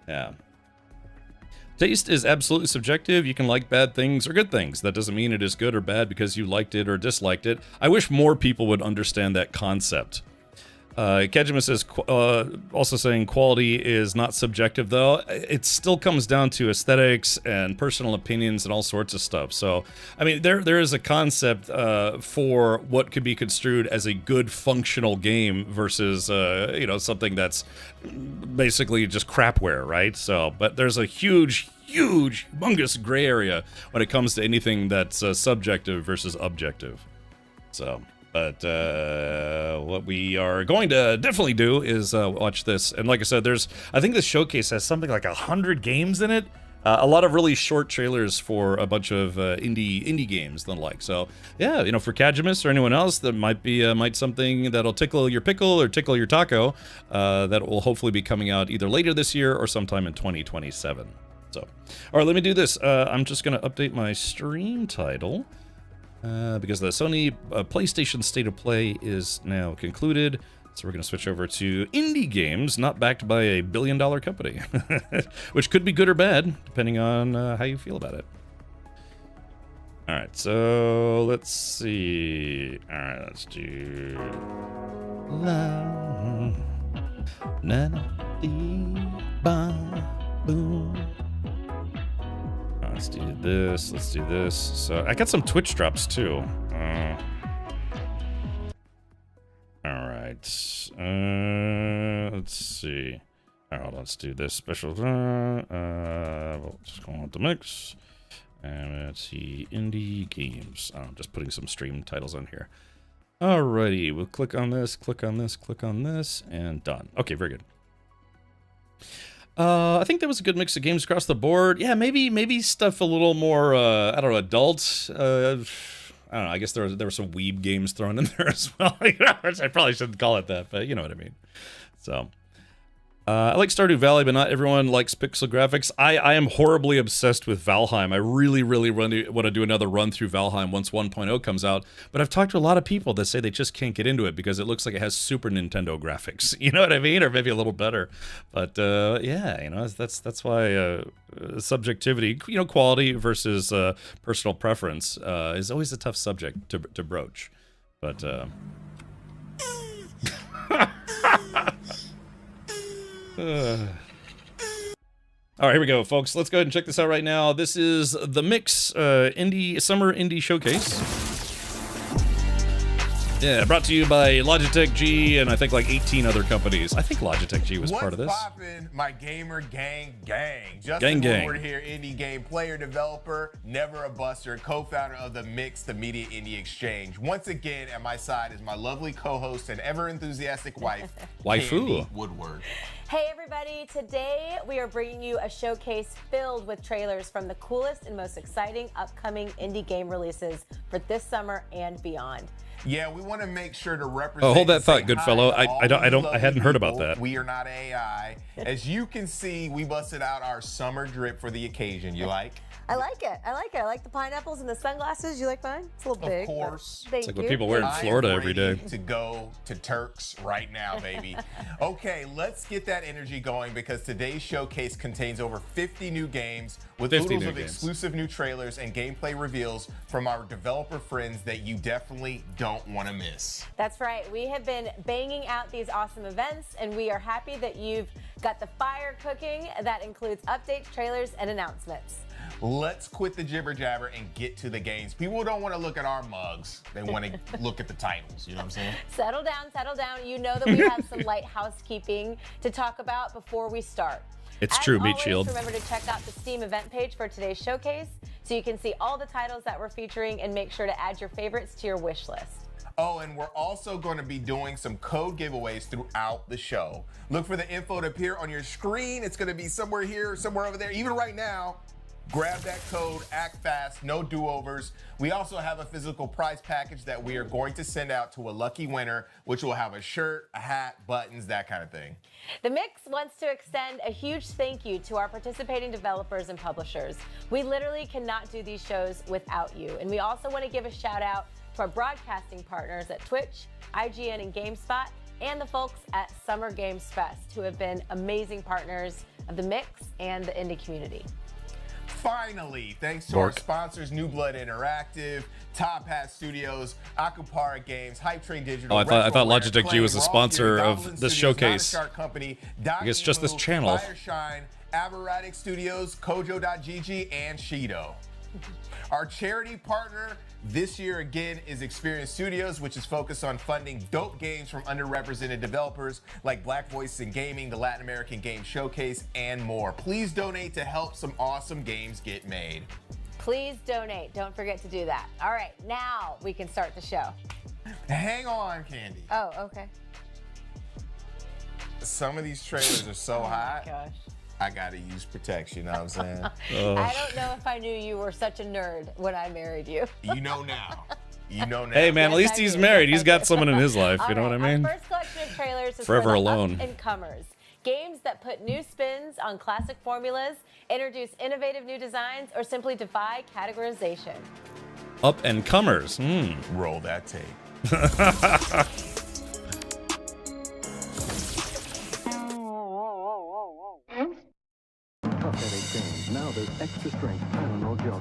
Yeah. Taste is absolutely subjective. You can like bad things or good things. That doesn't mean it is good or bad because you liked it or disliked it. I wish more people would understand that concept. Kajima says, also saying quality is not subjective, though. It still comes down to aesthetics and personal opinions and all sorts of stuff. So, I mean, there is a concept for what could be construed as a good functional game versus, something that's basically just crapware, right? So, but there's a huge, humongous gray area when it comes to anything that's subjective versus objective. So... But what we are going to definitely do is watch this. And like I said, I think this showcase has something like 100 games in it. A lot of really short trailers for a bunch of indie games and the like. So yeah, for Kajimus or anyone else, that might something that'll tickle your pickle or tickle your taco. That will hopefully be coming out either later this year or sometime in 2027. So, all right, let me do this. I'm just gonna update my stream title. Because the Sony PlayStation State of Play is now concluded. So we're going to switch over to indie games, not backed by a billion-dollar company. Which could be good or bad, depending on how you feel about it. Alright, so let's see. Alright, let's do... Let's do this. So I got some Twitch drops too. All right. Let's see. All right, let's do this special. We'll just go on with the mix. And let's see, indie games. I'm just putting some stream titles on here. Alrighty, we'll click on this, and done. Okay, very good. I think there was a good mix of games across the board. Yeah, maybe stuff a little more, I don't know, adult. I don't know, I guess there were some weeb games thrown in there as well. I probably shouldn't call it that, but you know what I mean. So, I like Stardew Valley, but not everyone likes pixel graphics. I am horribly obsessed with Valheim. I really want to do another run through Valheim once 1.0 comes out. But I've talked to a lot of people that say they just can't get into it because it looks like it has Super Nintendo graphics. You know what I mean? Or maybe a little better. But yeah, that's why subjectivity, quality versus personal preference is always a tough subject to broach. But all right, here we go, folks. Let's go ahead and check this out right now. This is the Mix Summer Indie Showcase. Yeah, brought to you by Logitech G and I think like 18 other companies. I think Logitech G was part of this. What's poppin', my gamer gang? Justin Woodward here, indie game player, developer, never a buster, co-founder of the Mix, the Media Indie Exchange. Once again, at my side is my lovely co-host and ever-enthusiastic wife, Candy Woodward. Hey everybody, today we are bringing you a showcase filled with trailers from the coolest and most exciting upcoming indie game releases for this summer and beyond. Yeah, we want to make sure to represent. Oh, hold that thought, good fellow. I hadn't heard about that. We are not AI. As you can see, we busted out our summer drip for the occasion. You like? I like it. I like it. I like the pineapples and the sunglasses. You like mine? It's a little big. Of course. Thank It's like you. what people wear in Florida I am every day. ready to go to Turks right now, baby. Okay, let's get that energy going because today's showcase contains over 50 new games with 50 oodles new of games. exclusive new trailers and gameplay reveals from our developer friends that you definitely don't want to miss. That's right. We have been banging out these awesome events, and we are happy that you've got the fire cooking that includes updates, trailers, and announcements. Let's quit the jibber jabber and get to the games. People don't want to look at our mugs. They want to look at the titles. You know what I'm saying? Settle down, settle down. You know that we have some light housekeeping to talk about before we start. It's As true, Meat always, Shield. Remember to check out the Steam event page for today's showcase so you can see all the titles that we're featuring and make sure to add your favorites to your wish list. Oh, and we're also going to be doing some code giveaways throughout the show. Look for the info to appear on your screen. It's going to be somewhere here, somewhere over there, even right now. Grab that code, act fast, no do-overs. We also have a physical prize package that we are going to send out to a lucky winner, which will have a shirt, a hat, buttons, that kind of thing. The Mix wants to extend a huge thank you to our participating developers and publishers. We literally cannot do these shows without you. And we also want to give a shout out to our broadcasting partners at Twitch, IGN, and GameSpot, and the folks at Summer Games Fest, who have been amazing partners of the Mix and the indie community. Finally, thanks to our sponsors, New Blood Interactive, Top Hat Studios, Akupara Games, Hype Train Digital. Oh, I thought Retroware, Logitech G was a Clay, sponsor Raw of Fury, this Goblin showcase. Studios, Not a Shark Company, I guess just this channel. Fireshine, Aberratic Studios, Kojo.gg, and Shido. Our charity partner this year again is Experience Studios, which is focused on funding dope games from underrepresented developers like Black Voices in Gaming, the Latin American Game Showcase, and more. Please donate to help some awesome games get made. Please donate. Don't forget to do that. All right, now we can start the show. Hang on, Candy. Oh, okay. Some of these trailers are so hot. Gosh. I gotta use protection, you know what I'm saying? I don't know if I knew you were such a nerd when I married you. You know now. You know now. Hey, man, at least he's married. He's got someone in his life. All You know what I right, mean? Our first collection of trailers is Forever for the Alone. up-and-comers. Games that put new spins on classic formulas, introduce innovative new designs, or simply defy categorization. Up and comers. Roll that tape. Tough headache pain. Now there's extra strength Tylenol gel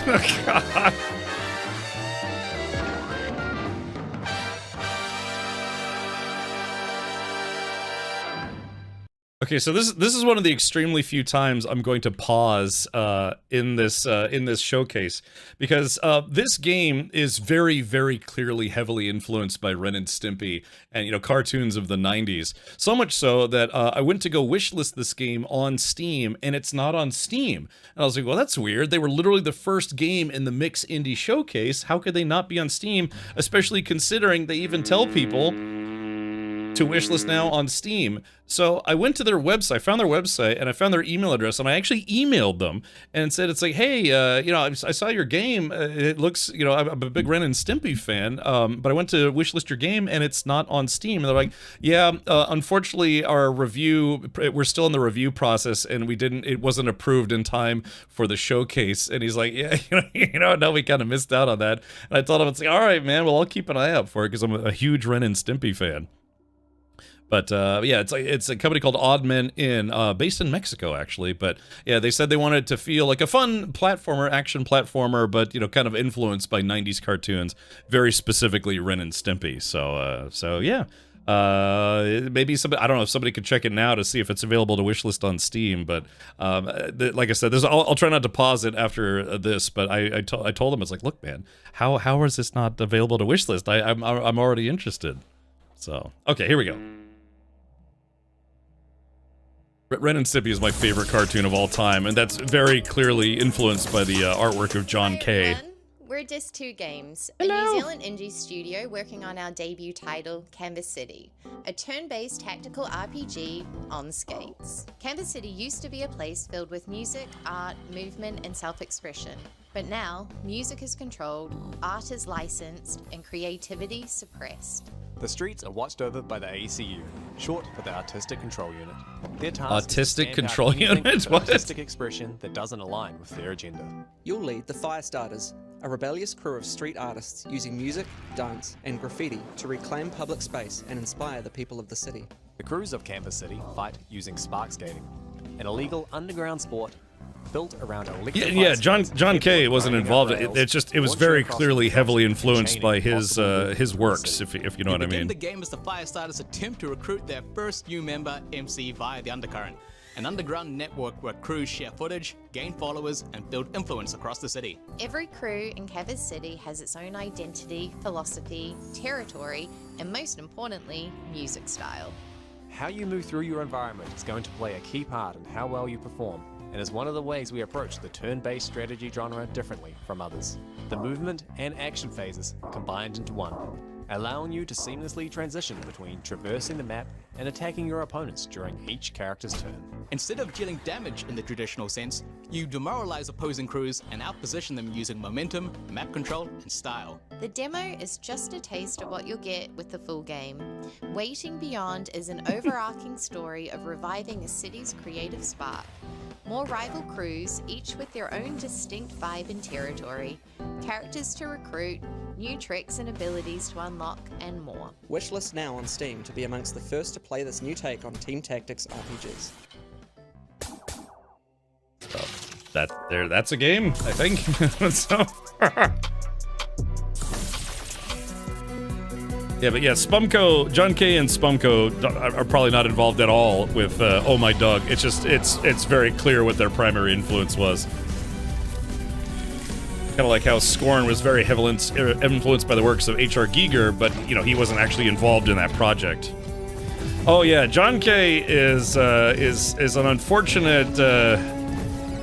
Oh, God. Okay, so this is one of the extremely few times I'm going to pause in this showcase because this game is very, very clearly heavily influenced by Ren and Stimpy and cartoons of the 90s. So much so that I went to go wishlist this game on Steam and it's not on Steam. And I was like, well, that's weird. They were literally the first game in the Mix Indie Showcase. How could they not be on Steam? Especially considering they even tell people to wishlist now on Steam. So I went to their website, found their website, and I found their email address, and I actually emailed them and said, it's like, hey, I saw your game. It looks, I'm a big Ren and Stimpy fan, but I went to wishlist your game, and it's not on Steam. And they're like, yeah, unfortunately, our review, we're still in the review process, and it wasn't approved in time for the showcase. And he's like, yeah, no, we kind of missed out on that. And I told him, it's like, all right, man, well, I'll keep an eye out for it, because I'm a huge Ren and Stimpy fan. But yeah, it's a company called Odd Men Inn, based in Mexico, actually. But yeah, they said they wanted it to feel like a fun platformer, action platformer, but kind of influenced by 90s cartoons, very specifically Ren and Stimpy. So yeah, Maybe somebody, I don't know if somebody could check it now to see if it's available to wishlist on Steam, but like I said, I'll try not to pause it after this, but I told him, it's like, look, man, how is this not available to wishlist? I'm already interested. So, okay, here we go. Ren and Stimpy is my favorite cartoon of all time, and that's very clearly influenced by the artwork of John Kay. We're Disc 2 Games, a New Zealand indie studio working on our debut title, Canvas City, a turn-based tactical RPG on skates. Canvas City used to be a place filled with music, art, movement, and self-expression. But now, music is controlled, art is licensed, and creativity suppressed. The streets are watched over by the ACU, short for the Artistic Control Unit. Their task Autistic Control Unit? What? Artistic expression that doesn't align with their agenda. You'll lead the Firestarters, a rebellious crew of street artists using music, dance, and graffiti to reclaim public space and inspire the people of the city. The crews of Canvas City fight using spark skating, an illegal underground sport built around a yeah, John Kay wasn't involved. It was very clearly heavily influenced by his works, if you know what I mean. The game is the Firestarters' attempt to recruit their first new member, MC, via the Undercurrent, an underground network where crews share footage, gain followers, and build influence across the city. Every crew in Canvas City has its own identity, philosophy, territory, and most importantly, music style. How you move through your environment is going to play a key part in how well you perform, and is one of the ways we approach the turn-based strategy genre differently from others. The movement and action phases combined into one, allowing you to seamlessly transition between traversing the map and attacking your opponents during each character's turn. Instead of dealing damage in the traditional sense, you demoralize opposing crews and outposition them using momentum, map control, and style. The demo is just a taste of what you'll get with the full game. Waiting Beyond is an overarching story of reviving a city's creative spark. More rival crews, each with their own distinct vibe and territory, characters to recruit, new tricks and abilities to unlock, and more. Wishlist now on Steam to be amongst the first to play this new take on Team Tactics RPGs. So, that's a game, I think. So, yeah, but yeah, Spumco, John Kay and Spumco are probably not involved at all with Oh My Dog. It's just, it's very clear what their primary influence was. Kind of like how Scorn was very heavily influenced by the works of H.R. Giger, but, you know, he wasn't actually involved in that project. Oh yeah, John Kay is an unfortunate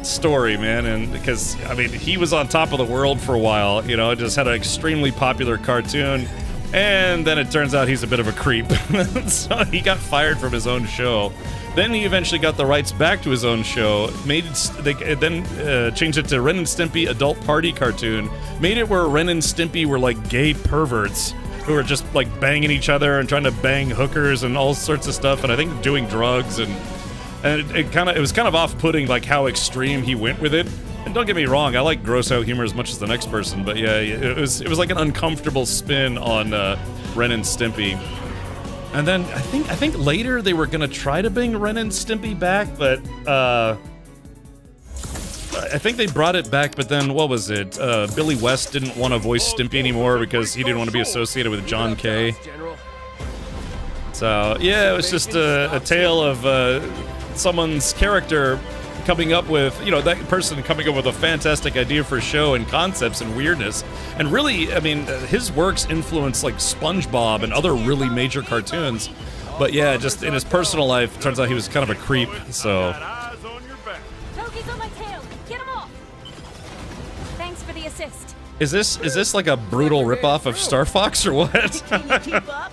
story, man, and because, I mean, he was on top of the world for a while, you know, just had an extremely popular cartoon. And then it turns out he's a bit of a creep. So he got fired from his own show. Then he eventually got the rights back to his own show, changed it to Ren and Stimpy Adult Party Cartoon, made it where Ren and Stimpy were like gay perverts who were just like banging each other and trying to bang hookers and all sorts of stuff, and I think doing drugs, and it was kind of off-putting, like how extreme he went with it. And don't get me wrong, I like gross out humor as much as the next person, but yeah, it was like an uncomfortable spin on Ren and Stimpy. And then I think later they were gonna try to bring Ren and Stimpy back, but I think they brought it back, but then what was it? Billy West didn't want to voice Stimpy anymore because he didn't want to be associated with John Kay. So yeah, it was just a tale of someone's character coming up with, you know, that person coming up with a fantastic idea for a show and concepts and weirdness. And really, I mean, his works influenced like SpongeBob and other really major cartoons. But yeah, just in his personal life, turns out he was kind of a creep, so. Togi's on my tail. Get him off. Thanks for the assist. Is this like a brutal ripoff of Star Fox or what? I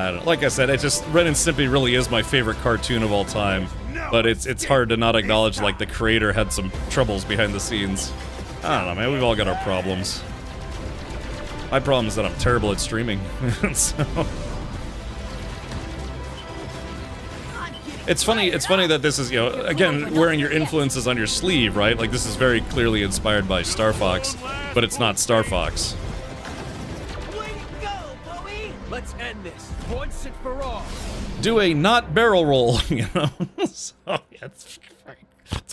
don't know. Like I said, Ren and Stimpy really is my favorite cartoon of all time. But it's hard to not acknowledge, like, the creator had some troubles behind the scenes. I don't know, man. We've all got our problems. My problem is that I'm terrible at streaming. So. It's funny that this is, you know, again, wearing your influences on your sleeve, right? Like, this is very clearly inspired by Star Fox, but it's not Star Fox. Let's end this once and for all. Do a not barrel roll, you know? So, yeah, it's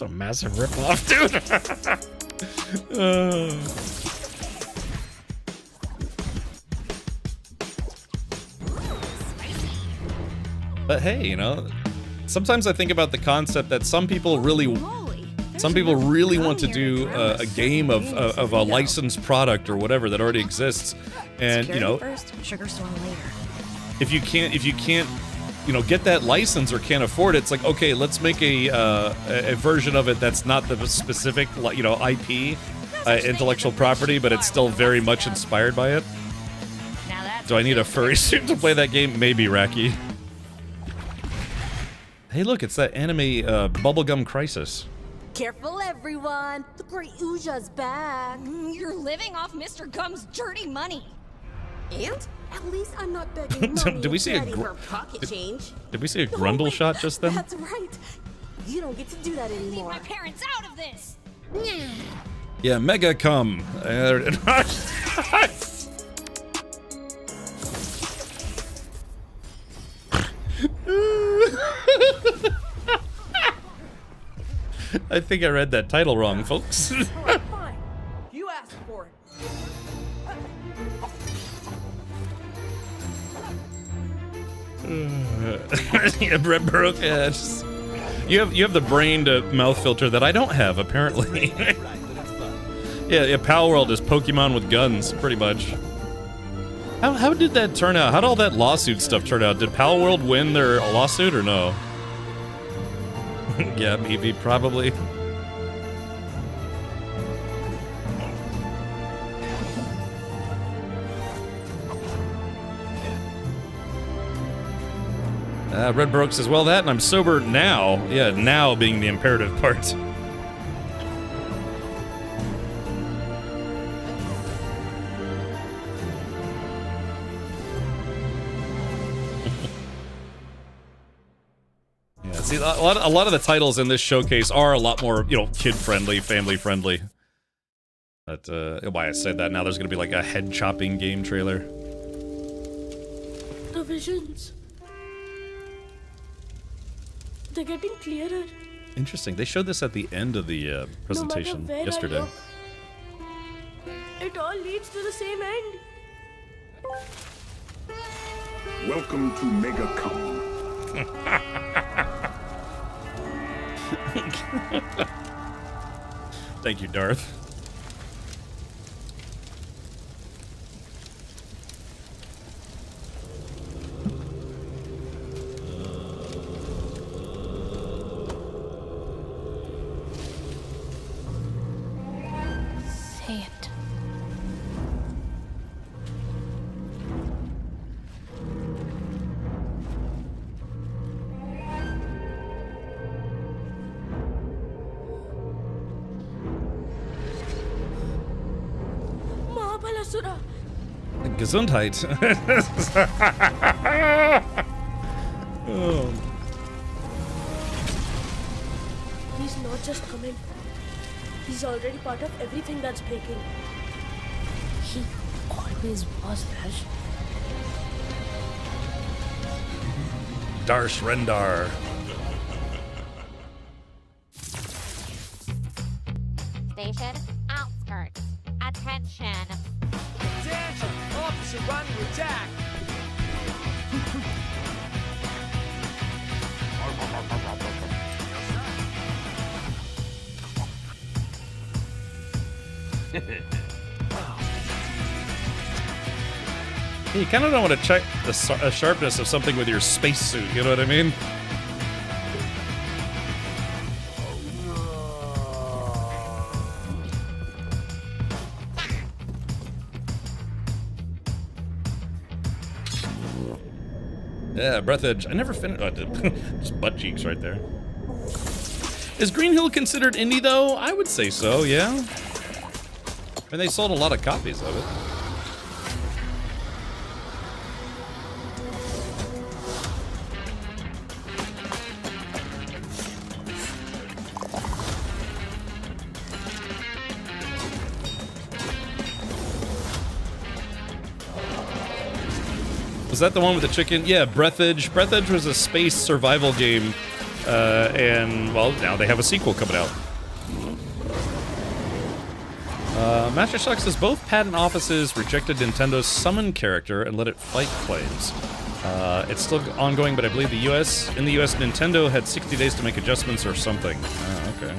a massive ripoff, dude. But hey, you know, sometimes I think about the concept that some people really want to do a game of a licensed product or whatever that already exists, and you know, first, sugar storm later. if you can't, you know, get that license or can't afford it, it's like, okay, let's make a version of it that's not the specific, you know, IP, intellectual property, but it's still very much inspired by it. Do I need a furry suit to play that game? Maybe, Racky. Hey, look, it's that anime Bubblegum Crisis. Careful, everyone. The great Uja's back. You're living off Mr. Gum's dirty money. And at least I'm not begging mommy Did we see and daddy for pocket change. Did we see a Grundle shot just then? That's right. You don't get to do that anymore. Leave my parents out of this. Yeah, Mega Cum. I think I read that title wrong, folks. Alright, fine. You asked for it. Yeah, Brett Baruch, yeah, you have the brain to mouth filter that I don't have, apparently. yeah, Pal World is Pokemon with guns, pretty much. How did that turn out? How did all that lawsuit stuff turn out? Did Pal World win their lawsuit or no? Yeah, maybe, probably. Red Baroque says, well, that and I'm sober now. Yeah, now being the imperative part. Yeah, see, a lot of the titles in this showcase are a lot more, you know, kid-friendly, family-friendly. But, why I said that, now there's gonna be like a head-chopping game trailer. The visions. They're getting clearer. Interesting. They showed this at the end of the presentation yesterday. It all leads to the same end. Welcome to MegaCon. Thank you, Darth. Say it. Mahabalasura. Gesundheit. Oh. He's not just coming. He's already part of everything that's breaking. He always was, Bash. Darsh Rendar. Station outskirts. Attention. Attention! Officer running attack! You kind of don't want to check the sharpness of something with your spacesuit, you know what I mean? Yeah, breath edge. I never finished. Just butt cheeks right there. Is Green Hill considered indie though? I would say so, yeah. I mean, they sold a lot of copies of it. Was that the one with the chicken? Yeah, Breath Edge. Breath Edge was a space survival game, and, well, now they have a sequel coming out. Master Shock says both patent offices rejected Nintendo's summon character and let it fight claims. It's still ongoing, but I believe in the US, Nintendo had 60 days to make adjustments or something. Oh, okay.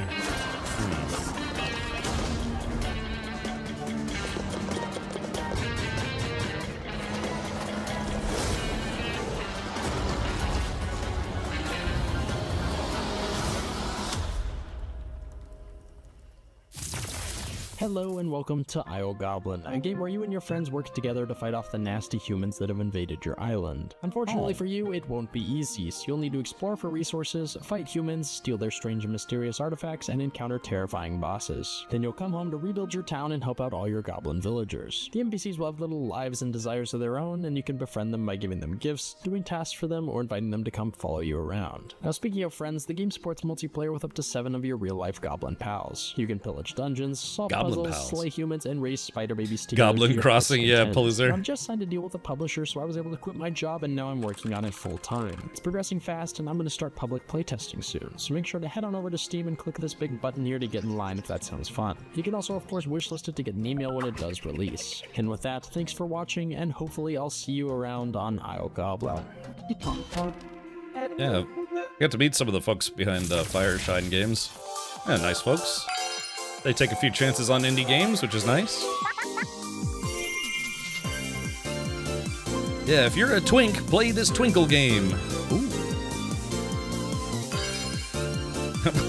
Hello and welcome to Isle Goblin, a game where you and your friends work together to fight off the nasty humans that have invaded your island. Unfortunately for you, it won't be easy, so you'll need to explore for resources, fight humans, steal their strange and mysterious artifacts, and encounter terrifying bosses. Then you'll come home to rebuild your town and help out all your goblin villagers. The NPCs will have little lives and desires of their own, and you can befriend them by giving them gifts, doing tasks for them, or inviting them to come follow you around. Now speaking of friends, the game supports multiplayer with up to 7 of your real-life goblin pals. You can pillage dungeons, solve puzzles, slay humans, and raise spider babies together. Goblin Crossing, yeah, Pulitzer. I'm just signed a deal with a publisher, so I was able to quit my job, and now I'm working on it full time. It's progressing fast, and I'm going to start public playtesting soon, so make sure to head on over to Steam and click this big button here to get in line if that sounds fun. You can also, of course, wishlist it to get an email when it does release. And with that, thanks for watching, and hopefully I'll see you around on Isle Goblin. Yeah, got to meet some of the folks behind Fireshine Games. Yeah, nice folks. They take a few chances on indie games, which is nice. Yeah, if you're a twink, play this Twinkle game. Ooh.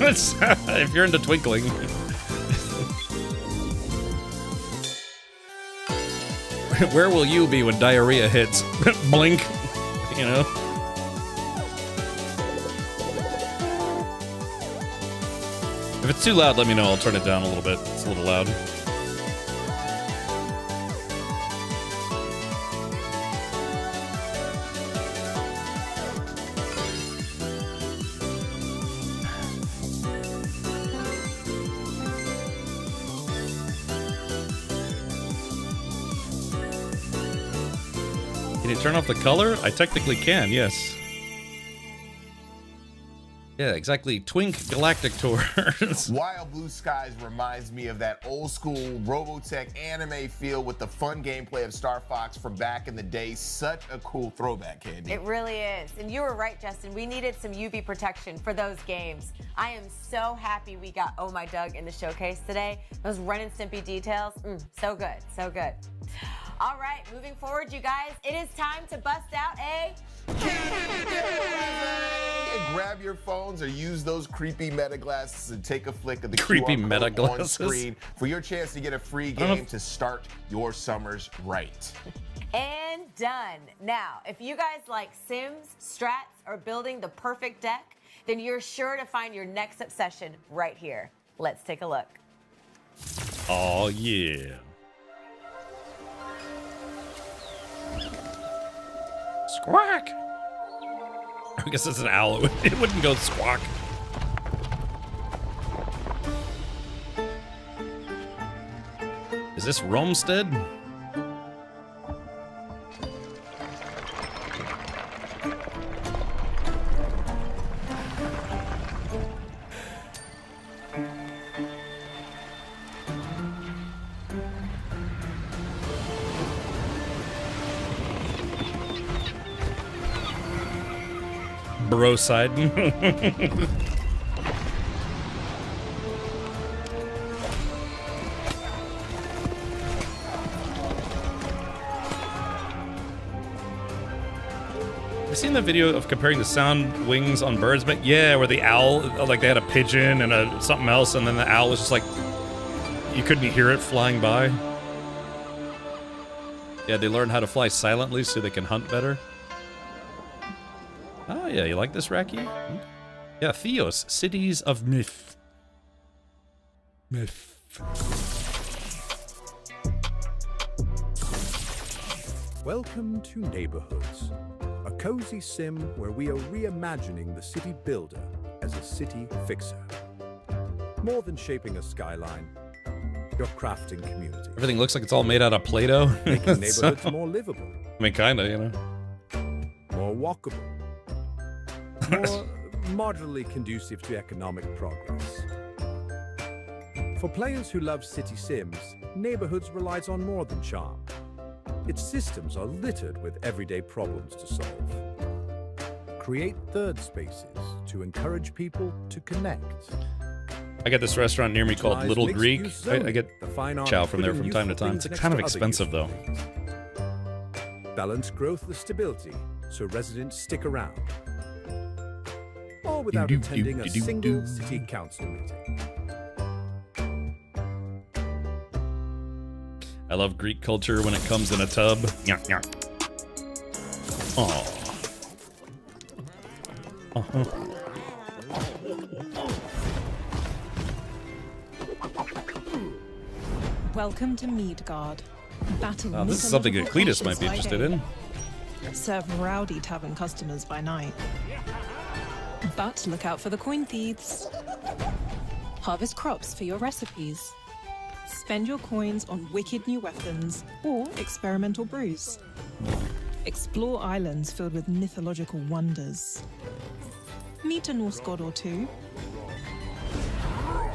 If you're into twinkling. Where will you be when diarrhea hits? Blink, you know? If it's too loud, let me know. I'll turn it down a little bit. It's a little loud. Can you turn off the color? I technically can, yes. Yeah, exactly. Twink Galactic Tours. Wild Blue Skies reminds me of that old school Robotech anime feel with the fun gameplay of Star Fox from back in the day. Such a cool throwback, Candy. It really is. And you were right, Justin. We needed some UV protection for those games. I am so happy we got Oh My Doug in the showcase today. Those Ren and Stimpy details, so good, so good. All right, moving forward, you guys, it is time to bust out a... Grab your phones or use those creepy meta glasses and take a flick of the creepy QR meta code glasses on screen for your chance to get a free game to start your summers right. And done. Now, if you guys like Sims, strats, or building the perfect deck, then you're sure to find your next obsession right here. Let's take a look. Oh, yeah. Squawk! I guess it's an owl. It wouldn't go squawk. Is this Romstead? Bro side. I've seen the video of comparing the sound wings on birds, but yeah, where the owl, like they had a pigeon and something else, and then the owl was just like, you couldn't hear it flying by. Yeah, they learned how to fly silently so they can hunt better. Oh yeah, you like this, Racky? Yeah, Theos, Cities of Myth. Welcome to Neighborhoods, a cozy sim where we are reimagining the city builder as a city fixer. More than shaping a skyline, you're crafting community. Everything looks like it's all made out of Play-Doh. Making neighborhoods more livable. I mean, kinda, you know. More walkable. More moderately conducive to economic progress. For players who love city sims, Neighborhoods relies on more than charm. its systems are littered with everyday problems to solve. Create third spaces to encourage people to connect. I got this restaurant near me called Little Greek. Mixed-use I zoning, get the fine art chow of from there putting from time to useful time. things It's next kind of to other expensive though. useful things. Balance growth with stability so residents stick around. Or without attending a single city council meeting. I love Greek culture when it comes in a tub. Nyah, nyah. Aww. Welcome to Midgard. Battle Wow, this is something that Cletus might be interested in. Serve rowdy tavern customers by night. But look out for the coin thieves. Harvest crops for your recipes. Spend your coins on wicked new weapons or experimental brews. Explore islands filled with mythological wonders. Meet a Norse god or two.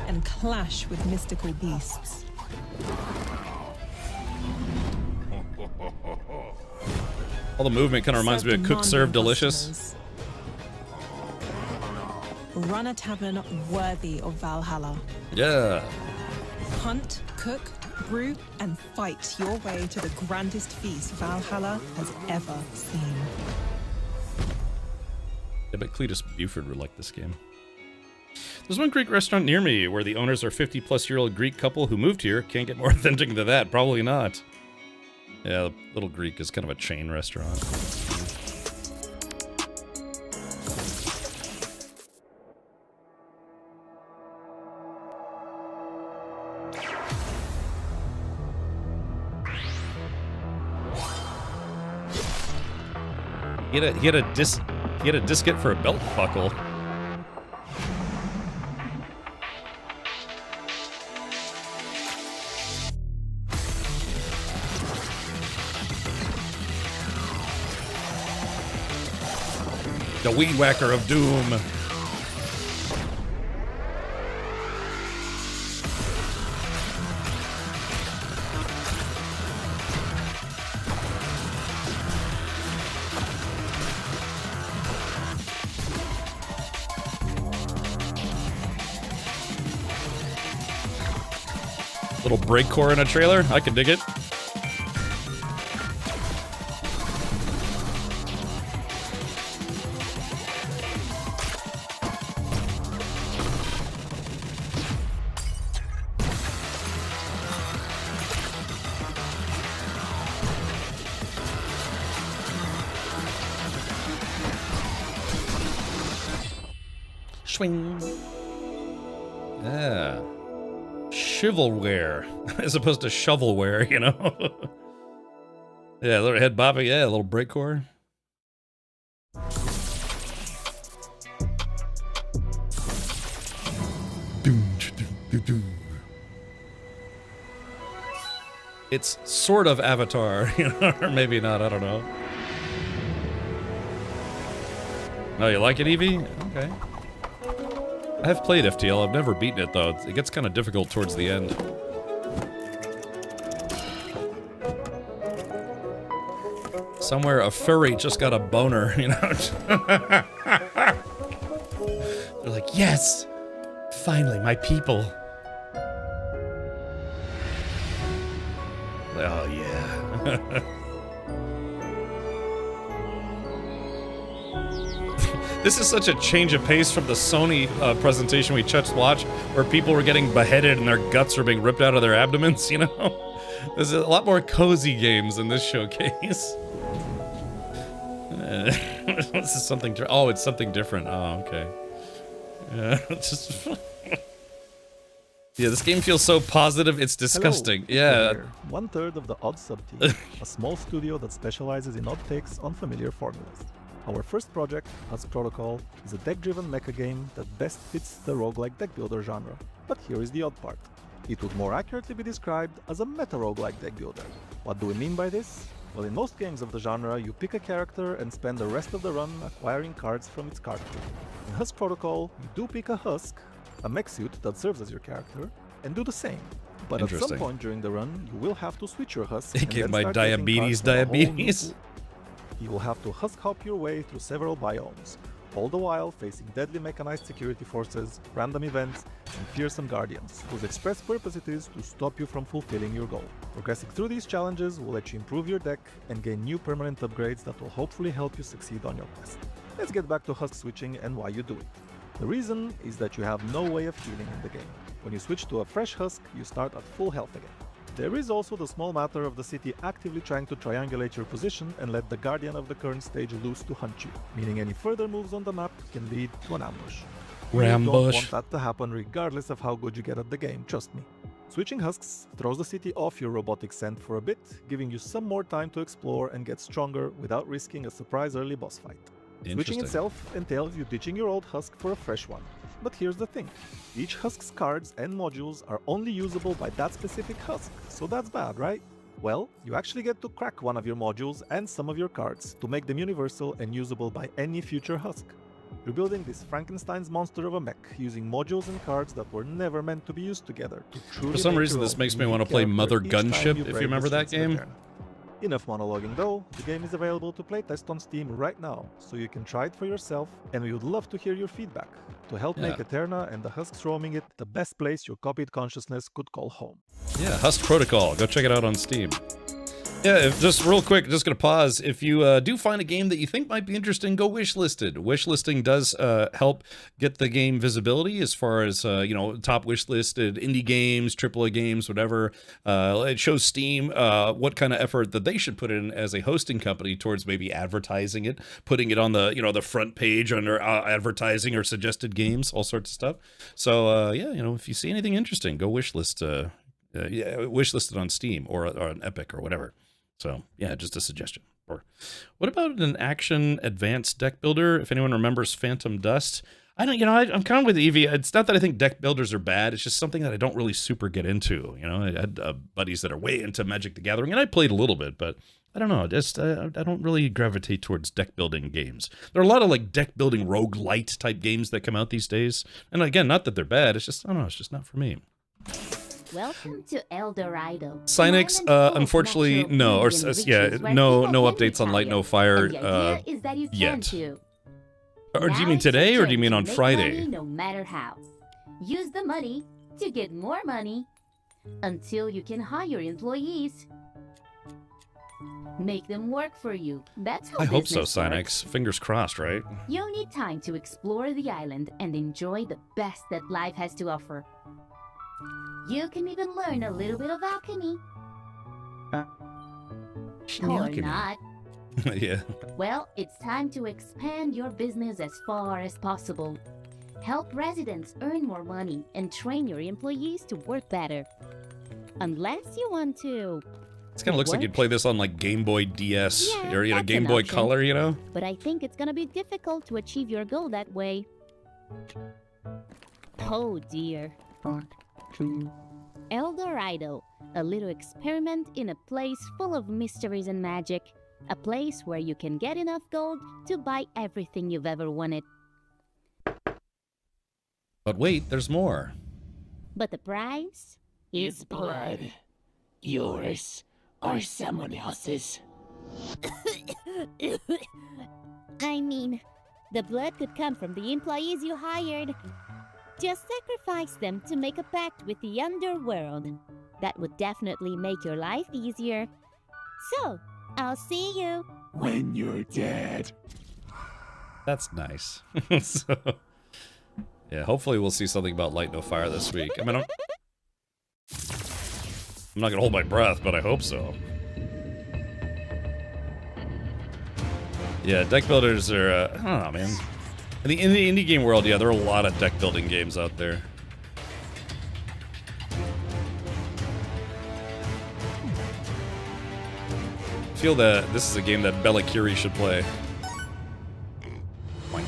And clash with mystical beasts. All the movement kind of reminds me of Cook Serve Delicious. Run a tavern worthy of Valhalla. Yeah. Hunt, cook, brew, and fight your way to the grandest feast Valhalla has ever seen. I bet Cletus Buford would like this game. There's one Greek restaurant near me where the owners are 50-plus-year-old Greek couple who moved here. Can't get more authentic than that. Probably not. Yeah, Little Greek is kind of a chain restaurant. He had a disket for a belt buckle. The Weed Whacker of Doom. Little breakcore in a trailer. I can dig it. Swing. Yeah. Chivalware as opposed to shovelware, you know? Yeah, a little head bobbing, yeah, a little breakcore. It's sort of Avatar, you know, or maybe not, I don't know. Oh, you like it, Evie? Okay. I have played FTL, I've never beaten it though. It gets kind of difficult towards the end. Somewhere a furry just got a boner, you know? They're like, yes! Finally, my people. Oh yeah. This is such a change of pace from the Sony presentation we just watched, where people were getting beheaded and their guts were being ripped out of their abdomens, you know? There's a lot more cozy games in this showcase. This is something... Oh, it's something different. Oh, okay. Just... Yeah, this game feels so positive, it's disgusting. Hello, yeah. 1/3 of the Odd Subteam, a small studio that specializes in odd takes on familiar formulas. Our first project, Husk Protocol, is a deck-driven mecha game that best fits the roguelike deck builder genre. But here is the odd part. It would more accurately be described as a meta-roguelike deck builder. What do we mean by this? Well, in most games of the genre, you pick a character and spend the rest of the run acquiring cards from its card pool. In Husk Protocol, you do pick a Husk, a mech suit that serves as your character, and do the same. But at some point during the run, you will have to switch your husk. It gave my diabetes. You will have to husk hop your way through several biomes, all the while facing deadly mechanized security forces, random events, and fearsome guardians, whose express purpose it is to stop you from fulfilling your goal. Progressing through these challenges will let you improve your deck and gain new permanent upgrades that will hopefully help you succeed on your quest. Let's get back to husk switching and why you do it. The reason is that you have no way of healing in the game. When you switch to a fresh husk, you start at full health again. There is also the small matter of the city actively trying to triangulate your position and let the guardian of the current stage loose to hunt you, meaning any further moves on the map can lead to an ambush. You don't want that to happen regardless of how good you get at the game, trust me. Switching husks throws the city off your robotic scent for a bit, giving you some more time to explore and get stronger without risking a surprise early boss fight. Switching itself entails you ditching your old husk for a fresh one. But here's the thing, each husk's cards and modules are only usable by that specific husk, so that's bad, right? Well, you actually get to crack one of your modules and some of your cards to make them universal and usable by any future husk. You're building this Frankenstein's monster of a mech using modules and cards that were never meant to be used together to truly For some reason, this makes me want to play Mother Gunship, if you remember that game. Enough monologuing though, the game is available to playtest on Steam right now, so you can try it for yourself, and we would love to hear your feedback to help make Eterna and the husks roaming it the best place your copied consciousness could call home. Yeah, Husk Protocol. Go check it out on Steam. Yeah, just real quick, just gonna pause. If you do find a game that you think might be interesting, go wishlisted. Wishlisting does help get the game visibility as far as you know, top wishlisted indie games, AAA games, whatever. It shows Steam what kind of effort that they should put in as a hosting company towards maybe advertising it, putting it on the the front page under advertising or suggested games, all sorts of stuff. So yeah, if you see anything interesting, go wishlist. Wishlisted on Steam or on Epic or whatever. So yeah, just a suggestion. Or what about an action advanced deck builder? If anyone remembers Phantom Dust, I don't. I'm kind of with Evie. It's not that I think deck builders are bad. It's just something that I don't really super get into. I had buddies that are way into Magic the Gathering, and I played a little bit, but I don't know. Just I don't really gravitate towards deck building games. There are a lot of like deck building roguelite type games that come out these days, and again, not that they're bad. It's just I don't know. It's just not for me. Welcome to Eldorado. Cynex, unfortunately, no, or no updates on Light No Fire yet. Or do you mean today, or do you mean on Friday? No matter how, use the money to get more money until you can hire employees. Make them work for you. That's how I hope so, business Cynex. works. Fingers crossed, right? You'll need time to explore the island and enjoy the best that life has to offer. You can even learn a little bit of alchemy. Or Alchemy. not. Yeah. Well, it's time to expand your business as far as possible. Help residents earn more money and train your employees to work better. Unless you want to. It kind of looks like you'd play this on like Game Boy DS or that's Game an Boy option. Color, But I think it's gonna be difficult to achieve your goal that way. Oh dear. Eldorado, a little experiment in a place full of mysteries and magic. A place where you can get enough gold to buy everything you've ever wanted. But wait, there's more. But the price? Is blood yours or someone else's? I mean, the blood could come from the employees you hired. Just sacrifice them to make a pact with the underworld. That would definitely make your life easier. So, I'll see you when you're dead. That's nice. So, yeah, hopefully we'll see something about Light No Fire this week. I mean, I'm not gonna hold my breath, but I hope so. Yeah, deck builders are, I don't know, man. In the indie game world, yeah, there are a lot of deck building games out there. I feel that this is a game that Bella Curie should play. Boink.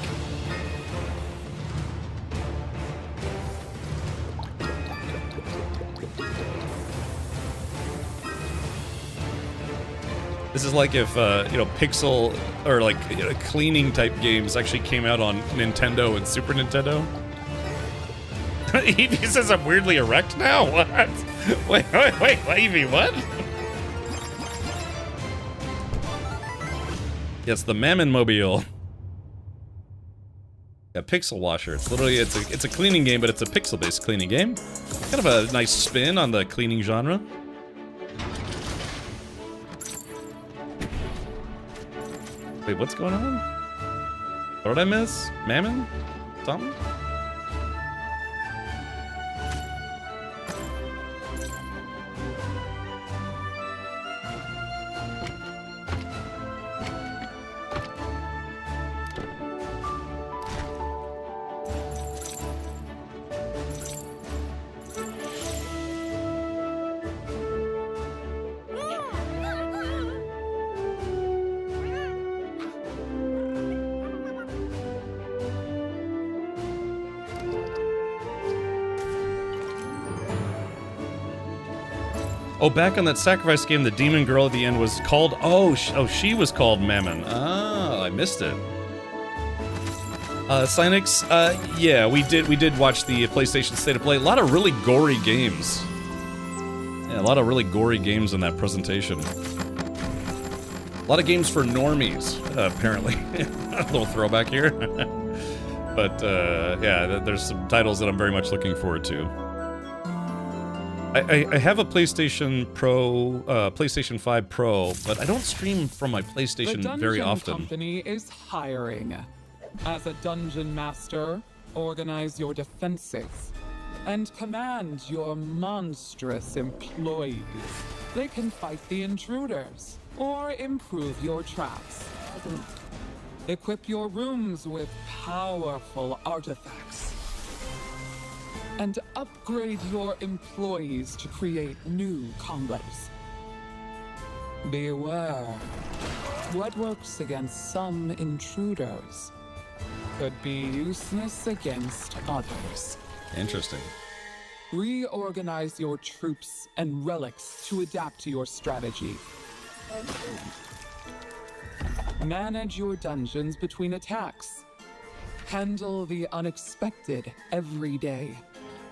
This is like if pixel or like cleaning type games actually came out on Nintendo and Super Nintendo. Evie says I'm weirdly erect now? What? Wait, Evie, what? Yes, the Mammon Mobile. Yeah, Pixel Washer. It's literally, it's a cleaning game, but it's a pixel-based cleaning game. Kind of a nice spin on the cleaning genre. Wait, what's going on? What did I miss? Mammon? Something? Oh, back on that sacrifice game, the demon girl at the end was called... Oh, she was called Mammon. Oh, I missed it. Cynix, yeah, we did watch the PlayStation State of Play. A lot of really gory games. Yeah, a lot of really gory games in that presentation. A lot of games for normies, apparently. A little throwback here. But, yeah, there's some titles that I'm very much looking forward to. I have a PlayStation Pro, PlayStation 5 Pro, but I don't stream from my PlayStation very often. The Company is hiring. As a dungeon master, organize your defenses and command your monstrous employees. They can fight the intruders or improve your traps. Equip your rooms with powerful artifacts. And upgrade your employees to create new combos. Beware. What works against some intruders could be useless against others. Interesting. Reorganize your troops and relics to adapt to your strategy. Manage your dungeons between attacks. Handle the unexpected every day.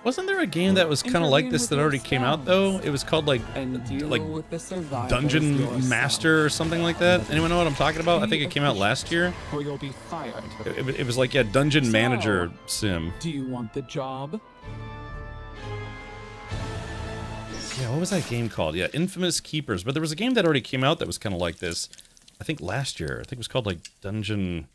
Wasn't there a game that was kind of like this that already came out though? It was called like Dungeon Master or something like that. Anyone know what I'm talking about? I think it came out last year. Or you'll be fired. It was like, yeah, Dungeon Manager Sim. Do you want the job? Yeah, what was that game called? Yeah, Infamous Keepers. But there was a game that already came out that was kind of like this. I think last year. I think it was called like Dungeon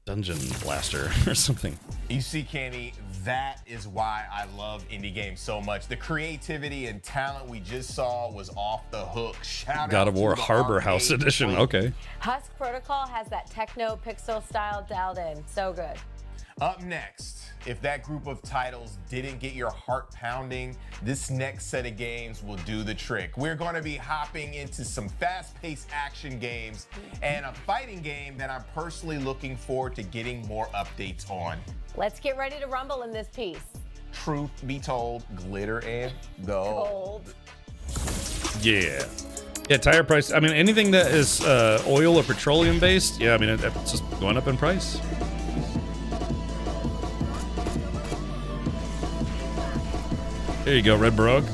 Blaster or something. You see, Kenny, that is why I love indie games so much. The creativity and talent we just saw was off the hook. Shout God out of War to the Harbor House Edition. Queen. Okay. Husk Protocol has that techno pixel style dialed in. So good. Up next, if that group of titles didn't get your heart pounding, this next set of games will do the trick. We're going to be hopping into some fast-paced action games and a fighting game that I'm personally looking forward to getting more updates on. Let's get ready to rumble in this piece. Truth be told, glitter and gold. Yeah. Yeah, tire price. I mean, anything that is oil or petroleum based, yeah, I mean, it's just going up in price. There you go, Red Baroque.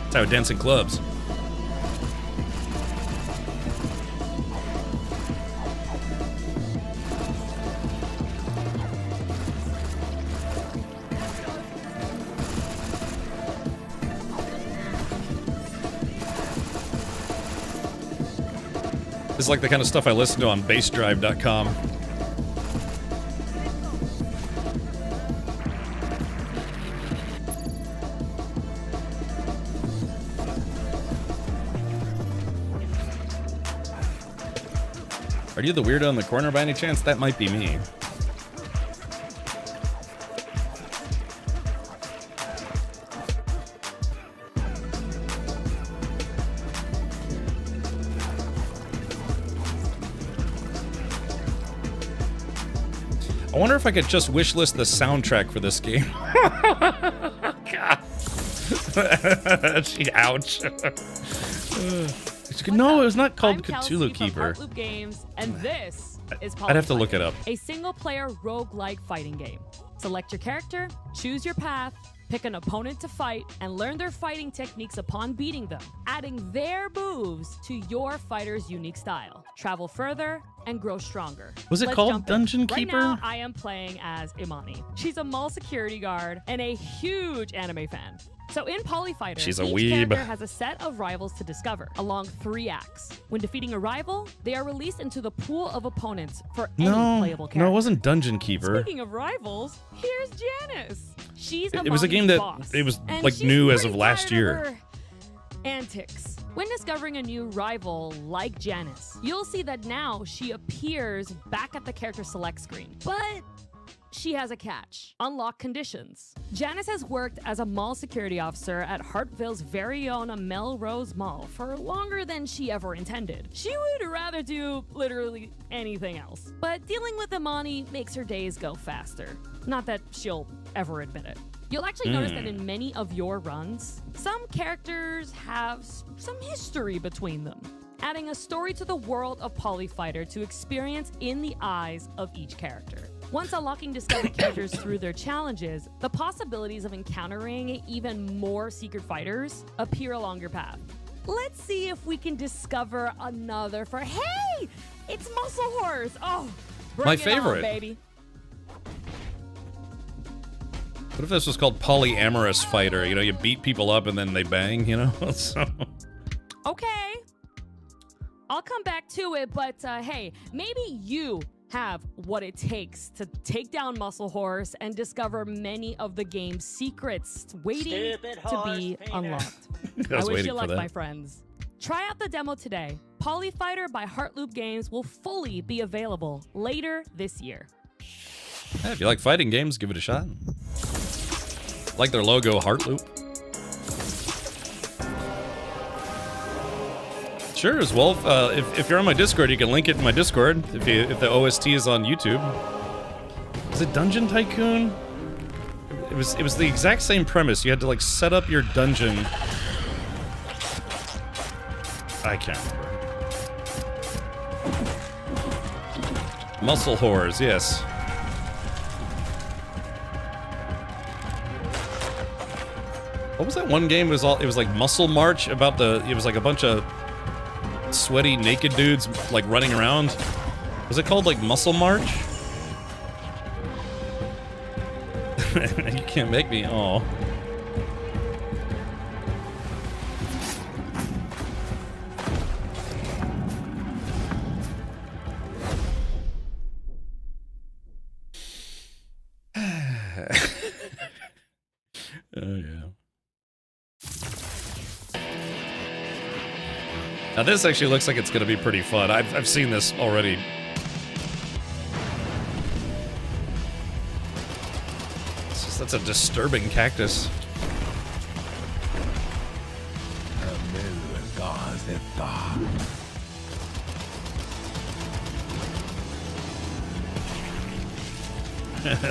That's how dancing clubs. This is like the kind of stuff I listen to on bassdrive.com. Are you the weirdo in the corner by any chance? That might be me. I wonder if I could just wishlist the soundtrack for this game. God. Ouch. No, it was not called Cthulhu Keeper. Heartloop Games, and this is I'd have to look Polyfighter, it up. a single-player roguelike fighting game. Select your character, choose your path, pick an opponent to fight, and learn their fighting techniques upon beating them, adding their moves to your fighter's unique style. Travel further and grow stronger. Was it Let's called jump in. Dungeon Right Keeper? now, I am playing as Imani. She's a mall security guard and a huge anime fan. So in Polyfighter, She's a each weeb. character has a set of rivals to discover along 3 acts. When defeating a rival, they are released into the pool of opponents for any playable character. No, it wasn't Dungeon Keeper. Speaking of rivals, here's Janice. She's It was a game that it was like new as of last year. Antics. When discovering a new rival like Janice, you'll see that now she appears back at the character select screen. But she has a catch. Unlock conditions. Janice has worked as a mall security officer at Hartville's very own Melrose Mall for longer than she ever intended. She would rather do literally anything else. But dealing with Imani makes her days go faster. Not that she'll ever admit it. You'll actually notice that in many of your runs, some characters have some history between them, adding a story to the world of Polyfighter to experience in the eyes of each character. Once unlocking discovered characters through their challenges, the possibilities of encountering even more secret fighters appear along your path. Let's see if we can discover another for— Hey! It's Muscle Horse! Oh, bring My it favorite. on, baby. What if this was called Polyamorous Fighter? You know, you beat people up and then they bang, you know? So... Okay. I'll come back to it, but hey, maybe you have what it takes to take down Muscle Horse and discover many of the game's secrets waiting to be unlocked. I wish you luck, my friends. Try out the demo today. Polyfighter by Heartloop Games will fully be available later this year. Yeah, if you like fighting games, give it a shot. Like their logo, Heartloop. Sure, as well. If you're on my Discord, you can link it in my Discord. If the OST is on YouTube. Is it Dungeon Tycoon? It was the exact same premise. You had to like set up your dungeon. I can't remember. Muscle Whores, yes. What was that one game? It was like Muscle March about it was like a bunch of sweaty naked dudes like running around. Was it called like Muscle March? You can't make me. Oh. Oh yeah. Now this actually looks like it's gonna be pretty fun. I've seen this already. That's a disturbing cactus.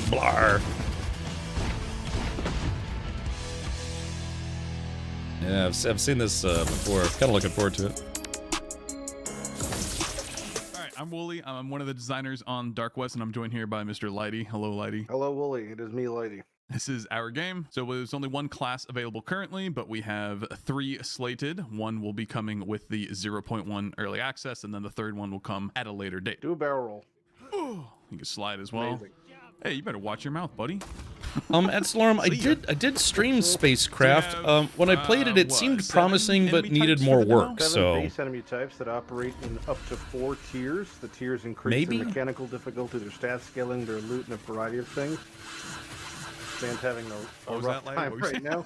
Blar. Yeah, I've seen this before. Kind of looking forward to it. Alright, I'm Wooly. I'm one of the designers on Dark West, and I'm joined here by Mr. Lighty. Hello, Lighty. Hello, Wooly. It is me, Lighty. This is our game. So there's only one class available currently, but we have 3 slated. One will be coming with the 0.1 early access, and then the third one will come at a later date. Do a barrel roll. You can slide as well. Amazing. Hey, you better watch your mouth, buddy. At Slorm, I did stream Spacecraft. When I played it, it seemed promising but needed more work. 7 So base enemy types that operate in up to 4 tiers. The tiers increase Maybe? in mechanical difficulty, their stat scaling, their loot, and a variety of things. Stan's having a rough time right now.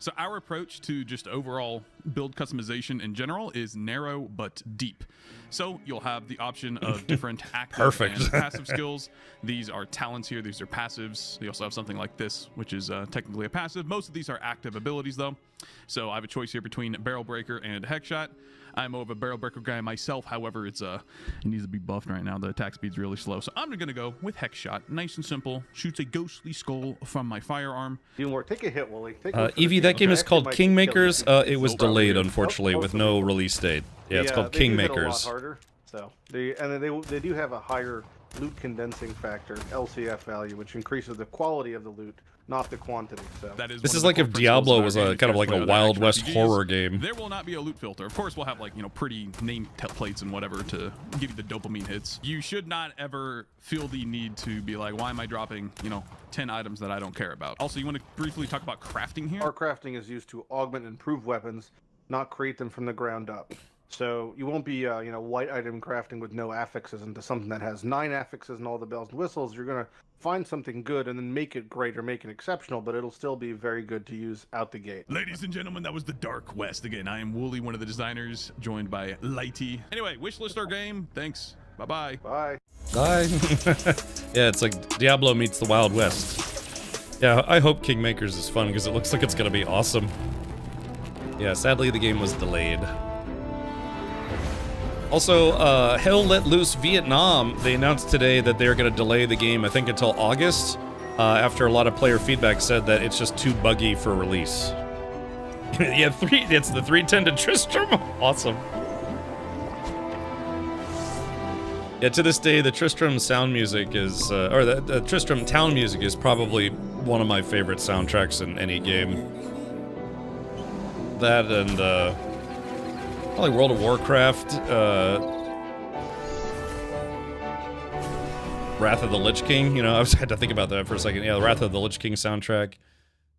So our approach to just overall build customization in general is narrow but deep. So you'll have the option of different active and passive skills. These are talents here. These are passives. You also have something like this, which is technically a passive. Most of these are active abilities, though. So I have a choice here between Barrel Breaker and Heck Shot. I'm more of a Barrel Breaker guy myself. However, it needs to be buffed right now. The attack speed's really slow. So I'm going to go with Heck Shot. Nice and simple. Shoots a ghostly skull from my firearm. Take a hit, Wooly. Take one for the Evie, that team. game is Actually, called might kill you. Kingmakers. It was delayed, unfortunately, with no release date. Yeah, it's called they do hit a lot Kingmakers. harder. though. They do have a higher loot condensing factor, LCF value, which increases the quality of the loot, not the quantity. So This is like if Diablo was a kind of like a Wild West horror game. There will not be a loot filter. Of course, we'll have, like, you know, pretty name plates and whatever to give you the dopamine hits. You should not ever feel the need to be like, why am I dropping, you know, 10 items that I don't care about? Also, you want to briefly talk about crafting here? Our crafting is used to augment and improve weapons, not create them from the ground up. So you won't be, you know, white item crafting with no affixes into something that has 9 affixes and all the bells and whistles. You're going to find something good and then make it great or make it exceptional, but it'll still be very good to use out the gate. Ladies and gentlemen, that was the Dark West. Again, I am Wooly, one of the designers, joined by Lighty. Anyway, wishlist our game. Thanks. Bye-bye. Bye. Bye. Yeah, it's like Diablo meets the Wild West. Yeah, I hope Kingmakers is fun because it looks like it's going to be awesome. Yeah, sadly the game was delayed. Also, Hell Let Loose Vietnam, they announced today that they're going to delay the game, I think, until August, after a lot of player feedback said that it's just too buggy for release. Yeah, it's the 310 to Tristram. Awesome. Yeah, to this day, the Tristram sound music is, or the Tristram town music is probably one of my favorite soundtracks in any game. That and, probably World of Warcraft, Wrath of the Lich King. You know, I had to think about that for a second. Yeah, the Wrath of the Lich King soundtrack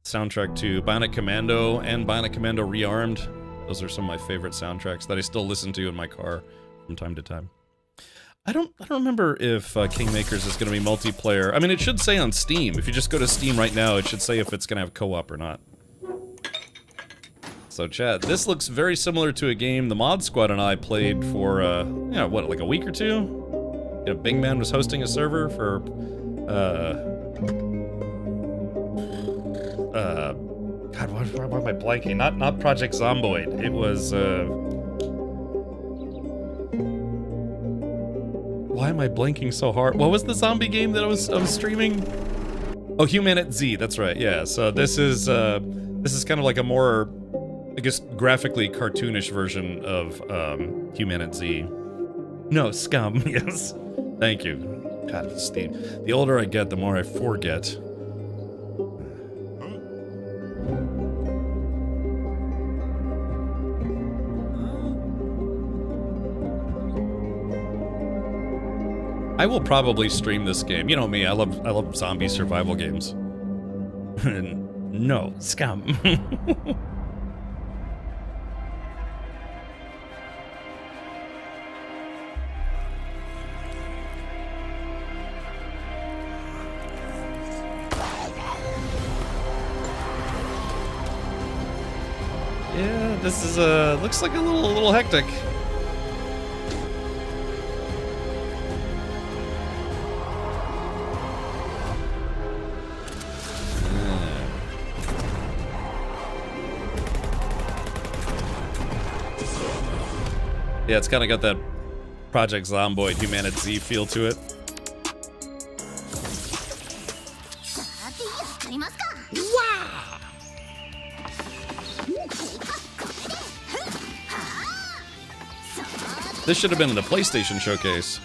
to Bionic Commando and Bionic Commando Rearmed. Those are some of my favorite soundtracks that I still listen to in my car from time to time. I don't remember if Kingmakers is going to be multiplayer. I mean, it should say on Steam. If you just go to Steam right now, it should say if it's going to have co-op or not. So, chat, this looks very similar to a game the Mod Squad and I played for, what, like a week or two? You know, Bing Man was hosting a server for, God, why am I blanking? Not Project Zomboid. It was, why am I blanking so hard? What was the zombie game that I was streaming? Oh, Humanit Z, that's right, yeah. So this is kind of like a more, I guess, graphically cartoonish version of Humanit Z. No, Scum, yes. Thank you. God, Steve. The older I get, the more I forget. I will probably stream this game. You know me, I love zombie survival games. No, Scum. Yeah, this is looks like a little hectic. Yeah, it's kind of got that Project Zomboid Humanit Z feel to it. This should have been in the PlayStation Showcase.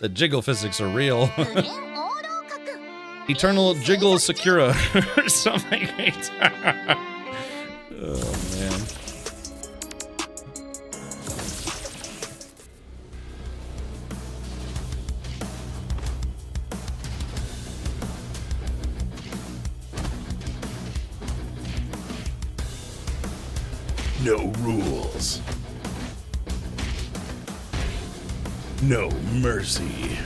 The jiggle physics are real. Eternal Jiggle Sakura or something. Oh man. No rules. No mercy.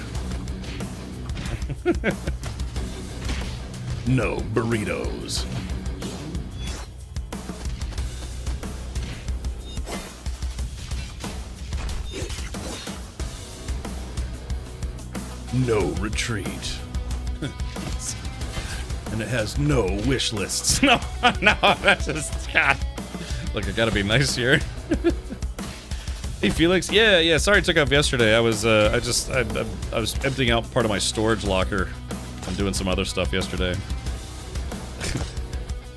no burritos. No retreat. And it has no wish lists. No, that's just God. Look, I gotta be nice here. Hey Felix, yeah. Sorry I took off yesterday. I was I was emptying out part of my storage locker. I'm doing some other stuff yesterday.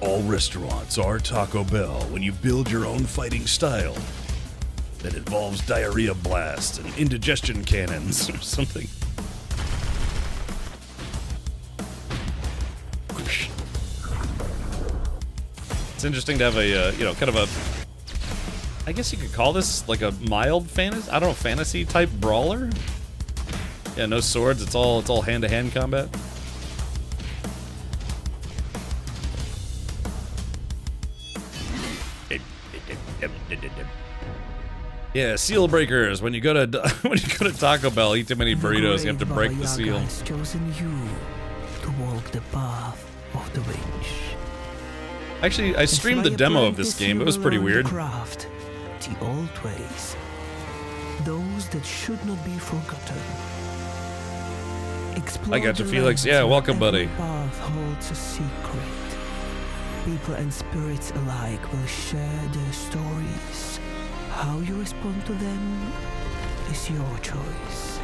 All restaurants are Taco Bell when you build your own fighting style that involves diarrhea blasts and indigestion cannons or something. It's interesting to have a, kind of a, I guess you could call this like a mild fantasy, I don't know, fantasy type brawler. Yeah, no swords, it's all hand-to-hand combat. Yeah, seal breakers. When you go to Taco Bell, eat too many burritos, you have to break the seal. Has chosen you to walk the path of the witch. Actually, I streamed the demo of this game. It was pretty weird. Craft the old ways, those that should not be forgotten. I got you, Felix. Yeah, welcome, buddy. Every path holds a secret. People and spirits alike will share their stories. How you respond to them is your choice.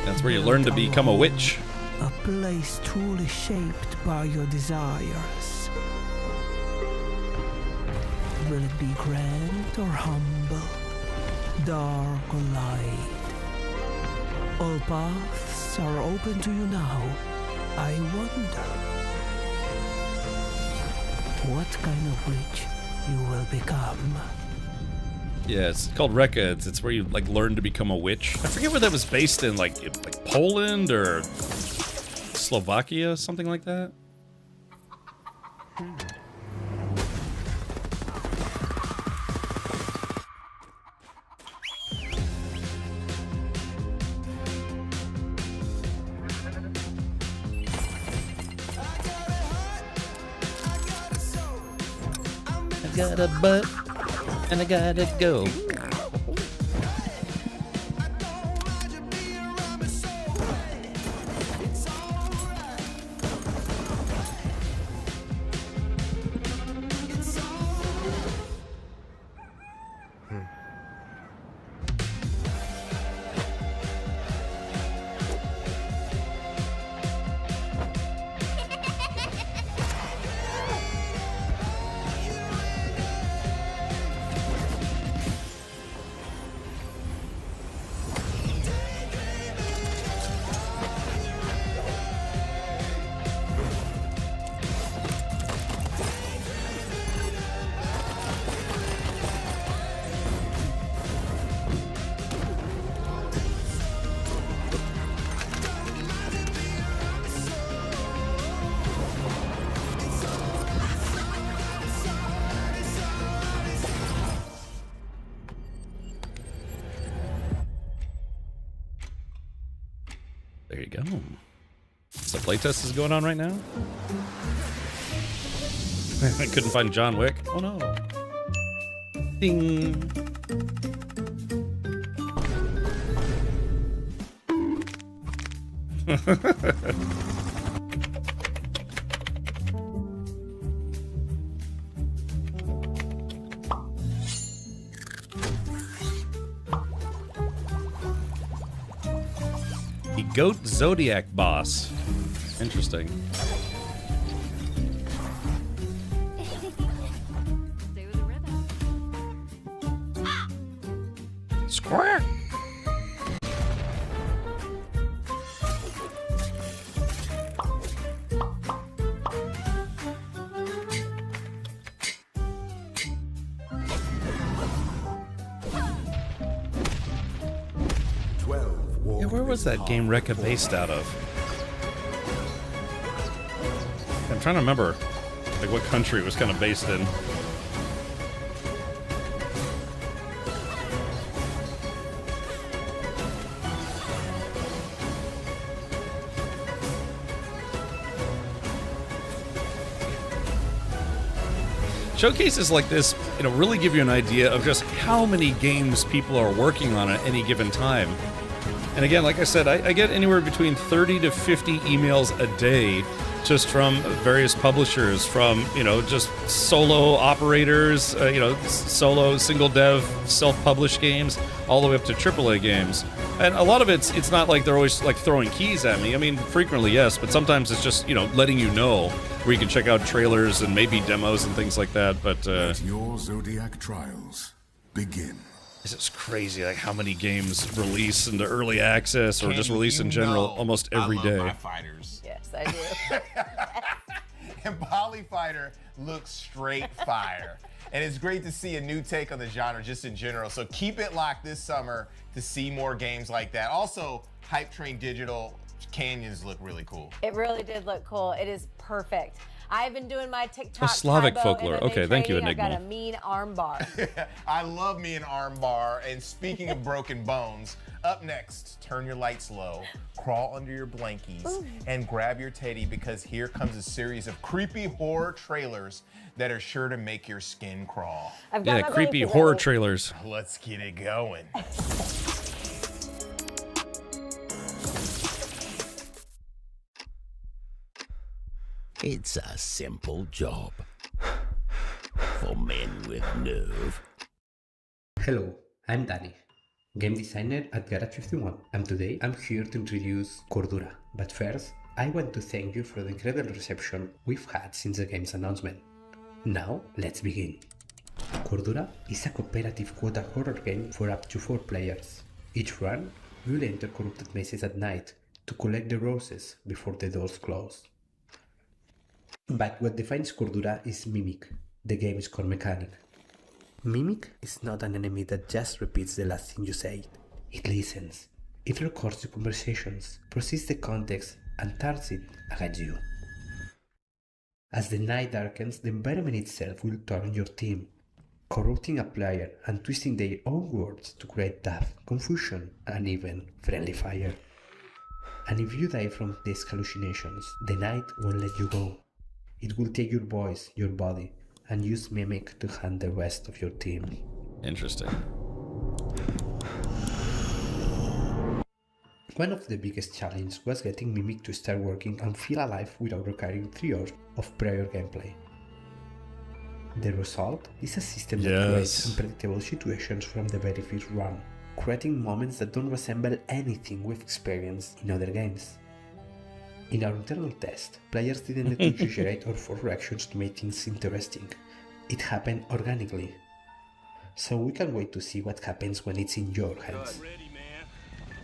That's where you learn to become a witch. A place truly shaped by your desires. Will it be grand or humble, dark or light? All paths are open to you now. I wonder what kind of witch you will become. Yeah, it's called Rekka. It's where you like learn to become a witch. I forget where that was based in, like Poland or Slovakia, something like that. I got a butt and I gotta go. There you go. So playtest is going on right now. I couldn't find John Wick. Oh no. Ding. The Goat Zodiac boss. Interesting. Square. Yeah, where was that game Rekka based out of? I'm trying to remember, like what country it was kind of based in. showcases like this, really give you an idea of just how many games people are working on at any given time. And again, like I said, I get anywhere between 30 to 50 emails a day just from various publishers, from, just solo operators, solo single dev self-published games, all the way up to AAA games. And a lot of it's not like they're always like throwing keys at me. I mean, frequently, yes, but sometimes it's just, letting you know where you can check out trailers and maybe demos and things like that. But Let your Zodiac trials begin. It's just crazy, like how many games release into early access or just release in general almost every day. My fighters. Yes, I do. And Polyfighter looks straight fire. And it's great to see a new take on the genre just in general. So keep it locked this summer to see more games like that. Also, Hype Train Digital Canyons look really cool. It really did look cool. It is perfect. I've been doing my TikTok Slavic Taibo folklore. MMA Okay, thank you, training. Enigma. I've got a mean arm bar. I love me an arm bar. And speaking of broken bones, up next, turn your lights low, crawl under your blankies, and grab your teddy, because here comes a series of creepy horror trailers that are sure to make your skin crawl. Yeah, creepy horror trailers. Let's get it going. It's a simple job for men with nerve. Hello, I'm Danny, game designer at Garage51, and today I'm here to introduce Cordura. But first, I want to thank you for the incredible reception we've had since the game's announcement. Now, let's begin. Cordura is a cooperative quota horror game for up to 4 players. Each run, you'll enter corrupted mazes at night to collect the roses before the doors close. But what defines Cordura is Mimic, the game's core mechanic. Mimic is not an enemy that just repeats the last thing you said. It listens. It records your conversations, processes the context, and turns it against you. As the night darkens, the environment itself will turn on your team, corrupting a player and twisting their own words to create death, confusion, and even friendly fire. And if you die from these hallucinations, the night won't let you go. It will take your voice, your body, and use Mimic to hunt the rest of your team. Interesting. One of the biggest challenges was getting Mimic to start working and feel alive without requiring 3 hours of prior gameplay. The result is a system that creates unpredictable situations from the very first run, creating moments that don't resemble anything we've experienced in other games. In our internal test, players didn't need to exaggerate or force reactions to make things interesting. It happened organically. So we can't wait to see what happens when it's in your hands.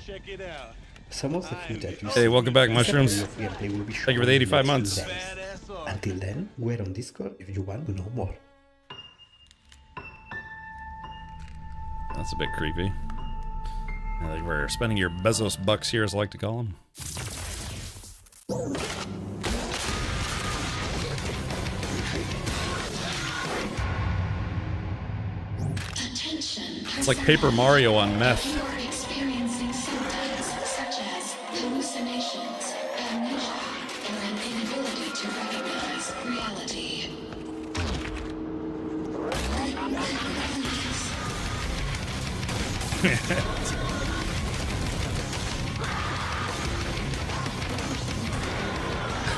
Check it out. Some of the footage you Hey, welcome back, Mushrooms. gameplay will be Thank you for the 85 months. Until then, we're on Discord if you want to know more. That's a bit creepy. I think we're spending your Bezos bucks here, as I like to call them. It's like Paper Mario on meth. You're experiencing symptoms such as hallucinations, amnesia, or an inability to recognize reality.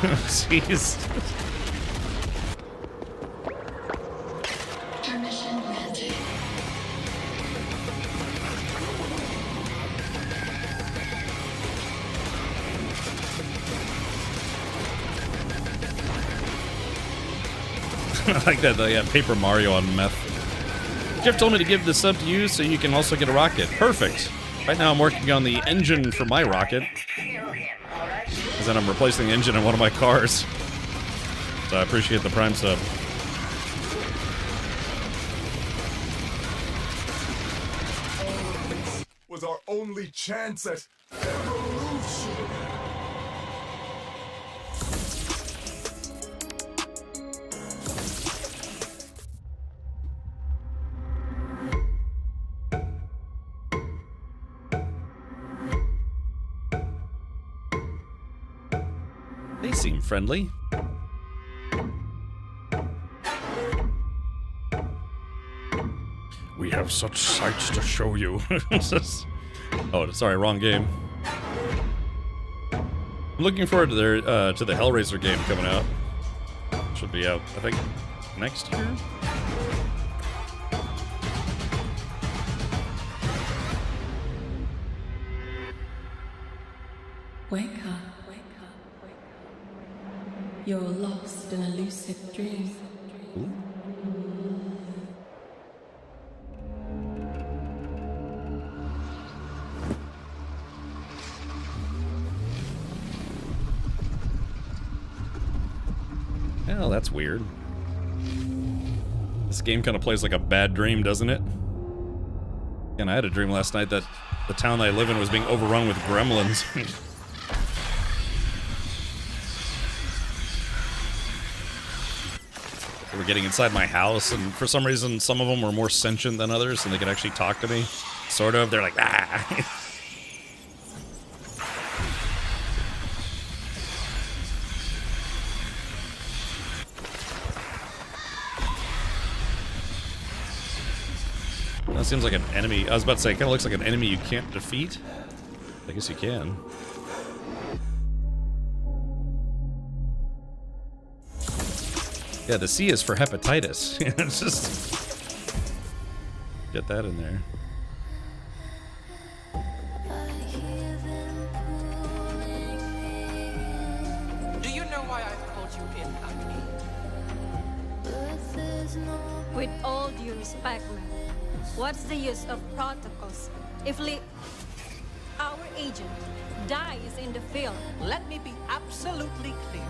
Jeez. Permission granted. I like that though, yeah, Paper Mario on meth. Jeff told me to give this up to you so you can also get a rocket. Perfect. Right now I'm working on the engine for my rocket. Because then I'm replacing the engine in one of my cars. So I appreciate the Prime sub. Was our only chance at evolution. They seem friendly. We have such sights to show you. Oh, sorry, wrong game. I'm looking forward to their to the Hellraiser game coming out. Should be out, I think, next year. Wake up, wake up, wake up. You're lost in a lucid dream. Oh, that's weird. This game kind of plays like a bad dream, doesn't it? And I had a dream last night that the town that I live in was being overrun with gremlins. They were getting inside my house, and for some reason, some of them were more sentient than others, and they could actually talk to me. Sort of. They're like, ah. That seems like an enemy. I was about to say, it kind of looks like an enemy you can't defeat. I guess you can. Yeah, the C is for hepatitis. It's just... Get that in there. Do you know why I've called you in, Agni? With all due respect, ma'am, what's the use of protocols if our agent dies in the field? Let me be absolutely clear.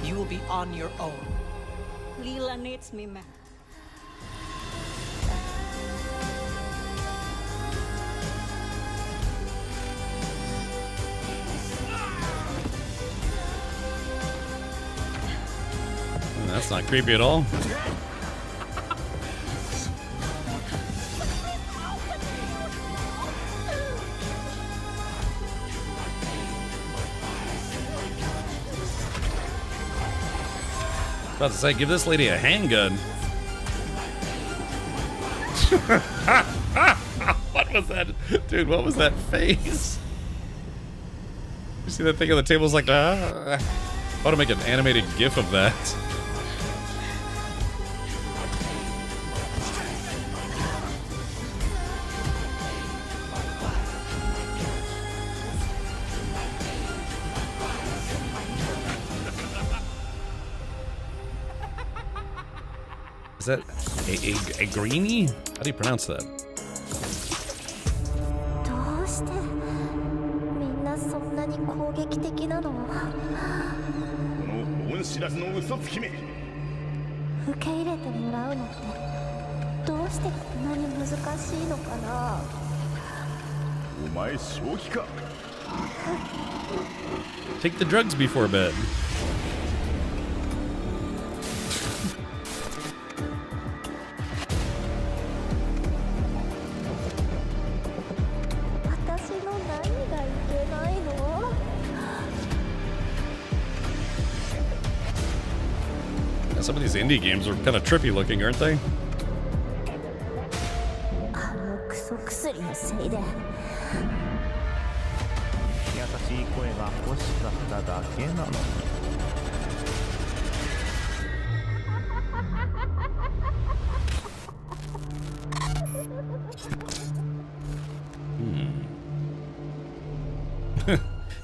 You will be on your own. Leela needs me, ma'am. That's not creepy at all. About to say, give this lady a handgun. What was that? Dude, what was that face? You see that thing on the table? It's like, I want to make an animated GIF of that. Is that a greenie? How do you pronounce that? どうしてみんなそんなに攻撃的なの？この恩知らずの嘘つきめ。受け入れてもらうのってどうしてこんなに難しいのかな？お前正気か。Take the drugs before bed. Some of these indie games are kind of trippy looking, aren't they? あのクソ薬のせいで。優しい声が欲しかっただけなの。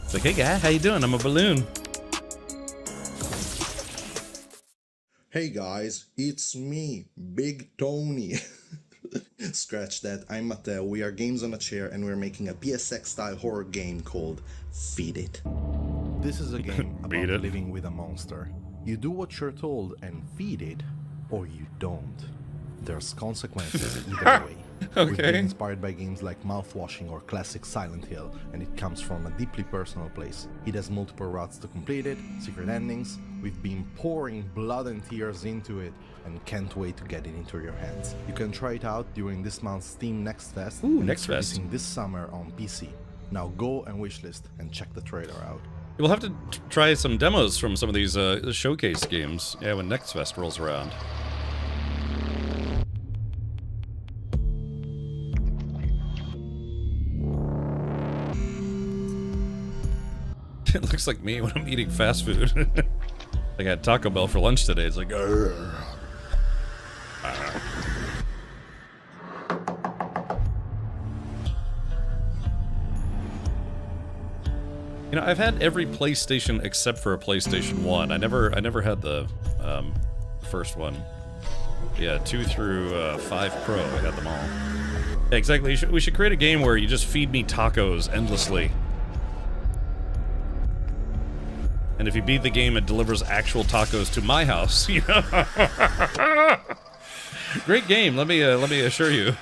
It's like, hey guy, how you doing? I'm a balloon. Hey guys, it's me, Big Tony. Scratch that, I'm at We Are Games on a Chair and we're making a PSX-style horror game called Feed It. This is a game about living with a monster. You do what you're told and feed it, or you don't. There's consequences either way. We've been inspired by games like Mouthwashing or classic Silent Hill, and it comes from a deeply personal place. It has multiple routes to complete it, secret endings. We've been pouring blood and tears into it, and can't wait to get it into your hands. You can try it out during this month's Steam Next Fest. Ooh, and Next it's Fest. releasing this summer on PC. Now go and wishlist and check the trailer out. We'll have to try some demos from some of these showcase games. Yeah, when Next Fest rolls around. It looks like me when I'm eating fast food. I got Taco Bell for lunch today. It's like, You know, I've had every PlayStation except for a PlayStation 1. I never had the first one. Yeah, 2 through 5 Pro. I had them all. Yeah, exactly. We should create a game where you just feed me tacos endlessly. And if you beat the game, it delivers actual tacos to my house. You know? Great game. Let me assure you.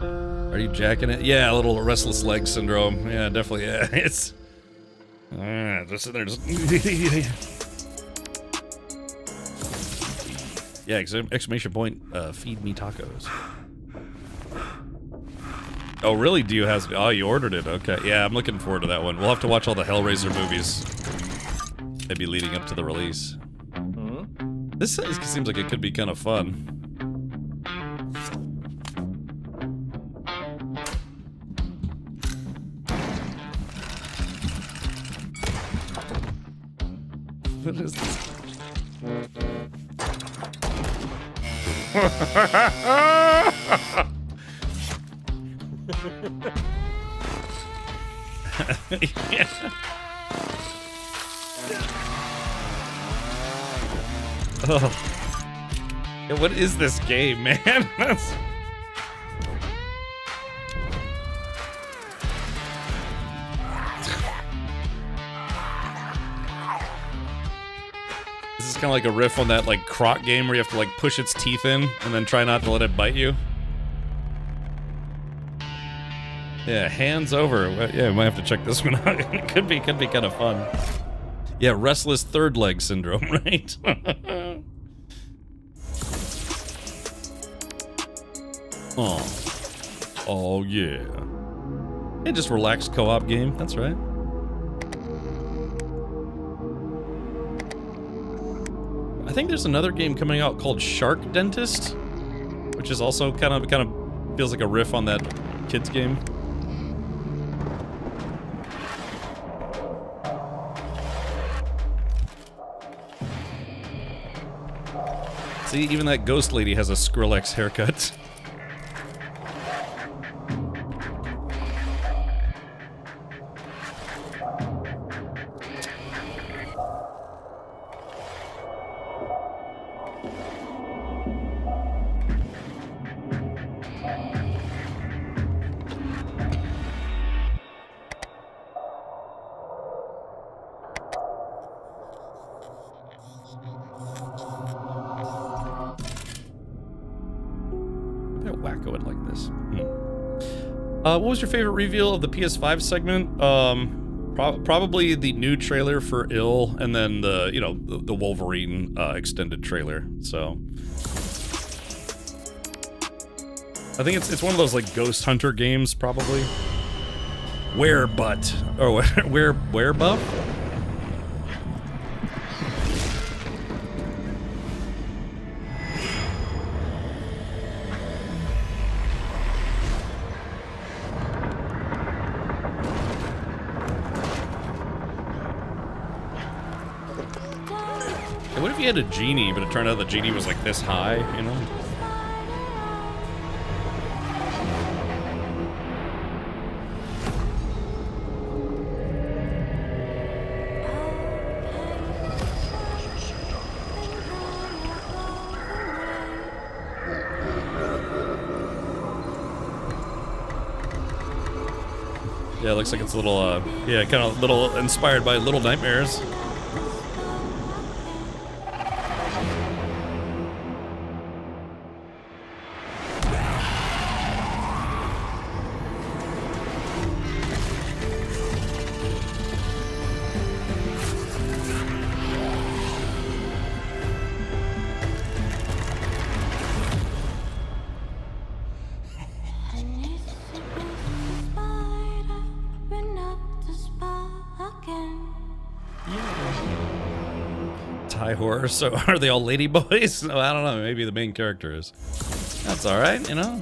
Are you jacking it? Yeah, a little restless leg syndrome. Yeah, definitely. Yeah, it's just sitting there. Yeah, exclamation point. Feed me tacos. Oh, really? Do you have? Oh, you ordered it. Okay. Yeah, I'm looking forward to that one. We'll have to watch all the Hellraiser movies. Maybe leading up to the release. This seems like it could be kind of fun. What is this? Yeah. Oh. Yeah, what is this game, man? This is kind of like a riff on that like Croc game where you have to like push its teeth in and then try not to let it bite you. Yeah, hands over. Yeah, we might have to check this one out. It could be kind of fun. Yeah, restless third leg syndrome, right? Oh yeah. Yeah, just relaxed co-op game. That's right. I think there's another game coming out called Shark Dentist, which is also kind of feels like a riff on that kids game. See, even that ghost lady has a Skrillex haircut. What was your favorite reveal of the PS5 segment? Probably the new trailer for Ill, and then the Wolverine extended trailer. So I think it's one of those like Ghost Hunter games, probably. Werebutt or Werebuff? What if you had a genie, but it turned out the genie was like this high, you know? Yeah, it looks like it's a little, yeah, kind of little inspired by Little Nightmares. Horror, so are they all ladyboys? No, I don't know, maybe the main character is. That's alright, you know?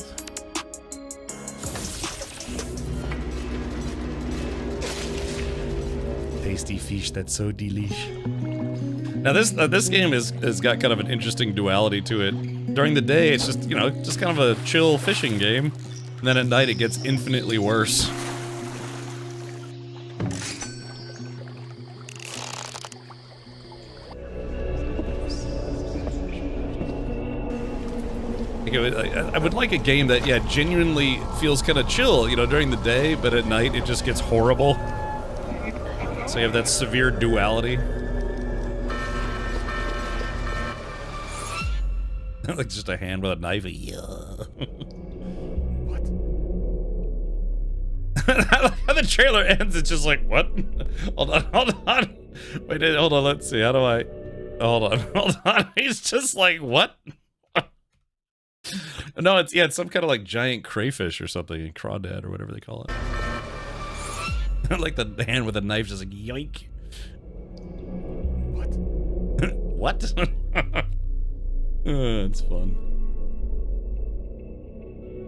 tasty fish. That's so delish. Now this game has got kind of an interesting duality to it. During the day, it's just, you know, just kind of a chill fishing game. And then at night, it gets infinitely worse. I would like a game that, yeah, genuinely feels kind of chill, you know, during the day, but at night it just gets horrible. So you have that severe duality. Like just a hand with a knife. Yeah. What? How the trailer ends, it's just like, what? Hold on. Wait, hold on, let's see. How do I... Hold on. He's just like, what? No, it's some kind of like giant crayfish or something, crawdad or whatever they call it. Like the hand with a knife, just like yoink. What? What? It's fun.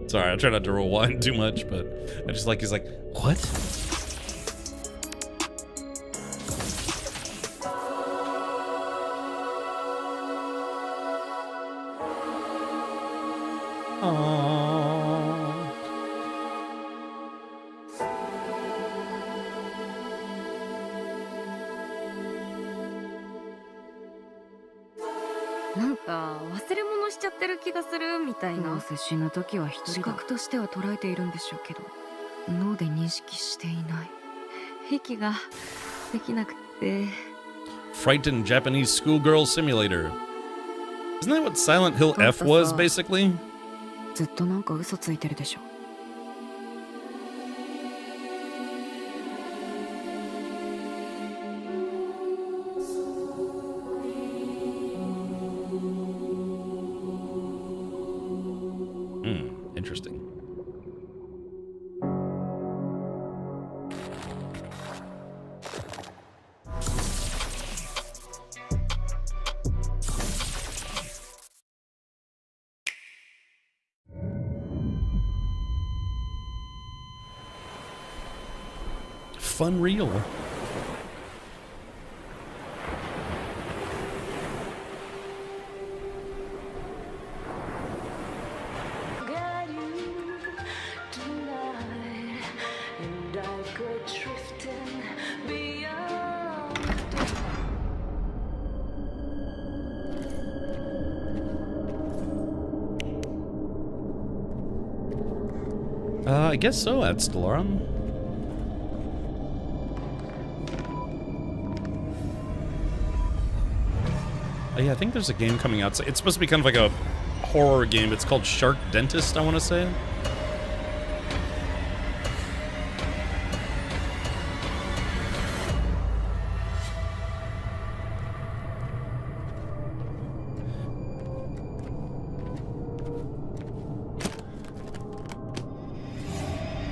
Sorry, I try not to rewind too much, but I just like, he's like, what?なんか忘れ物しちゃってる気がするみたいな。どうせ死ぬ時は一人だ。視覚としては捉えているんでしょうけど、脳で認識していない。息ができなくて。Frightened Japanese schoolgirl simulator. Isn't that what Silent Hill F was, basically? ずっとなんか嘘ついてるでしょ。Interesting. Fun reel. I guess so, at Stellarum. Yeah, I think there's a game coming out. It's supposed to be kind of like a horror game. It's called Shark Dentist, I want to say.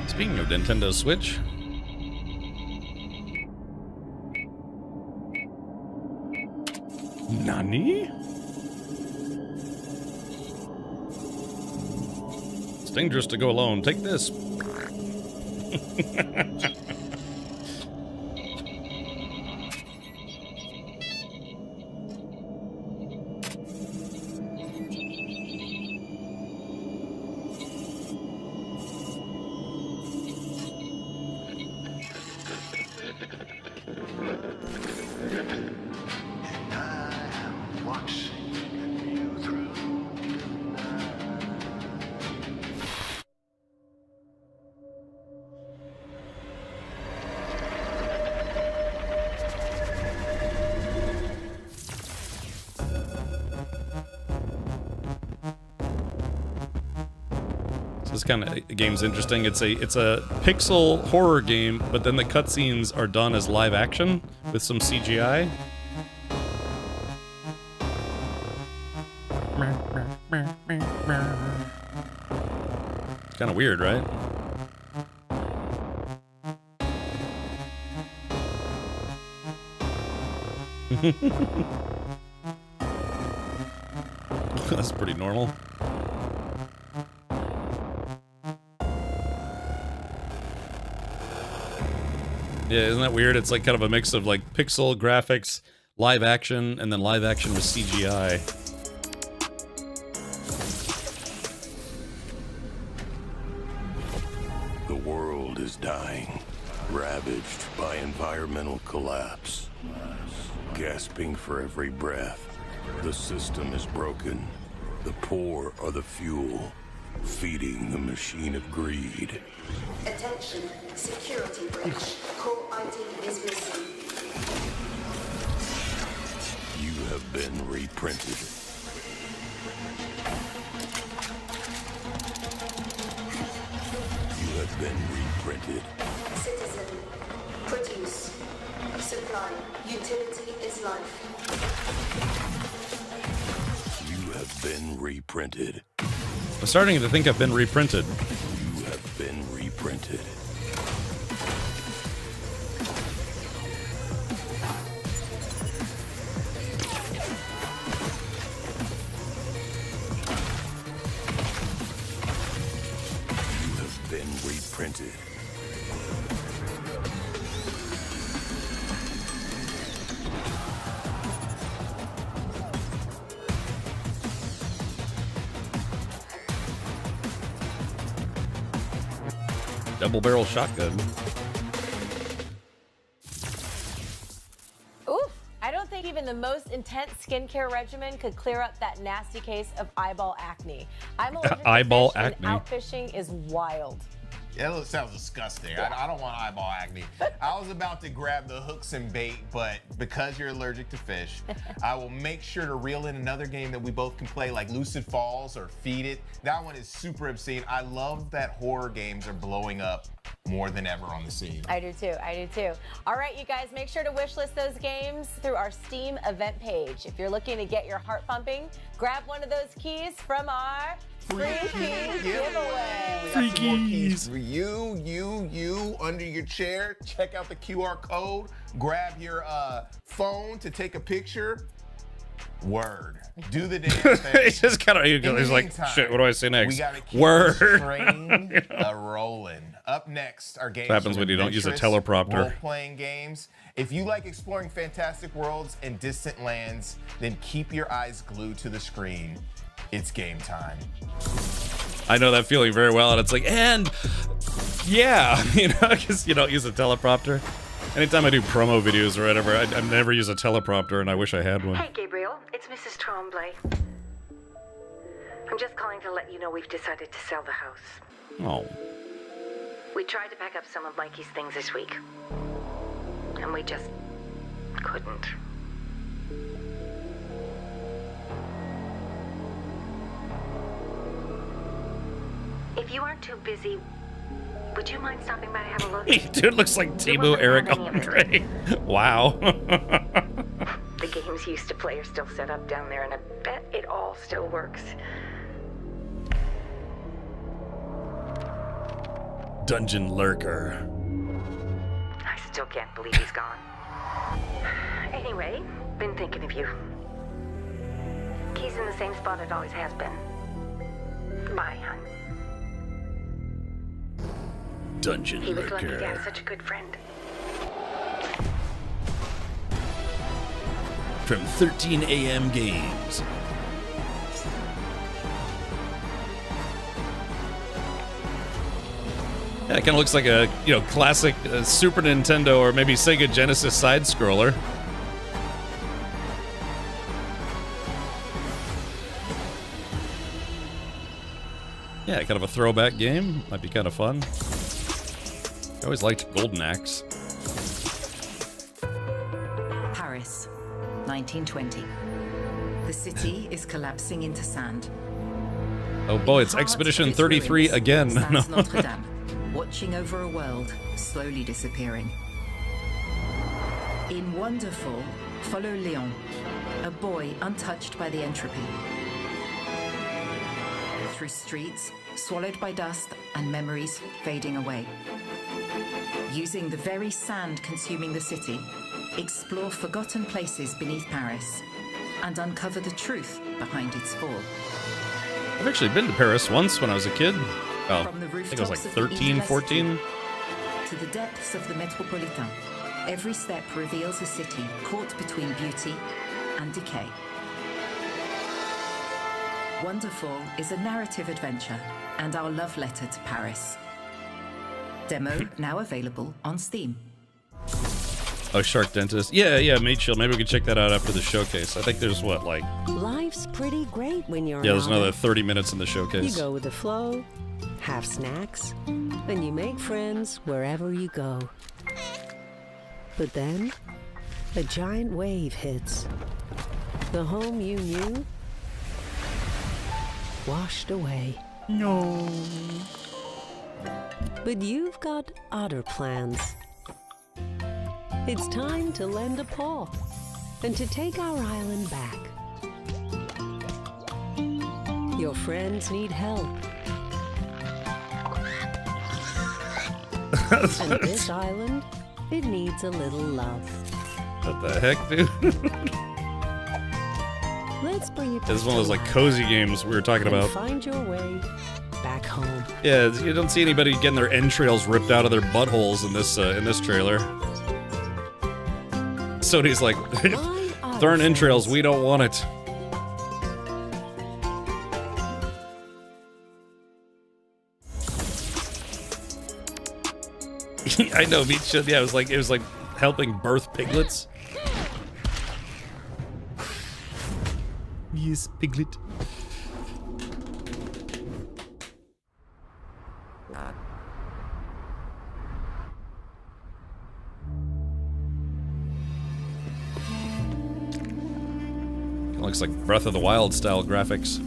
Speaking of Nintendo Switch. Nani? It's dangerous to go alone. Take this. This kind of game's interesting. It's a pixel horror game, but then the cutscenes are done as live action with some CGI. Kind of weird, right? That's pretty normal. Yeah, isn't that weird? It's like kind of a mix of like pixel graphics, live action, and then live action with CGI. The world is dying, ravaged by environmental collapse. Gasping for every breath, the system is broken. The poor are the fuel, feeding the machine of greed. Attention, security breach. Core ID is missing. You have been reprinted. You have been reprinted. Citizen, produce, supply. Utility is life. You have been reprinted. I'm starting to think I've been reprinted. You have been reprinted. You have been reprinted. Double barrel shotgun. Oof! I don't think even the most intense skincare regimen could clear up that nasty case of eyeball acne. I'm allergic to Eyeball fish, and acne. outfishing is wild. Yeah, that sounds disgusting. I don't want eyeball acne. I was about to grab the hooks and bait, but because you're allergic to fish, I will make sure to reel in another game that we both can play, like Lucid Falls or Feed It. That one is super obscene. I love that horror games are blowing up more than ever on the scene. I do too. I do too. All right, you guys, make sure to wishlist those games through our Steam event page. If you're looking to get your heart pumping, grab one of those keys from our Free Keys giveaway. We got some more keys for you under your chair. Check out the QR code. Grab your phone to take a picture. Word. Do the damn thing. He's just kind of, he's like, shit, what do I say next? We gotta keep Word. this train rolling. Up next, our games. What happens when you don't use a teleprompter? Role-playing games. If you like exploring fantastic worlds and distant lands, then keep your eyes glued to the screen. It's game time. I know that feeling very well, and it's like, and yeah, because you don't use a teleprompter. Anytime I do promo videos or whatever, I never use a teleprompter, and I wish I had one. Hey, Gabriel. It's Mrs. Tremblay. I'm just calling to let you know we've decided to sell the house. Oh. We tried to pack up some of Mikey's things this week, and we just couldn't. If you aren't too busy, would you mind stopping by to have a look? Dude looks like Timo Eric Andre. Wow. The games you used to play are still set up down there, and I bet it all still works. Dungeon Lurker. I still can't believe he's gone. Anyway, been thinking of you. Key's in the same spot it always has been. Bye, hon. Dungeon He was lucky to Lurker. have such a good friend. From 13 AM Games. Yeah, it kind of looks like a classic Super Nintendo or maybe Sega Genesis side scroller. Yeah, kind of a throwback game. Might be kind of fun. I always liked Golden Axe. Paris, 1920. The city is collapsing into sand. Oh boy, it's Expedition 33 again. Stands Notre Dame, watching over a world slowly disappearing. In Wonderful, follow Leon, a boy untouched by the entropy. Through streets swallowed by dust and memories fading away. Using the very sand consuming the city, explore forgotten places beneath Paris and uncover the truth behind its fall. I've actually been to Paris once when I was a kid. Oh, From the I think I was like rooftops of the 13, University 14. To into the depths of the Metropolitan. Every step reveals a city caught between beauty and decay. Wonderful is a narrative adventure and our love letter to Paris. Demo now available on Steam. Oh, Shark Dentist. Yeah, Mate Shield. Maybe we can check that out after the showcase. I think there's what, like... Life's pretty great when you're Yeah, there's an another adult. 30 minutes in the showcase. You go with the flow, have snacks, and you make friends wherever you go. But then, a giant wave hits. The home you knew washed away. No. But you've got other plans. It's time to lend a paw and to take our island back. Your friends need help. And this island, it needs a little love. What the heck, dude? Let's bring it This is one of those like cozy games we were talking and about. find your way back home. Yeah, you don't see anybody getting their entrails ripped out of their buttholes in this trailer. Sony's like, darn entrails, we don't want it. I know, Meat Shield. Yeah, it was like helping birth piglets. Yes, piglet. Looks like Breath of the Wild style graphics.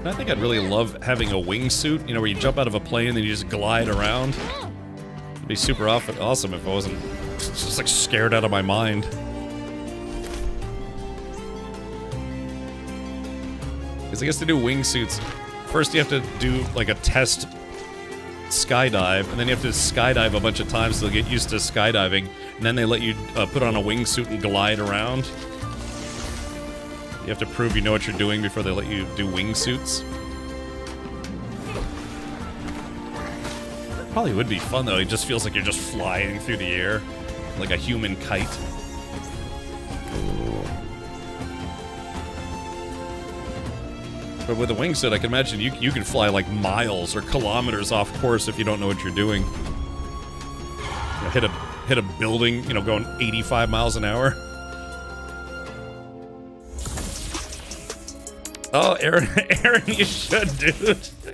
I think I'd really love having a wingsuit, you know, where you jump out of a plane and then you just glide around. It'd be super awesome if I wasn't just like scared out of my mind. Because I guess to do wingsuits, first you have to do like a test skydive, and then you have to skydive a bunch of times to get used to skydiving, and then they let you put on a wingsuit and glide around. You have to prove you know what you're doing before they let you do wingsuits. Probably would be fun though, it just feels like you're just flying through the air, like a human kite. But with a wingsuit, I can imagine you can fly like miles or kilometers off course if you don't know what you're doing. You know, hit a building, you know, going 85 miles an hour. Oh, Aaron, you should, dude. Just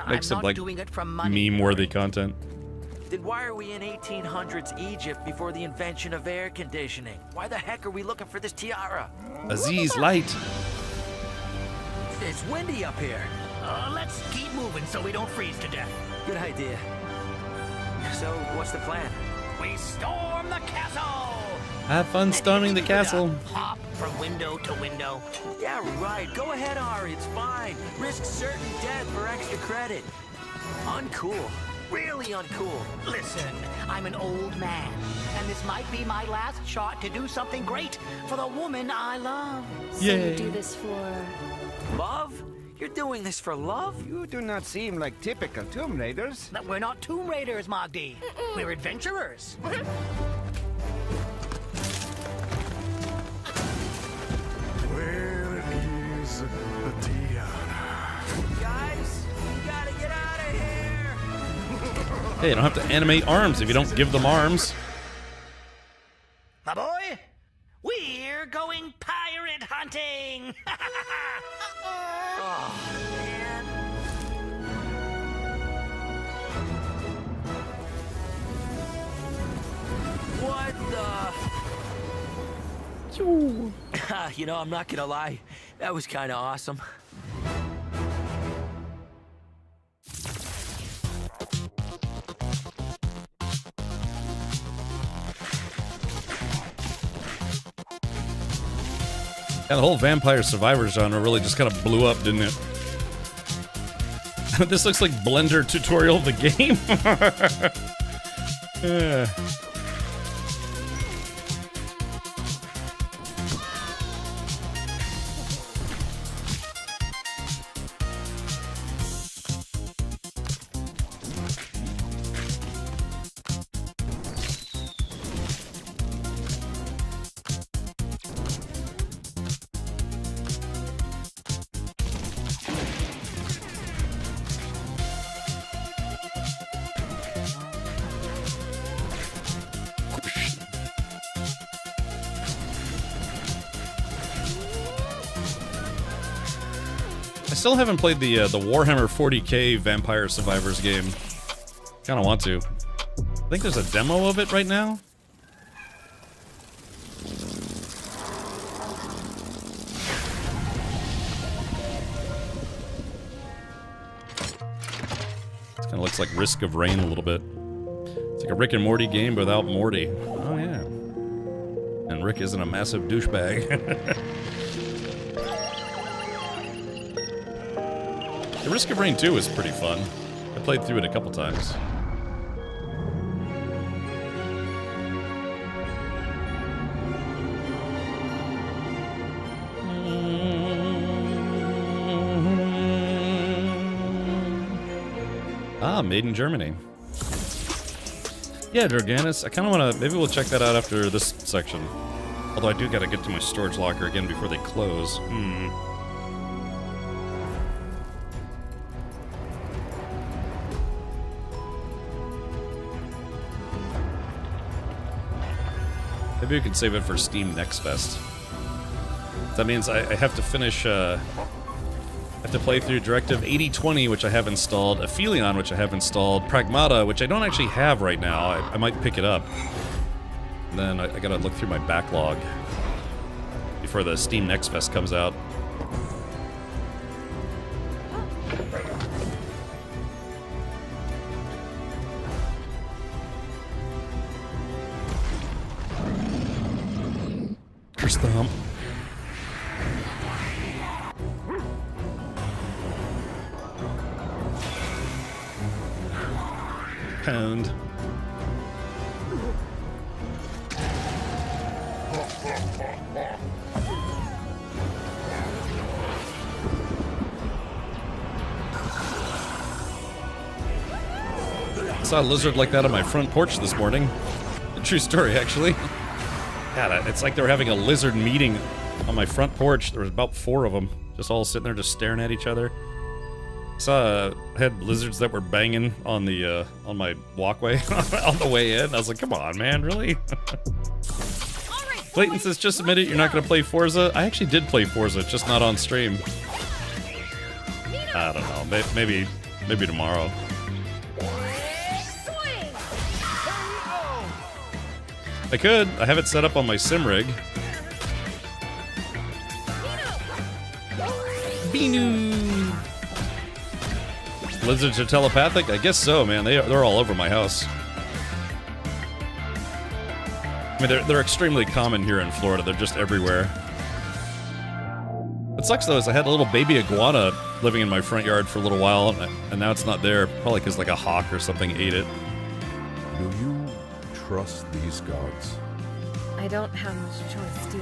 make some like doing it from money. meme-worthy content. Then why are we in 1800s Egypt before the invention of air conditioning? Why the heck are we looking for this tiara? Aziz, light. It's windy up here. Let's keep moving so we don't freeze to death. Good idea. So, what's the plan? We storm the castle! Have fun storming the castle. Hop from window to window. Yeah, right. Go ahead, Ari. It's fine. Risk certain death for extra credit. Uncool. Really uncool. Listen, I'm an old man, and this might be my last shot to do something great for the woman I love. So you do this for love? You're doing this for love? You do not seem like typical Tomb Raiders. We're not Tomb Raiders, Magdi. We're adventurers. Where is the tiara? Guys, you gotta get out of here! Hey, you don't have to animate arms if you don't give them arms. My boy, we're going pirate hunting! Oh, man. What the? You know, I'm not gonna lie. That was kind of awesome. Yeah, the whole Vampire Survivor genre really just kind of blew up, didn't it? This looks like Blender tutorial of the game. Yeah. I still haven't played the Warhammer 40k Vampire Survivors game. Kind of want to. I think there's a demo of it right now. It kind of looks like Risk of Rain a little bit. It's like a Rick and Morty game without Morty. Oh yeah. And Rick isn't a massive douchebag. The Risk of Rain 2 was pretty fun. I played through it a couple times. Ah, made in Germany. Yeah, Draganis, I kind of want to... Maybe we'll check that out after this section. Although I do got to get to my storage locker again before they close. Maybe we can save it for Steam Next Fest. That means I have to finish... I have to play through Directive 8020, which I have installed, Aphelion, which I have installed, Pragmata, which I don't actually have right now. I might pick it up. And then I gotta look through my backlog before the Steam Next Fest comes out. Curse the hump. Pound. I saw a lizard like that on my front porch this morning. A true story, actually. God, it's like they were having a lizard meeting on my front porch. There was about 4 of them, just all sitting there, just staring at each other. I had lizards that were banging on the on my walkway on the way in. I was like, "Come on, man, really?" Clayton says, "Just admit it, you're not going to play Forza." I actually did play Forza, just not on stream. I don't know. Maybe tomorrow. I could. I have it set up on my sim rig. Beanu. Lizards are telepathic? I guess so, man. They're all over my house. I mean, they're extremely common here in Florida. They're just everywhere. What sucks, though, is I had a little baby iguana living in my front yard for a little while, and now it's not there. Probably because, like, a hawk or something ate it. Do you trust these gods? I don't have much choice, do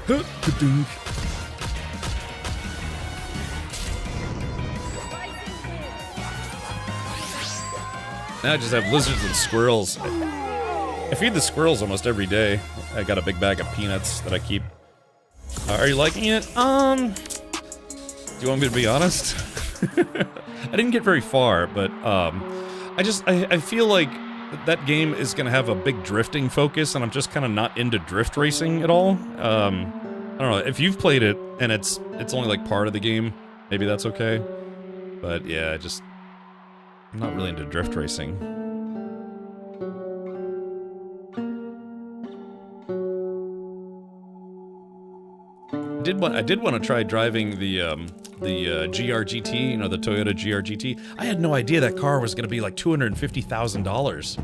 I? Now I just have lizards and squirrels. I feed the squirrels almost every day. I got a big bag of peanuts that I keep. Are you liking it? Do you want me to be honest? I didn't get very far, but I feel like that game is gonna have a big drifting focus, and I'm just kind of not into drift racing at all. I don't know if you've played it and it's only like part of the game. Maybe that's okay. But yeah, I'm not really into drift racing. I did want to try driving the GR-GT, you know, the Toyota GR-GT. I had no idea that car was going to be like $250,000.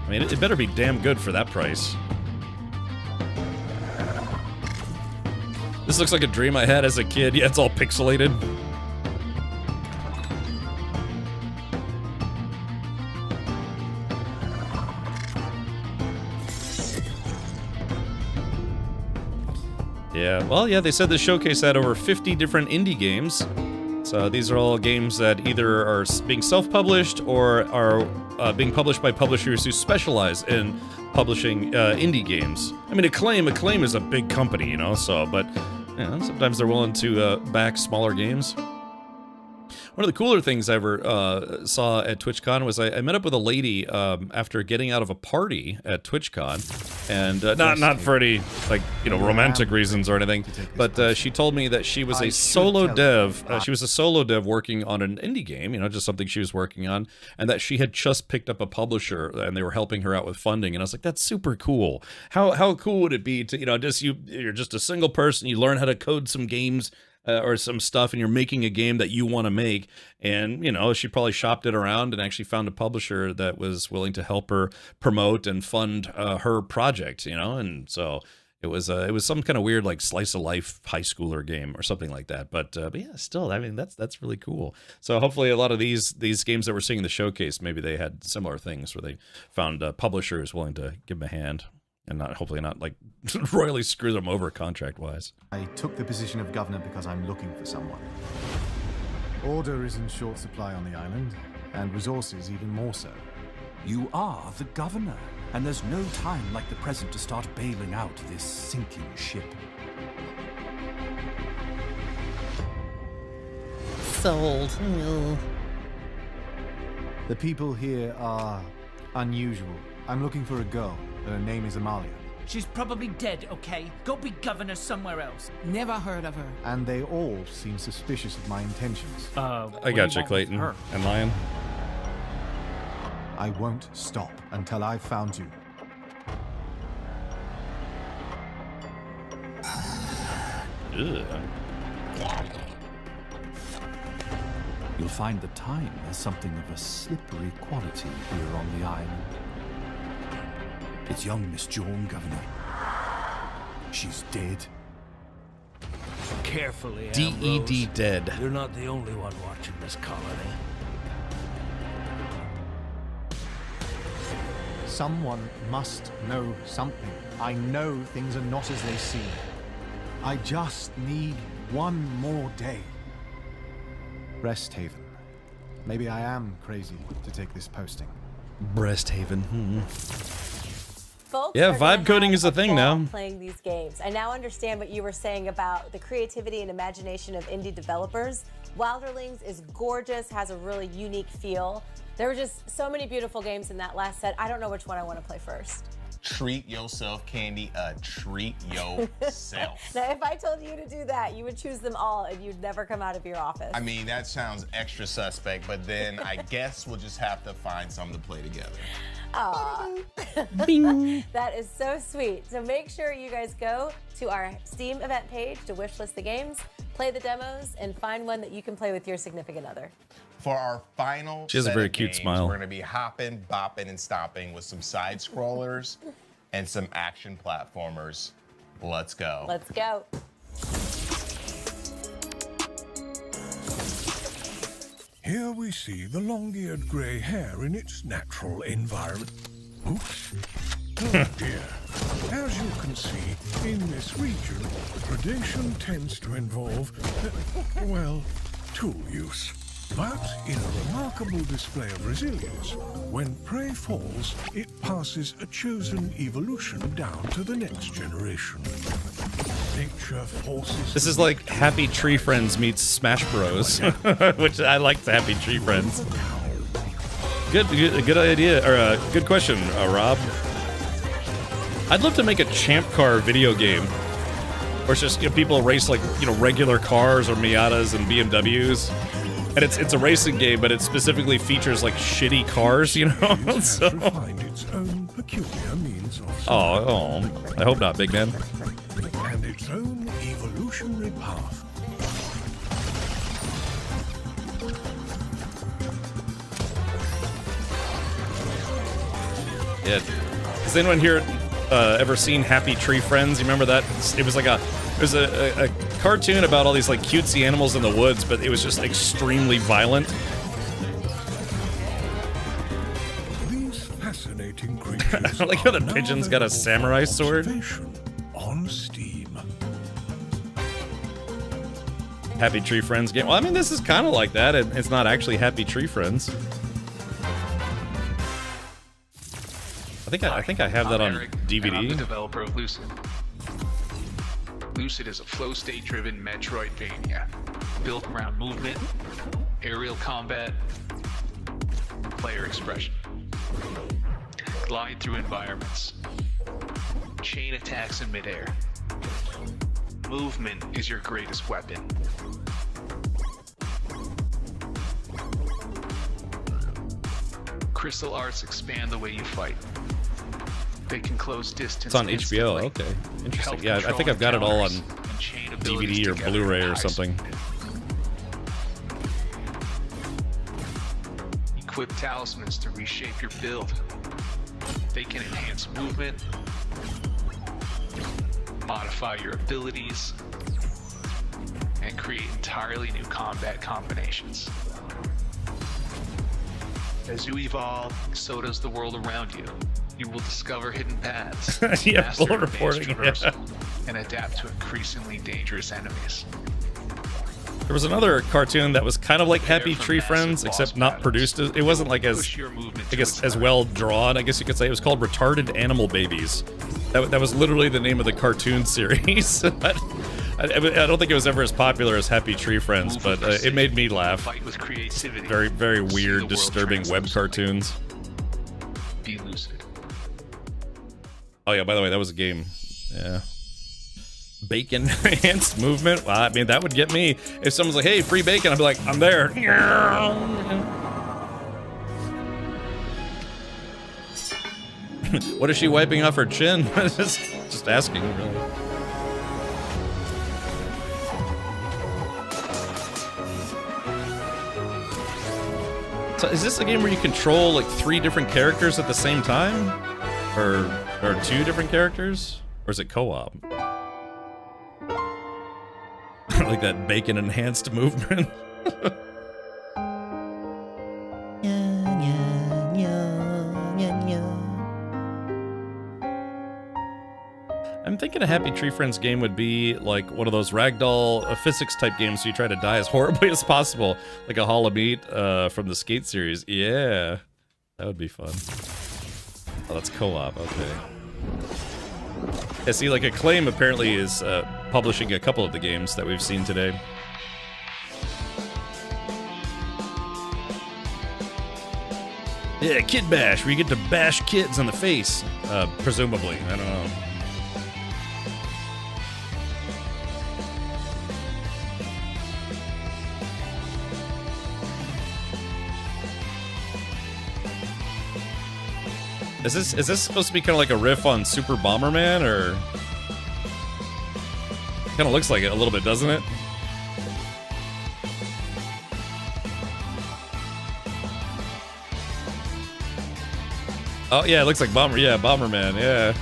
I mean, it better be damn good for that price. This looks like a dream I had as a kid. Yeah, it's all pixelated. Yeah, well, yeah, they said the showcase had over 50 different indie games. So these are all games that either are being self-published or are being published by publishers who specialize in publishing indie games. I mean, Acclaim is a big company, you know, so, but, you know, sometimes they're willing to back smaller games. one of the cooler things I ever saw at TwitchCon was I met up with a lady after getting out of a party at TwitchCon, and not for any romantic reasons or anything, but she told me that she was a solo dev. She was a solo dev working on an indie game, just something she was working on, and that she had just picked up a publisher and they were helping her out with funding. And I was like, that's super cool. How cool would it be to you're just a single person, you learn how to code some games or some stuff, and you're making a game that you want to make, and she probably shopped it around and actually found a publisher that was willing to help her promote and fund her project, and so it was some kind of weird like slice of life high schooler game or something like that, but yeah, still, I mean, that's really cool. So hopefully a lot of these games that we're seeing in the showcase, maybe they had similar things where they found publishers willing to give them a hand. And hopefully not like royally screw them over contract wise. I took the position of governor because I'm looking for someone. Order is in short supply on the island, and resources even more so. You are the governor, and there's no time like the present to start bailing out this sinking ship. Sold. The people here are unusual. I'm looking for a girl. Her name is Amalia. She's probably dead, okay? Go be governor somewhere else. Never heard of her. And they all seem suspicious of my intentions. I got you, Clayton and Lion. I won't stop until I've found you. You'll find that time has something of a slippery quality here on the island. It's young Miss Joan, Governor. She's dead. Carefully, D.E.D. dead. You're not the only one watching this colony. Someone must know something. I know things are not as they seem. I just need one more day. Rest Haven. Maybe I am crazy to take this posting. Breast Haven. Folks yeah, vibe coding is a thing now. Playing these games. I now understand what you were saying about the creativity and imagination of indie developers. Wilderlings is gorgeous, has a really unique feel. There were just so many beautiful games in that last set. I don't know which one I want to play first. Treat yourself, Candy. Treat yourself. Now, if I told you to do that, you would choose them all and you'd never come out of your office. I mean, that sounds extra suspect, but then I guess we'll just have to find something to play together. Bing. That is so sweet. So make sure you guys go to our Steam event page to wishlist the games, play the demos, and find one that you can play with your significant other. For our final she has a very cute smile. We're going to be hopping, bopping, and stomping with some side scrollers and some action platformers. Let's go. Let's go. Here we see the long-eared grey hare in its natural environment. Oops. Oh dear. As you can see, in this region, predation tends to involve, tool use. But in a remarkable display of resilience, when prey falls, it passes a chosen evolution down to the next generation. Nature forces... This is like Happy Tree Friends meets Smash Bros, which I like the Happy Tree Friends. Good idea, or good question, Rob. I'd love to make a Champ Car video game, where it's just people race like regular cars or Miatas and BMWs. And it's a racing game, but it specifically features like shitty cars, so. Its own peculiar means of oh, I hope not, big man. And its own evolutionary path. Yeah. Has anyone here ever seen Happy Tree Friends? You remember that? It was like a cartoon about all these like cutesy animals in the woods, but it was just extremely violent. These fascinating creatures. I like how the pigeon's got a samurai sword. On Steam. Happy Tree Friends game. Well, I mean, this is kind of like that. It's not actually Happy Tree Friends. I think I have that on DVD. I'm the developer of Lucid. Lucid is a flow state-driven Metroidvania built around movement aerial combat, player expression. Glide through environments. Chain attacks in midair. Movement is your greatest weapon. Crystal arts expand the way you fight. They can close distance. It's on HBO. Okay, interesting. Yeah, I think I've got it all on DVD or Blu-ray or something. Equip talismans to reshape your build. They can enhance movement, modify your abilities, and create entirely new combat combinations. As you evolve, so does the world around you. You will discover hidden paths, yeah, master full advanced reporting, traversal, yeah. and adapt to increasingly dangerous enemies. There was another cartoon that was kind of like Happy Tree Friends, except not produced. It wasn't like as, I guess, as well drawn. I guess you could say it was called Retarded Animal Babies. That was literally the name of the cartoon series. But I don't think it was ever as popular as Happy Tree Friends, but it made me laugh. Fight with creativity. Very, very weird, disturbing web cartoons. Be lucid. Oh yeah, by the way, that was a game. Yeah. Bacon enhanced movement. Well, I mean, that would get me. If someone's like, hey, free bacon, I'd be like, I'm there. What is she wiping off her chin? just asking, really. So is this a game where you control like 3 different characters at the same time? Or 2 different characters? Or is it co-op? Like that bacon enhanced movement. I'm thinking a Happy Tree Friends game would be like one of those ragdoll physics type games, so you try to die as horribly as possible, like a Hall of Meat from the Skate series. Yeah, that would be fun. Oh, that's co-op. Okay. Yeah, see, like Acclaim apparently is publishing a couple of the games that we've seen today. Yeah, Kid Bash, where you get to bash kids in the face, presumably. I don't know. Is this supposed to be kind of like a riff on Super Bomberman, or kind of looks like it a little bit, doesn't it? Oh yeah, it looks like Bomberman, yeah.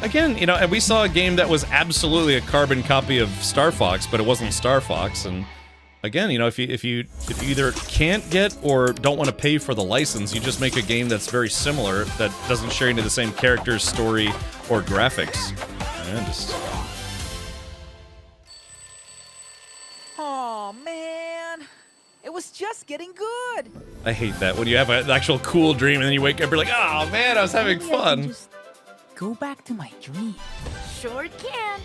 Again, you know, and we saw a game that was absolutely a carbon copy of Star Fox, but it wasn't Star Fox, and again, you know, if you either can't get or don't want to pay for the license, you just make a game that's very similar, that doesn't share into the same characters, story, or graphics. And just... Aw, man. It was just getting good. I hate that, when you have an actual cool dream and then you wake up and you're like, oh man, I was having Maybe I can fun. just go back to my dream. Sure can.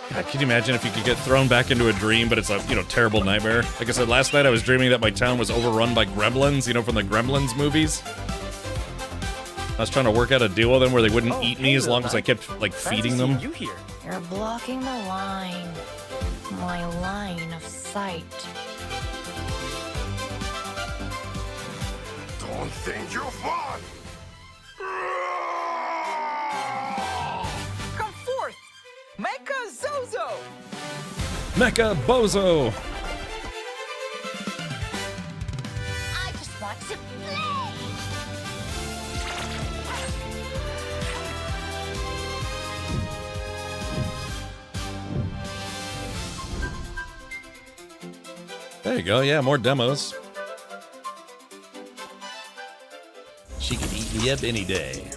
God, can you imagine if you could get thrown back into a dream, but it's a, you know, terrible nightmare? Like I said, last night I was dreaming that my town was overrun by gremlins, you know, from the Gremlins movies. I was trying to work out a deal with them where they wouldn't eat me as long as I kept, like, feeding them. You're blocking the line. My line of sight. Don't think you're fun! Come forth! Mecha Zozo! Mecha Bozo! I just want to play! There you go, yeah, more demos. She could eat me up any day.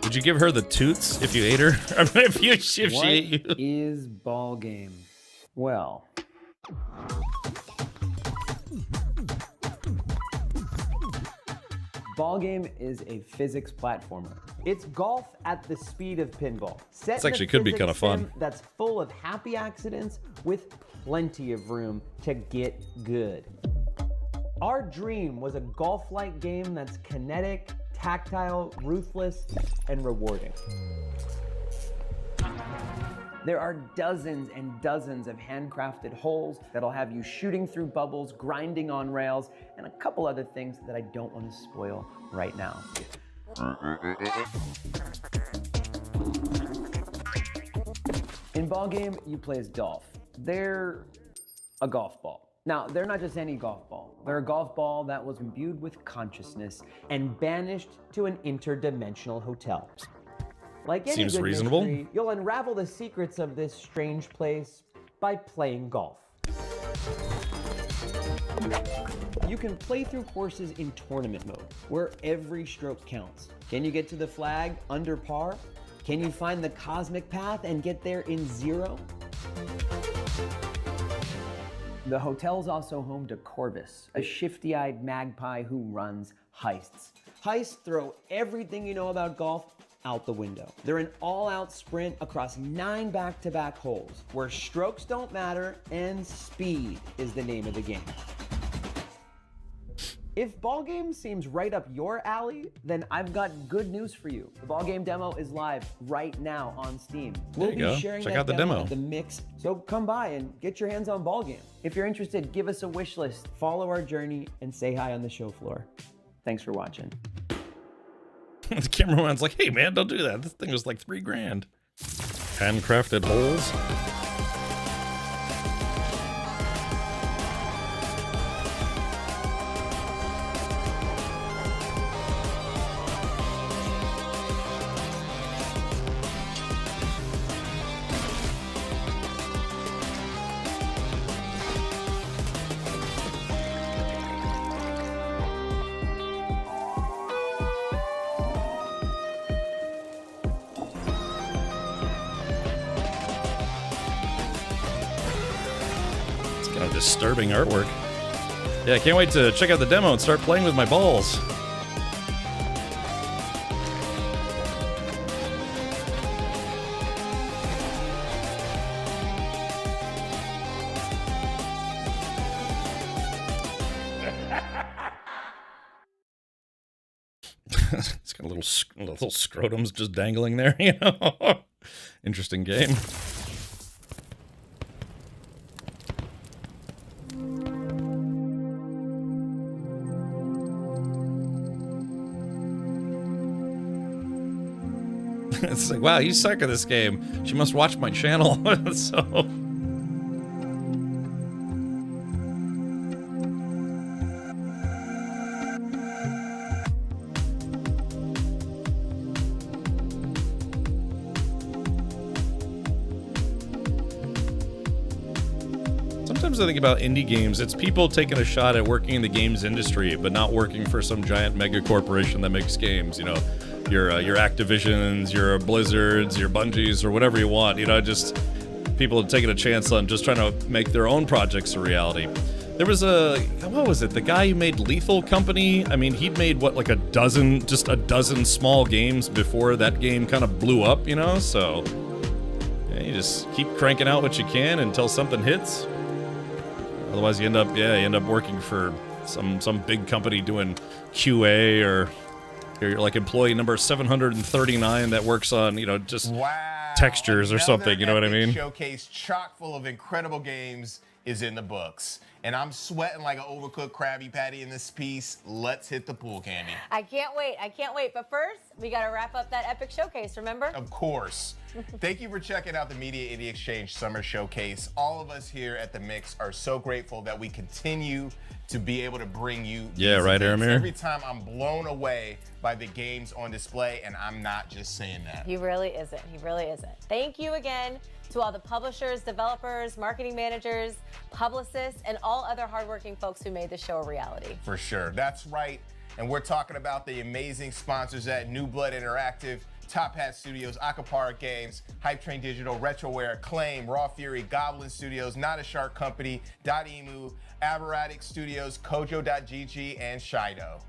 Would you give her the toots if you ate her? I mean, if she ate you. What is ball game? Well, Ball Game is a physics platformer. It's golf at the speed of pinball. This actually could be kind of fun. That's full of happy accidents with plenty of room to get good. Our dream was a golf-like game that's kinetic, tactile, ruthless, and rewarding. There are dozens and dozens of handcrafted holes that'll have you shooting through bubbles, grinding on rails, and a couple other things that I don't want to spoil right now. In Ball Game, you play as Dolph. They're a golf ball. Now, they're not just any golf ball. They're a golf ball that was imbued with consciousness and banished to an interdimensional hotel. Like any Seems good reasonable. mystery, you'll unravel the secrets of this strange place by playing golf. You can play through courses in tournament mode, where every stroke counts. Can you get to the flag under par? Can you find the cosmic path and get there in 0? The hotel's also home to Corvus, a shifty-eyed magpie who runs heists. Heists throw everything you know about golf out the window. They're an all-out sprint across 9 back-to-back holes, where strokes don't matter and speed is the name of the game. If Ball Game seems right up your alley, then I've got good news for you. The Ball Game demo is live right now on Steam. We'll be sharing Check that out the demo. at the Mix, so come by and get your hands on Ball Game. If you're interested, give us a wish list, follow our journey, and say hi on the show floor. Thanks for watching. The cameraman's like, hey man, don't do that. This thing was like $3,000. Handcrafted holes. Kind of disturbing artwork. Yeah, I can't wait to check out the demo and start playing with my balls. It's got little scrotums just dangling there, you know. Interesting game. It's like, wow, you suck at this game. She must watch my channel. So sometimes I think about indie games. It's people taking a shot at working in the games industry, but not working for some giant mega corporation that makes games, you know. Your Activisions, your Blizzards, your Bungies, or whatever you want. You know, just people taking a chance on just trying to make their own projects a reality. There was what was it? The guy who made Lethal Company. I mean, he'd made what, like a dozen small games before that game kind of blew up. You know, so yeah, you just keep cranking out what you can until something hits. Otherwise, you end up working for some big company doing QA, or you're like employee number 739 that works on, you know, just textures or something, you know what I mean? Showcase chock full of incredible games is in the books. And I'm sweating like an overcooked Krabby Patty in this piece. Let's hit the pool, Candy. I can't wait. But first, we got to wrap up that epic showcase, remember? Of course. Thank you for checking out the Media Indie Exchange Summer Showcase. All of us here at The Mix are so grateful that we continue to be able to bring you these events. Aramir? Every time I'm blown away by the games on display, and I'm not just saying that. He really isn't. Thank you again to all the publishers, developers, marketing managers, publicists, and all other hardworking folks who made the show a reality. For sure. That's right. And we're talking about the amazing sponsors at New Blood Interactive, Top Hat Studios, Akapara Games, Hype Train Digital, Retroware, Acclaim, Raw Fury, Goblin Studios, Not a Shark Company, Dotemu, Aberratic Studios, Kojo.gg, and Shido.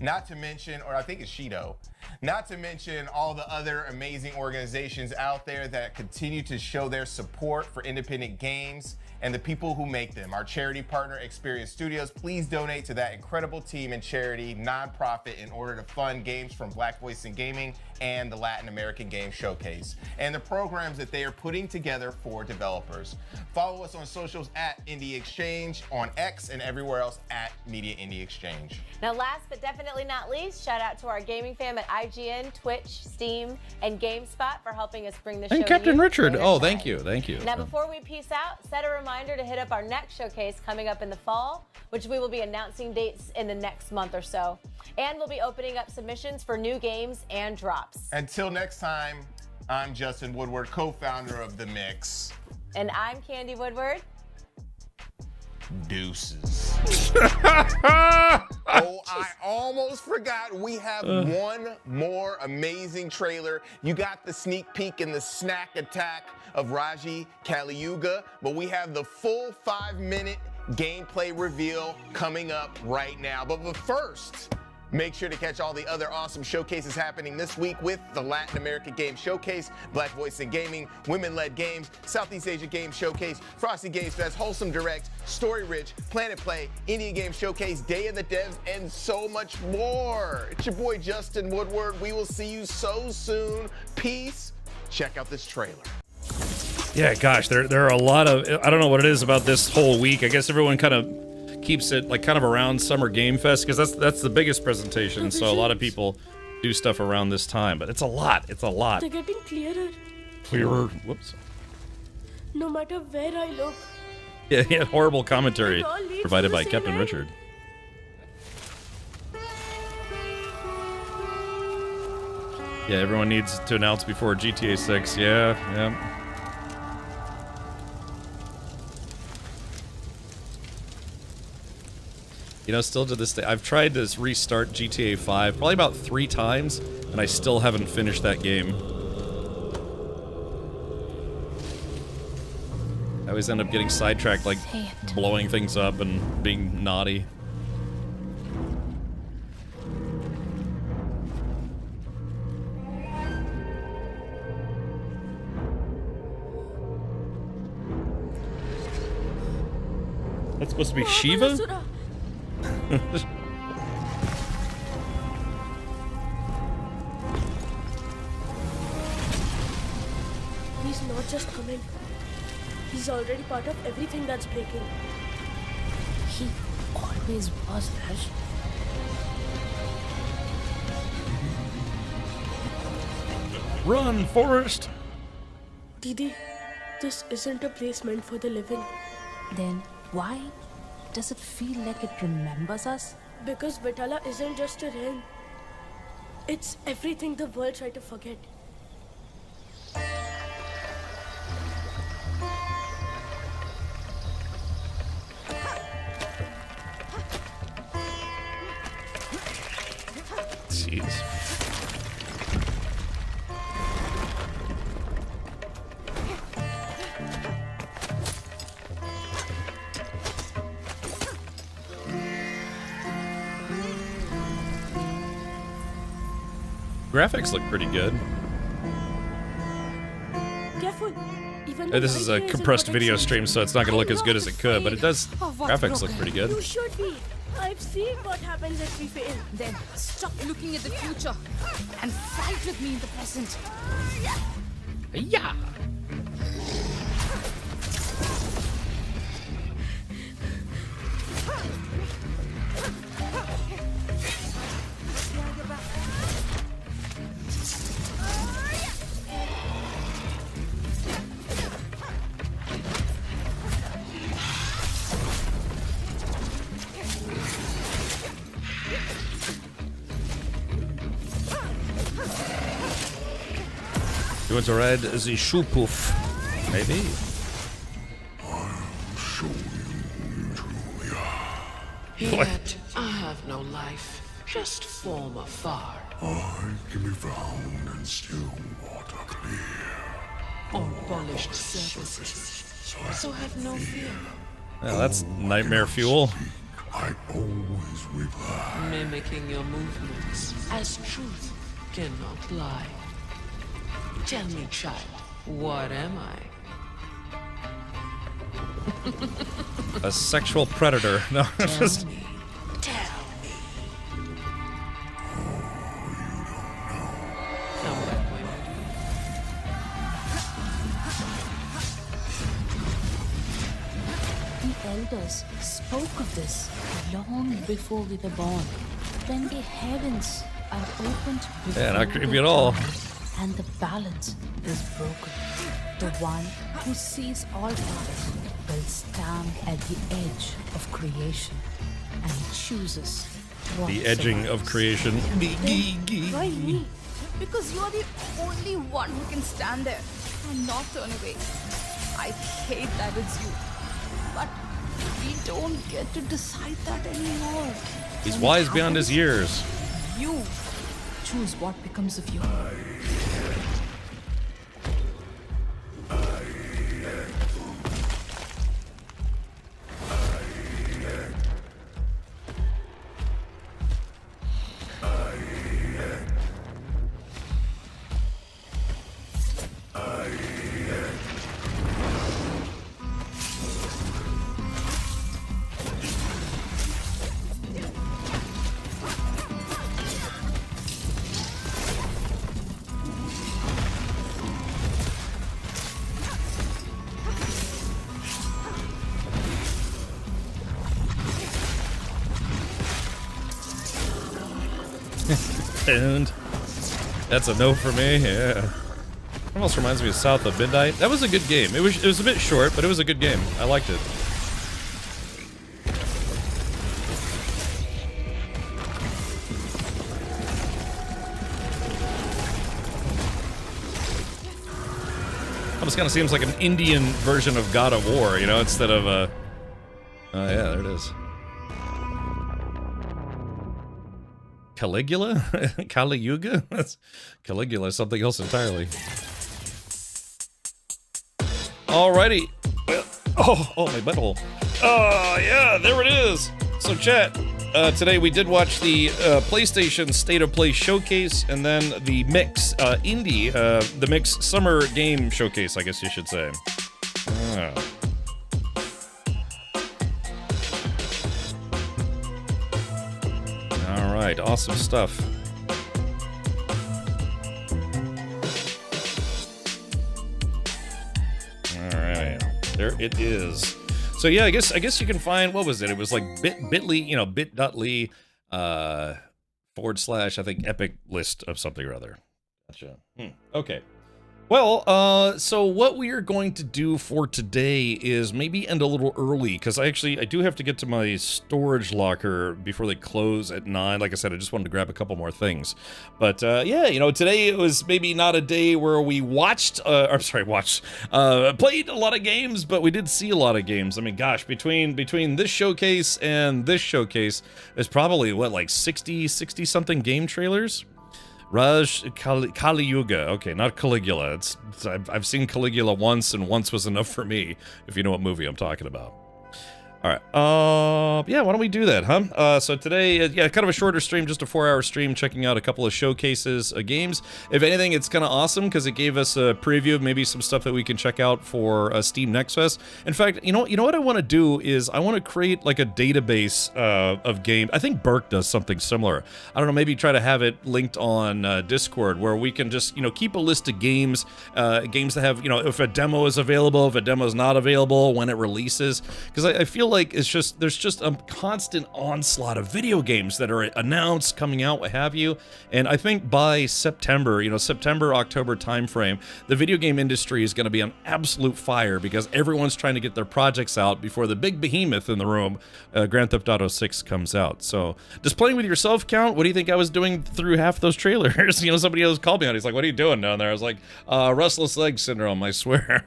not to mention, or I think it's Shido, not to mention all the other amazing organizations out there that continue to show their support for independent games and the people who make them. Our charity partner, Experience Studios, please donate to that incredible team and charity nonprofit in order to fund games from Black Voice in Gaming and the Latin American Game Showcase and the programs that they are putting together for developers. Follow us on socials at Indie Exchange, on X, and everywhere else at Media Indie Exchange. Now, last but definitely not least, shout out to our gaming fam at IGN, Twitch, Steam, and GameSpot for helping us bring the show And to Captain you. Richard. Oh, thank you. Thank you. Now, before we peace out, set a reminder to hit up our next showcase coming up in the fall, which we will be announcing dates in the next month or so. And we'll be opening up submissions for new games and drops. Until next time, I'm Justin Woodward, co-founder of The Mix. And I'm Candy Woodward. Deuces. Oh, I almost forgot. We have one more amazing trailer. You got the sneak peek and the snack attack of Raji Kaliyuga, but we have the full 5-minute gameplay reveal coming up right now. But first, make sure to catch all the other awesome showcases happening this week with the Latin America Game Showcase, Black Voice in Gaming, Women-Led Games, Southeast Asia Game Showcase, Frosty Games Fest, Wholesome Direct, Story Rich, Planet Play, India Game Showcase, Day of the Devs, and so much more. It's your boy Justin Woodward. We will see you so soon. Peace. Check out this trailer. Yeah, gosh, there are a lot of, I don't know what it is about this whole week. I guess everyone kind of keeps it like kind of around Summer Game Fest because that's the biggest presentation. So a lot of people do stuff around this time, but it's a lot. It's a lot. They're getting clearer. Clearer. Whoops. No matter where I look. Yeah, horrible commentary provided by Captain Richard. Yeah, everyone needs to announce before GTA 6. Yeah. You know, still to this day, I've tried to restart GTA 5 probably about 3 times, and I still haven't finished that game. I always end up getting sidetracked, like blowing things up and being naughty. That's supposed to be Shiva? He's not just coming. He's already part of everything that's breaking. He always was, Raj. Run, Forrest! Didi, this isn't a place meant for the living. Then why does it feel like it remembers us? Because Vitala isn't just a ring. It's everything the world tried to forget. Jeez. Graphics look pretty good. Careful. Even This is a compressed video stream, so it's not going to look as good as it could, but it does. Graphics look pretty good. You should be. I've seen what happens if we fail. Then stop looking at the future and fight with me in the present. Yeah. You want to ride the Shoopoof? Maybe. I'll show you Yet I have no life, just form of fard. I can be found in still water clear. On polished surfaces, so have no fear. Yeah, that's nightmare fuel. I always reply. Mimicking your movements, as truth cannot lie. Tell me, child, what am I? A sexual predator. No, just... Tell me. Come back when you The elders spoke of this long before we were born. When the heavens are opened before Yeah, not creepy the at all. dawn and the balance is broken, the one who sees all parts will stand at the edge of creation and chooses what The edging of creation. Why me? Because you're the only one who can stand there and not turn away. I hate that it's you. But we don't get to decide that anymore. He's When wise it beyond his happens, years. You choose what becomes of you. And that's a no for me. Yeah. Almost reminds me of South of Midnight. That was a good game. It was a bit short, but it was a good game. I liked it. Almost kind of seems like an Indian version of God of War, you know, instead of oh yeah, there it is. Caligula? Kali Yuga? Caligula is something else entirely. Alrighty. Oh, my butthole. Oh, yeah, there it is. So, chat, today we did watch the PlayStation State of Play Showcase and then the Mix Indie, the Mix Summer Game Showcase, I guess you should say. Alright, awesome stuff. Alright, there it is. So yeah, I guess you can find, what was it? It was like bit.ly, you know, bit.ly / I think epic list of something or other. Gotcha. Okay. Well, so what we are going to do for today is maybe end a little early, because I do have to get to my storage locker before they close at 9. Like I said, I just wanted to grab a couple more things. But, yeah, you know, today it was maybe not a day where we played a lot of games, but we did see a lot of games. I mean, gosh, between this showcase and this showcase, there's probably, what, like 60-something game trailers? Raj Kali Yuga. Okay, not Caligula. I've seen Caligula once, and once was enough for me, if you know what movie I'm talking about. All right. Yeah, why don't we do that, huh? So today, yeah, kind of a shorter stream, just a 4-hour stream, checking out a couple of showcases games. If anything, it's kind of awesome because it gave us a preview of maybe some stuff that we can check out for Steam Next Fest. In fact, you know what I want to do is I want to create like a database of games. I think Burke does something similar. I don't know, maybe try to have it linked on Discord where we can just, you know, keep a list of games, games that have, you know, if a demo is available, if a demo is not available, when it releases, because I feel like there's just a constant onslaught of video games that are announced, coming out, what have you. And I think by September, you know, September-October timeframe, the video game industry is going to be on absolute fire because everyone's trying to get their projects out before the big behemoth in the room, Grand Theft Auto 6, comes out. So, does playing with yourself count? What do you think I was doing through half those trailers? You know, somebody else called me out. He's like, "What are you doing down there?" I was like, "Restless leg syndrome, I swear."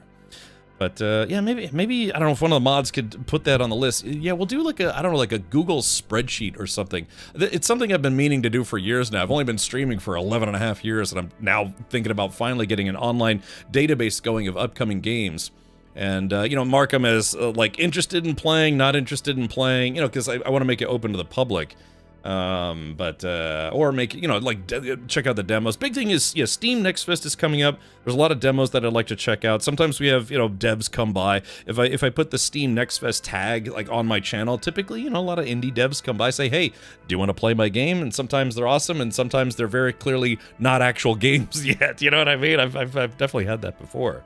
But, yeah, maybe, I don't know if one of the mods could put that on the list. Yeah, we'll do like a Google spreadsheet or something. It's something I've been meaning to do for years now. I've only been streaming for 11 and a half years, and I'm now thinking about finally getting an online database going of upcoming games. and mark them as like interested in playing, not interested in playing, because I want to make it open to the public. Or make, check out the demos. Big thing is, Steam Next Fest is coming up. There's a lot of demos that I'd like to check out. Sometimes we have, devs come by. If I put the Steam Next Fest tag, like, on my channel, typically, a lot of indie devs come by, say, hey, do you want to play my game? And sometimes they're awesome, and sometimes they're very clearly not actual games yet. You know what I mean? I've definitely had that before.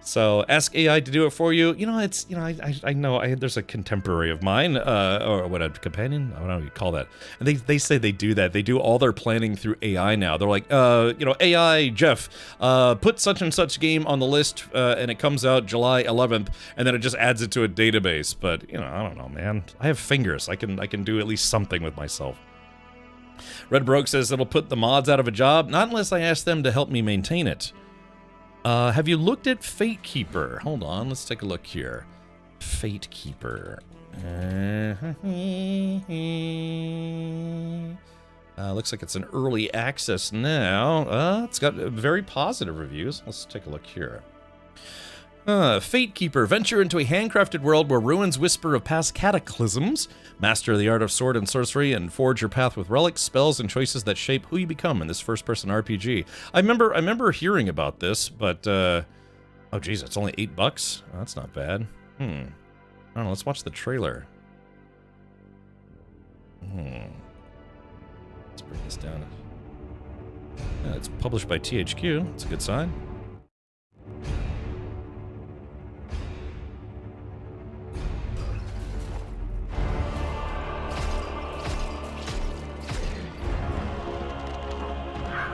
So ask AI to do it for you. I know there's a contemporary of mine, or what, a companion? I don't know what you call that. And they say they do that. They do all their planning through AI now. They're like, AI Jeff, put such and such game on the list, and it comes out July 11th, and then it just adds it to a database. But I don't know, man. I have fingers. I can do at least something with myself. Red Broke says it'll put the mods out of a job, not unless I ask them to help me maintain it. Have you looked at Fate Keeper? Hold on, let's take a look here. Fate Keeper. Looks like it's an early access now. It's got very positive reviews. Let's take a look here. Fate Keeper. Venture into a handcrafted world where ruins whisper of past cataclysms. Master the art of sword and sorcery and forge your path with relics, spells, and choices that shape who you become in this first-person RPG. I remember hearing about this, but oh geez, it's only $8. Oh, that's not bad. I don't know. Let's watch the trailer. Let's bring this down. It's published by THQ. That's a good sign.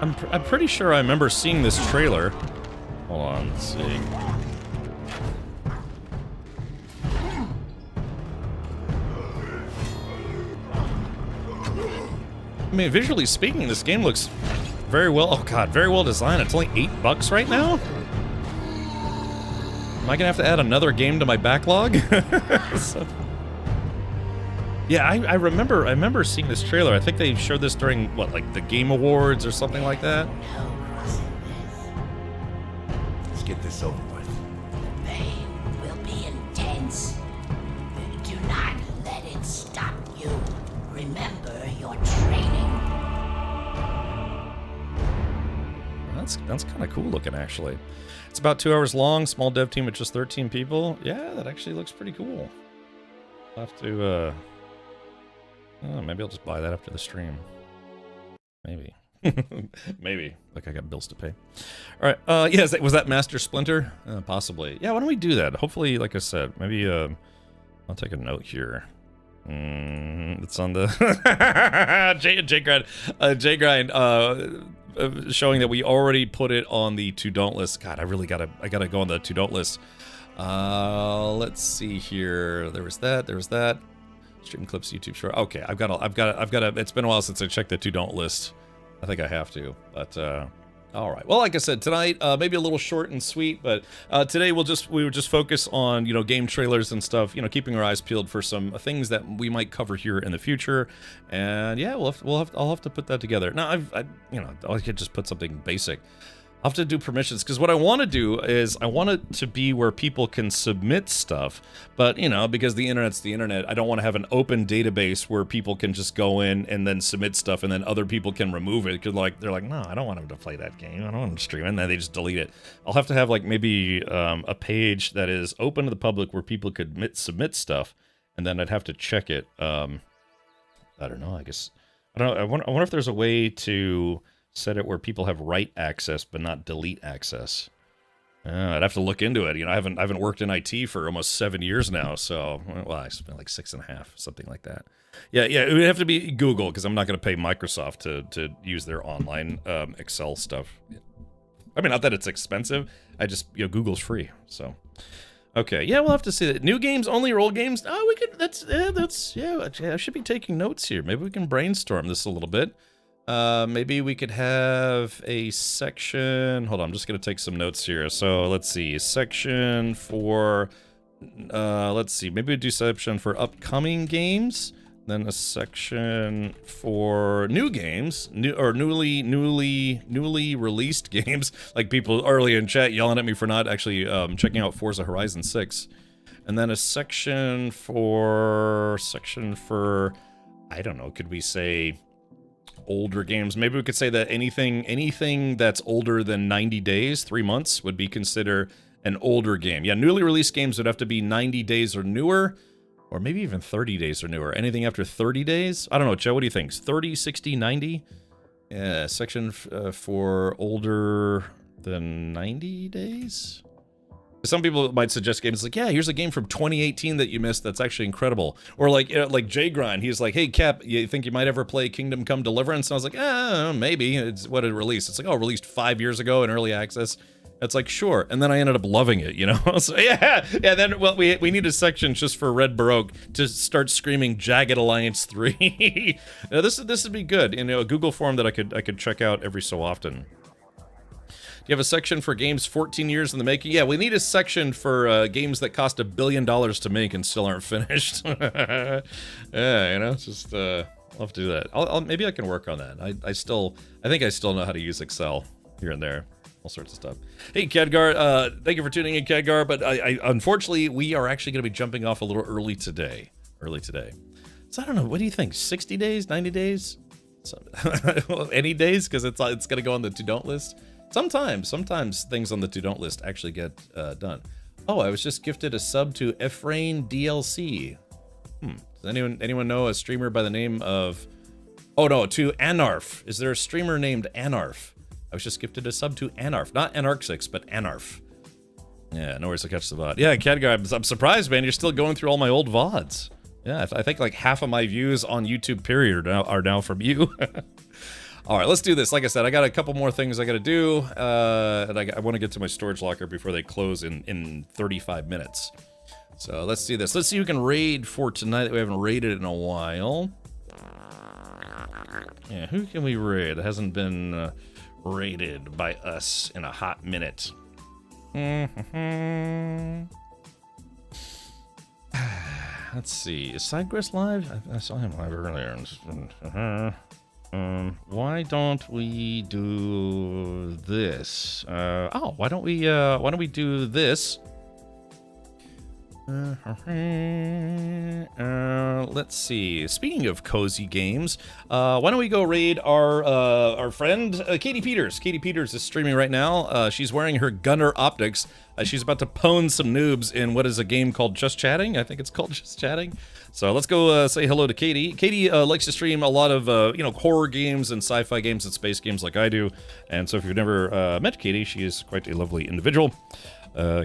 I'm pretty sure I remember seeing this trailer. Hold on, let's see. I mean, visually speaking, this game looks very well. Oh god, very well designed. It's only $8 right now. Am I gonna have to add another game to my backlog? Yeah, I remember seeing this trailer. I think they showed this during, what, like the Game Awards or something like that? Let's get this over with. The pain will be intense. Do not let it stop you. Remember your training. That's kind of cool looking, actually. It's about 2 hours long, small dev team with just 13 people. Yeah, that actually looks pretty cool. I'll have to, maybe I'll just buy that after the stream. Maybe. Maybe. Like I got bills to pay. Alright, yes, was that Master Splinter? Possibly. Yeah, why don't we do that? Hopefully, like I said, maybe, I'll take a note here. It's on the... J-Grind, showing that we already put it on the to-don't list. God, I gotta go on the to-don't list. Let's see here. There was that. Stream clips, YouTube short. Okay, I've got to. It's been a while since I checked the to-don't list. I think I have to, but all right. Well, like I said, tonight maybe a little short and sweet, but today we would just focus on game trailers and stuff. Keeping our eyes peeled for some things that we might cover here in the future. And yeah, I'll have to put that together. Now I could just put something basic. I'll have to do permissions, because what I want to do is I want it to be where people can submit stuff, but because the internet's the internet, I don't want to have an open database where people can just go in and then submit stuff and then other people can remove it, because they're like, no, I don't want them to play that game, I don't want them to stream it, and then they just delete it. I'll have to have maybe a page that is open to the public where people could submit stuff, and then I'd have to check it. I don't know, I guess I don't know. I wonder if there's a way to set it where people have write access but not delete access. I'd have to look into it. I haven't worked in IT for almost 7 years now, so I spent like 6.5, something like that. Yeah, it would have to be Google, because I'm not going to pay Microsoft to use their online Excel stuff. I mean, not that it's expensive. I just Google's free, so. Okay, yeah, we'll have to see that. New games only or old games? Oh, we could. I should be taking notes here. Maybe we can brainstorm this a little bit. Maybe we could have a section. Hold on, I'm just gonna take some notes here. So let's see, section for. Let's see, maybe we do section for upcoming games. Then a section for new games, newly released games, like people early in chat yelling at me for not actually checking out Forza Horizon 6. And then a section for, I don't know, could we say older games? Maybe we could say that anything that's older than 90 days, 3 months, would be considered an older game. Yeah, newly released games would have to be 90 days or newer. Or maybe even 30 days or newer. Anything after 30 days? I don't know, Joe, what do you think? 30, 60, 90? Yeah, section for older than 90 days? Some people might suggest games like, yeah, here's a game from 2018 that you missed that's actually incredible. Or like J-Grind, he's like, hey, Cap, you think you might ever play Kingdom Come Deliverance? And I was like, maybe. It's what it released. It's like, oh, released 5 years ago in early access. It's like, sure. And then I ended up loving it, you know? So yeah, then, well, we need a section just for Red Baroque to start screaming Jagged Alliance 3. Now, this would be good. You know, a Google form that I could check out every so often. Do you have a section for games 14 years in the making? Yeah, we need a section for games that cost $1 billion to make and still aren't finished. Yeah, you know, it's just, I'll have to do that. Maybe I can work on that. I think I still know how to use Excel here and there. All sorts of stuff. Hey, Khadgar, thank you for tuning in, Khadgar, but I unfortunately, we are actually going to be jumping off a little early today. So I don't know, what do you think? 60 days, 90 days? Any days? Because it's going to go on the to-don't list? Sometimes things on the to-don't list actually get done. Oh, I was just gifted a sub to Efrain DLC. Does anyone know a streamer by the name of... Oh, no, to Anarf. Is there a streamer named Anarf? I was just gifted a sub to Anarf. Not Anarch6, but Anarf. Yeah, no worries to catch the VOD. Yeah, Khadgar, I'm surprised, man. You're still going through all my old VODs. Yeah, I think like half of my views on YouTube, period, are now from you. All right, let's do this. Like I said, I got a couple more things I got to do. And I want to get to my storage locker before they close in 35 minutes. So let's do this. Let's see who can raid for tonight. We haven't raided in a while. Yeah, who can we raid? It hasn't been... rated by us in a hot minute. Let's see. Is Sidequest live? I saw him live earlier. Why don't we do this? Why don't we do this? Let's see. Speaking of cozy games, why don't we go raid our friend Katie Peters. Katie Peters is streaming right now. She's wearing her Gunner optics. She's about to pwn some noobs in what is a game called Just Chatting. I think it's called Just Chatting. So let's go say hello to Katie. Katie likes to stream a lot of horror games and sci-fi games and space games like I do. And so if you've never met Katie, she is quite a lovely individual.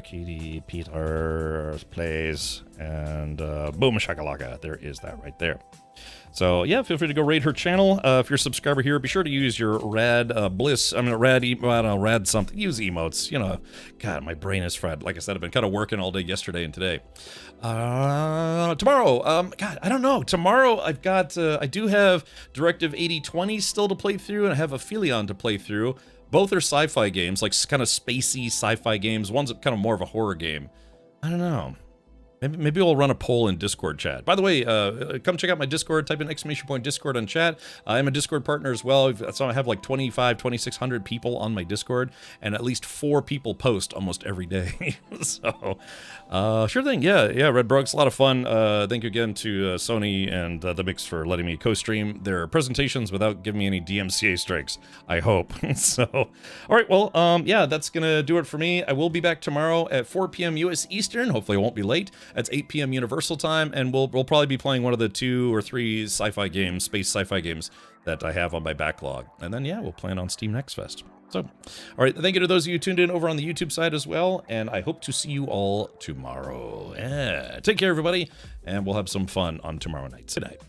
Katie Peters plays, and boom shakalaka. There is that right there. So yeah, feel free to go raid her channel. If you're a subscriber here, be sure to use your rad rad something. Use emotes. You know, God, my brain is fried. Like I said, I've been kind of working all day yesterday and today. Tomorrow, God, I don't know. Tomorrow I've got, I do have Directive 8020 still to play through, and I have Aphelion to play through. Both are sci-fi games, like kind of spacey sci-fi games. One's kind of more of a horror game. I don't know. Maybe we'll run a poll in Discord chat. By the way, come check out my Discord. Type in !Discord on chat. I'm a Discord partner as well. So I have like 2,600 people on my Discord, and at least 4 people post almost every day. So, sure thing. Yeah, Red Baroque's a lot of fun. Thank you again to Sony and The Mix for letting me co-stream their presentations without giving me any DMCA strikes, I hope. So, all right, well, yeah, that's going to do it for me. I will be back tomorrow at 4 p.m. U.S. Eastern. Hopefully I won't be late. That's 8 p.m. Universal time, and we'll probably be playing one of the 2 or 3 sci-fi games, space sci-fi games that I have on my backlog. And then, yeah, we'll plan on Steam Next Fest. So, all right, thank you to those of you tuned in over on the YouTube side as well, and I hope to see you all tomorrow. Yeah, take care, everybody, and we'll have some fun on tomorrow night. Good night.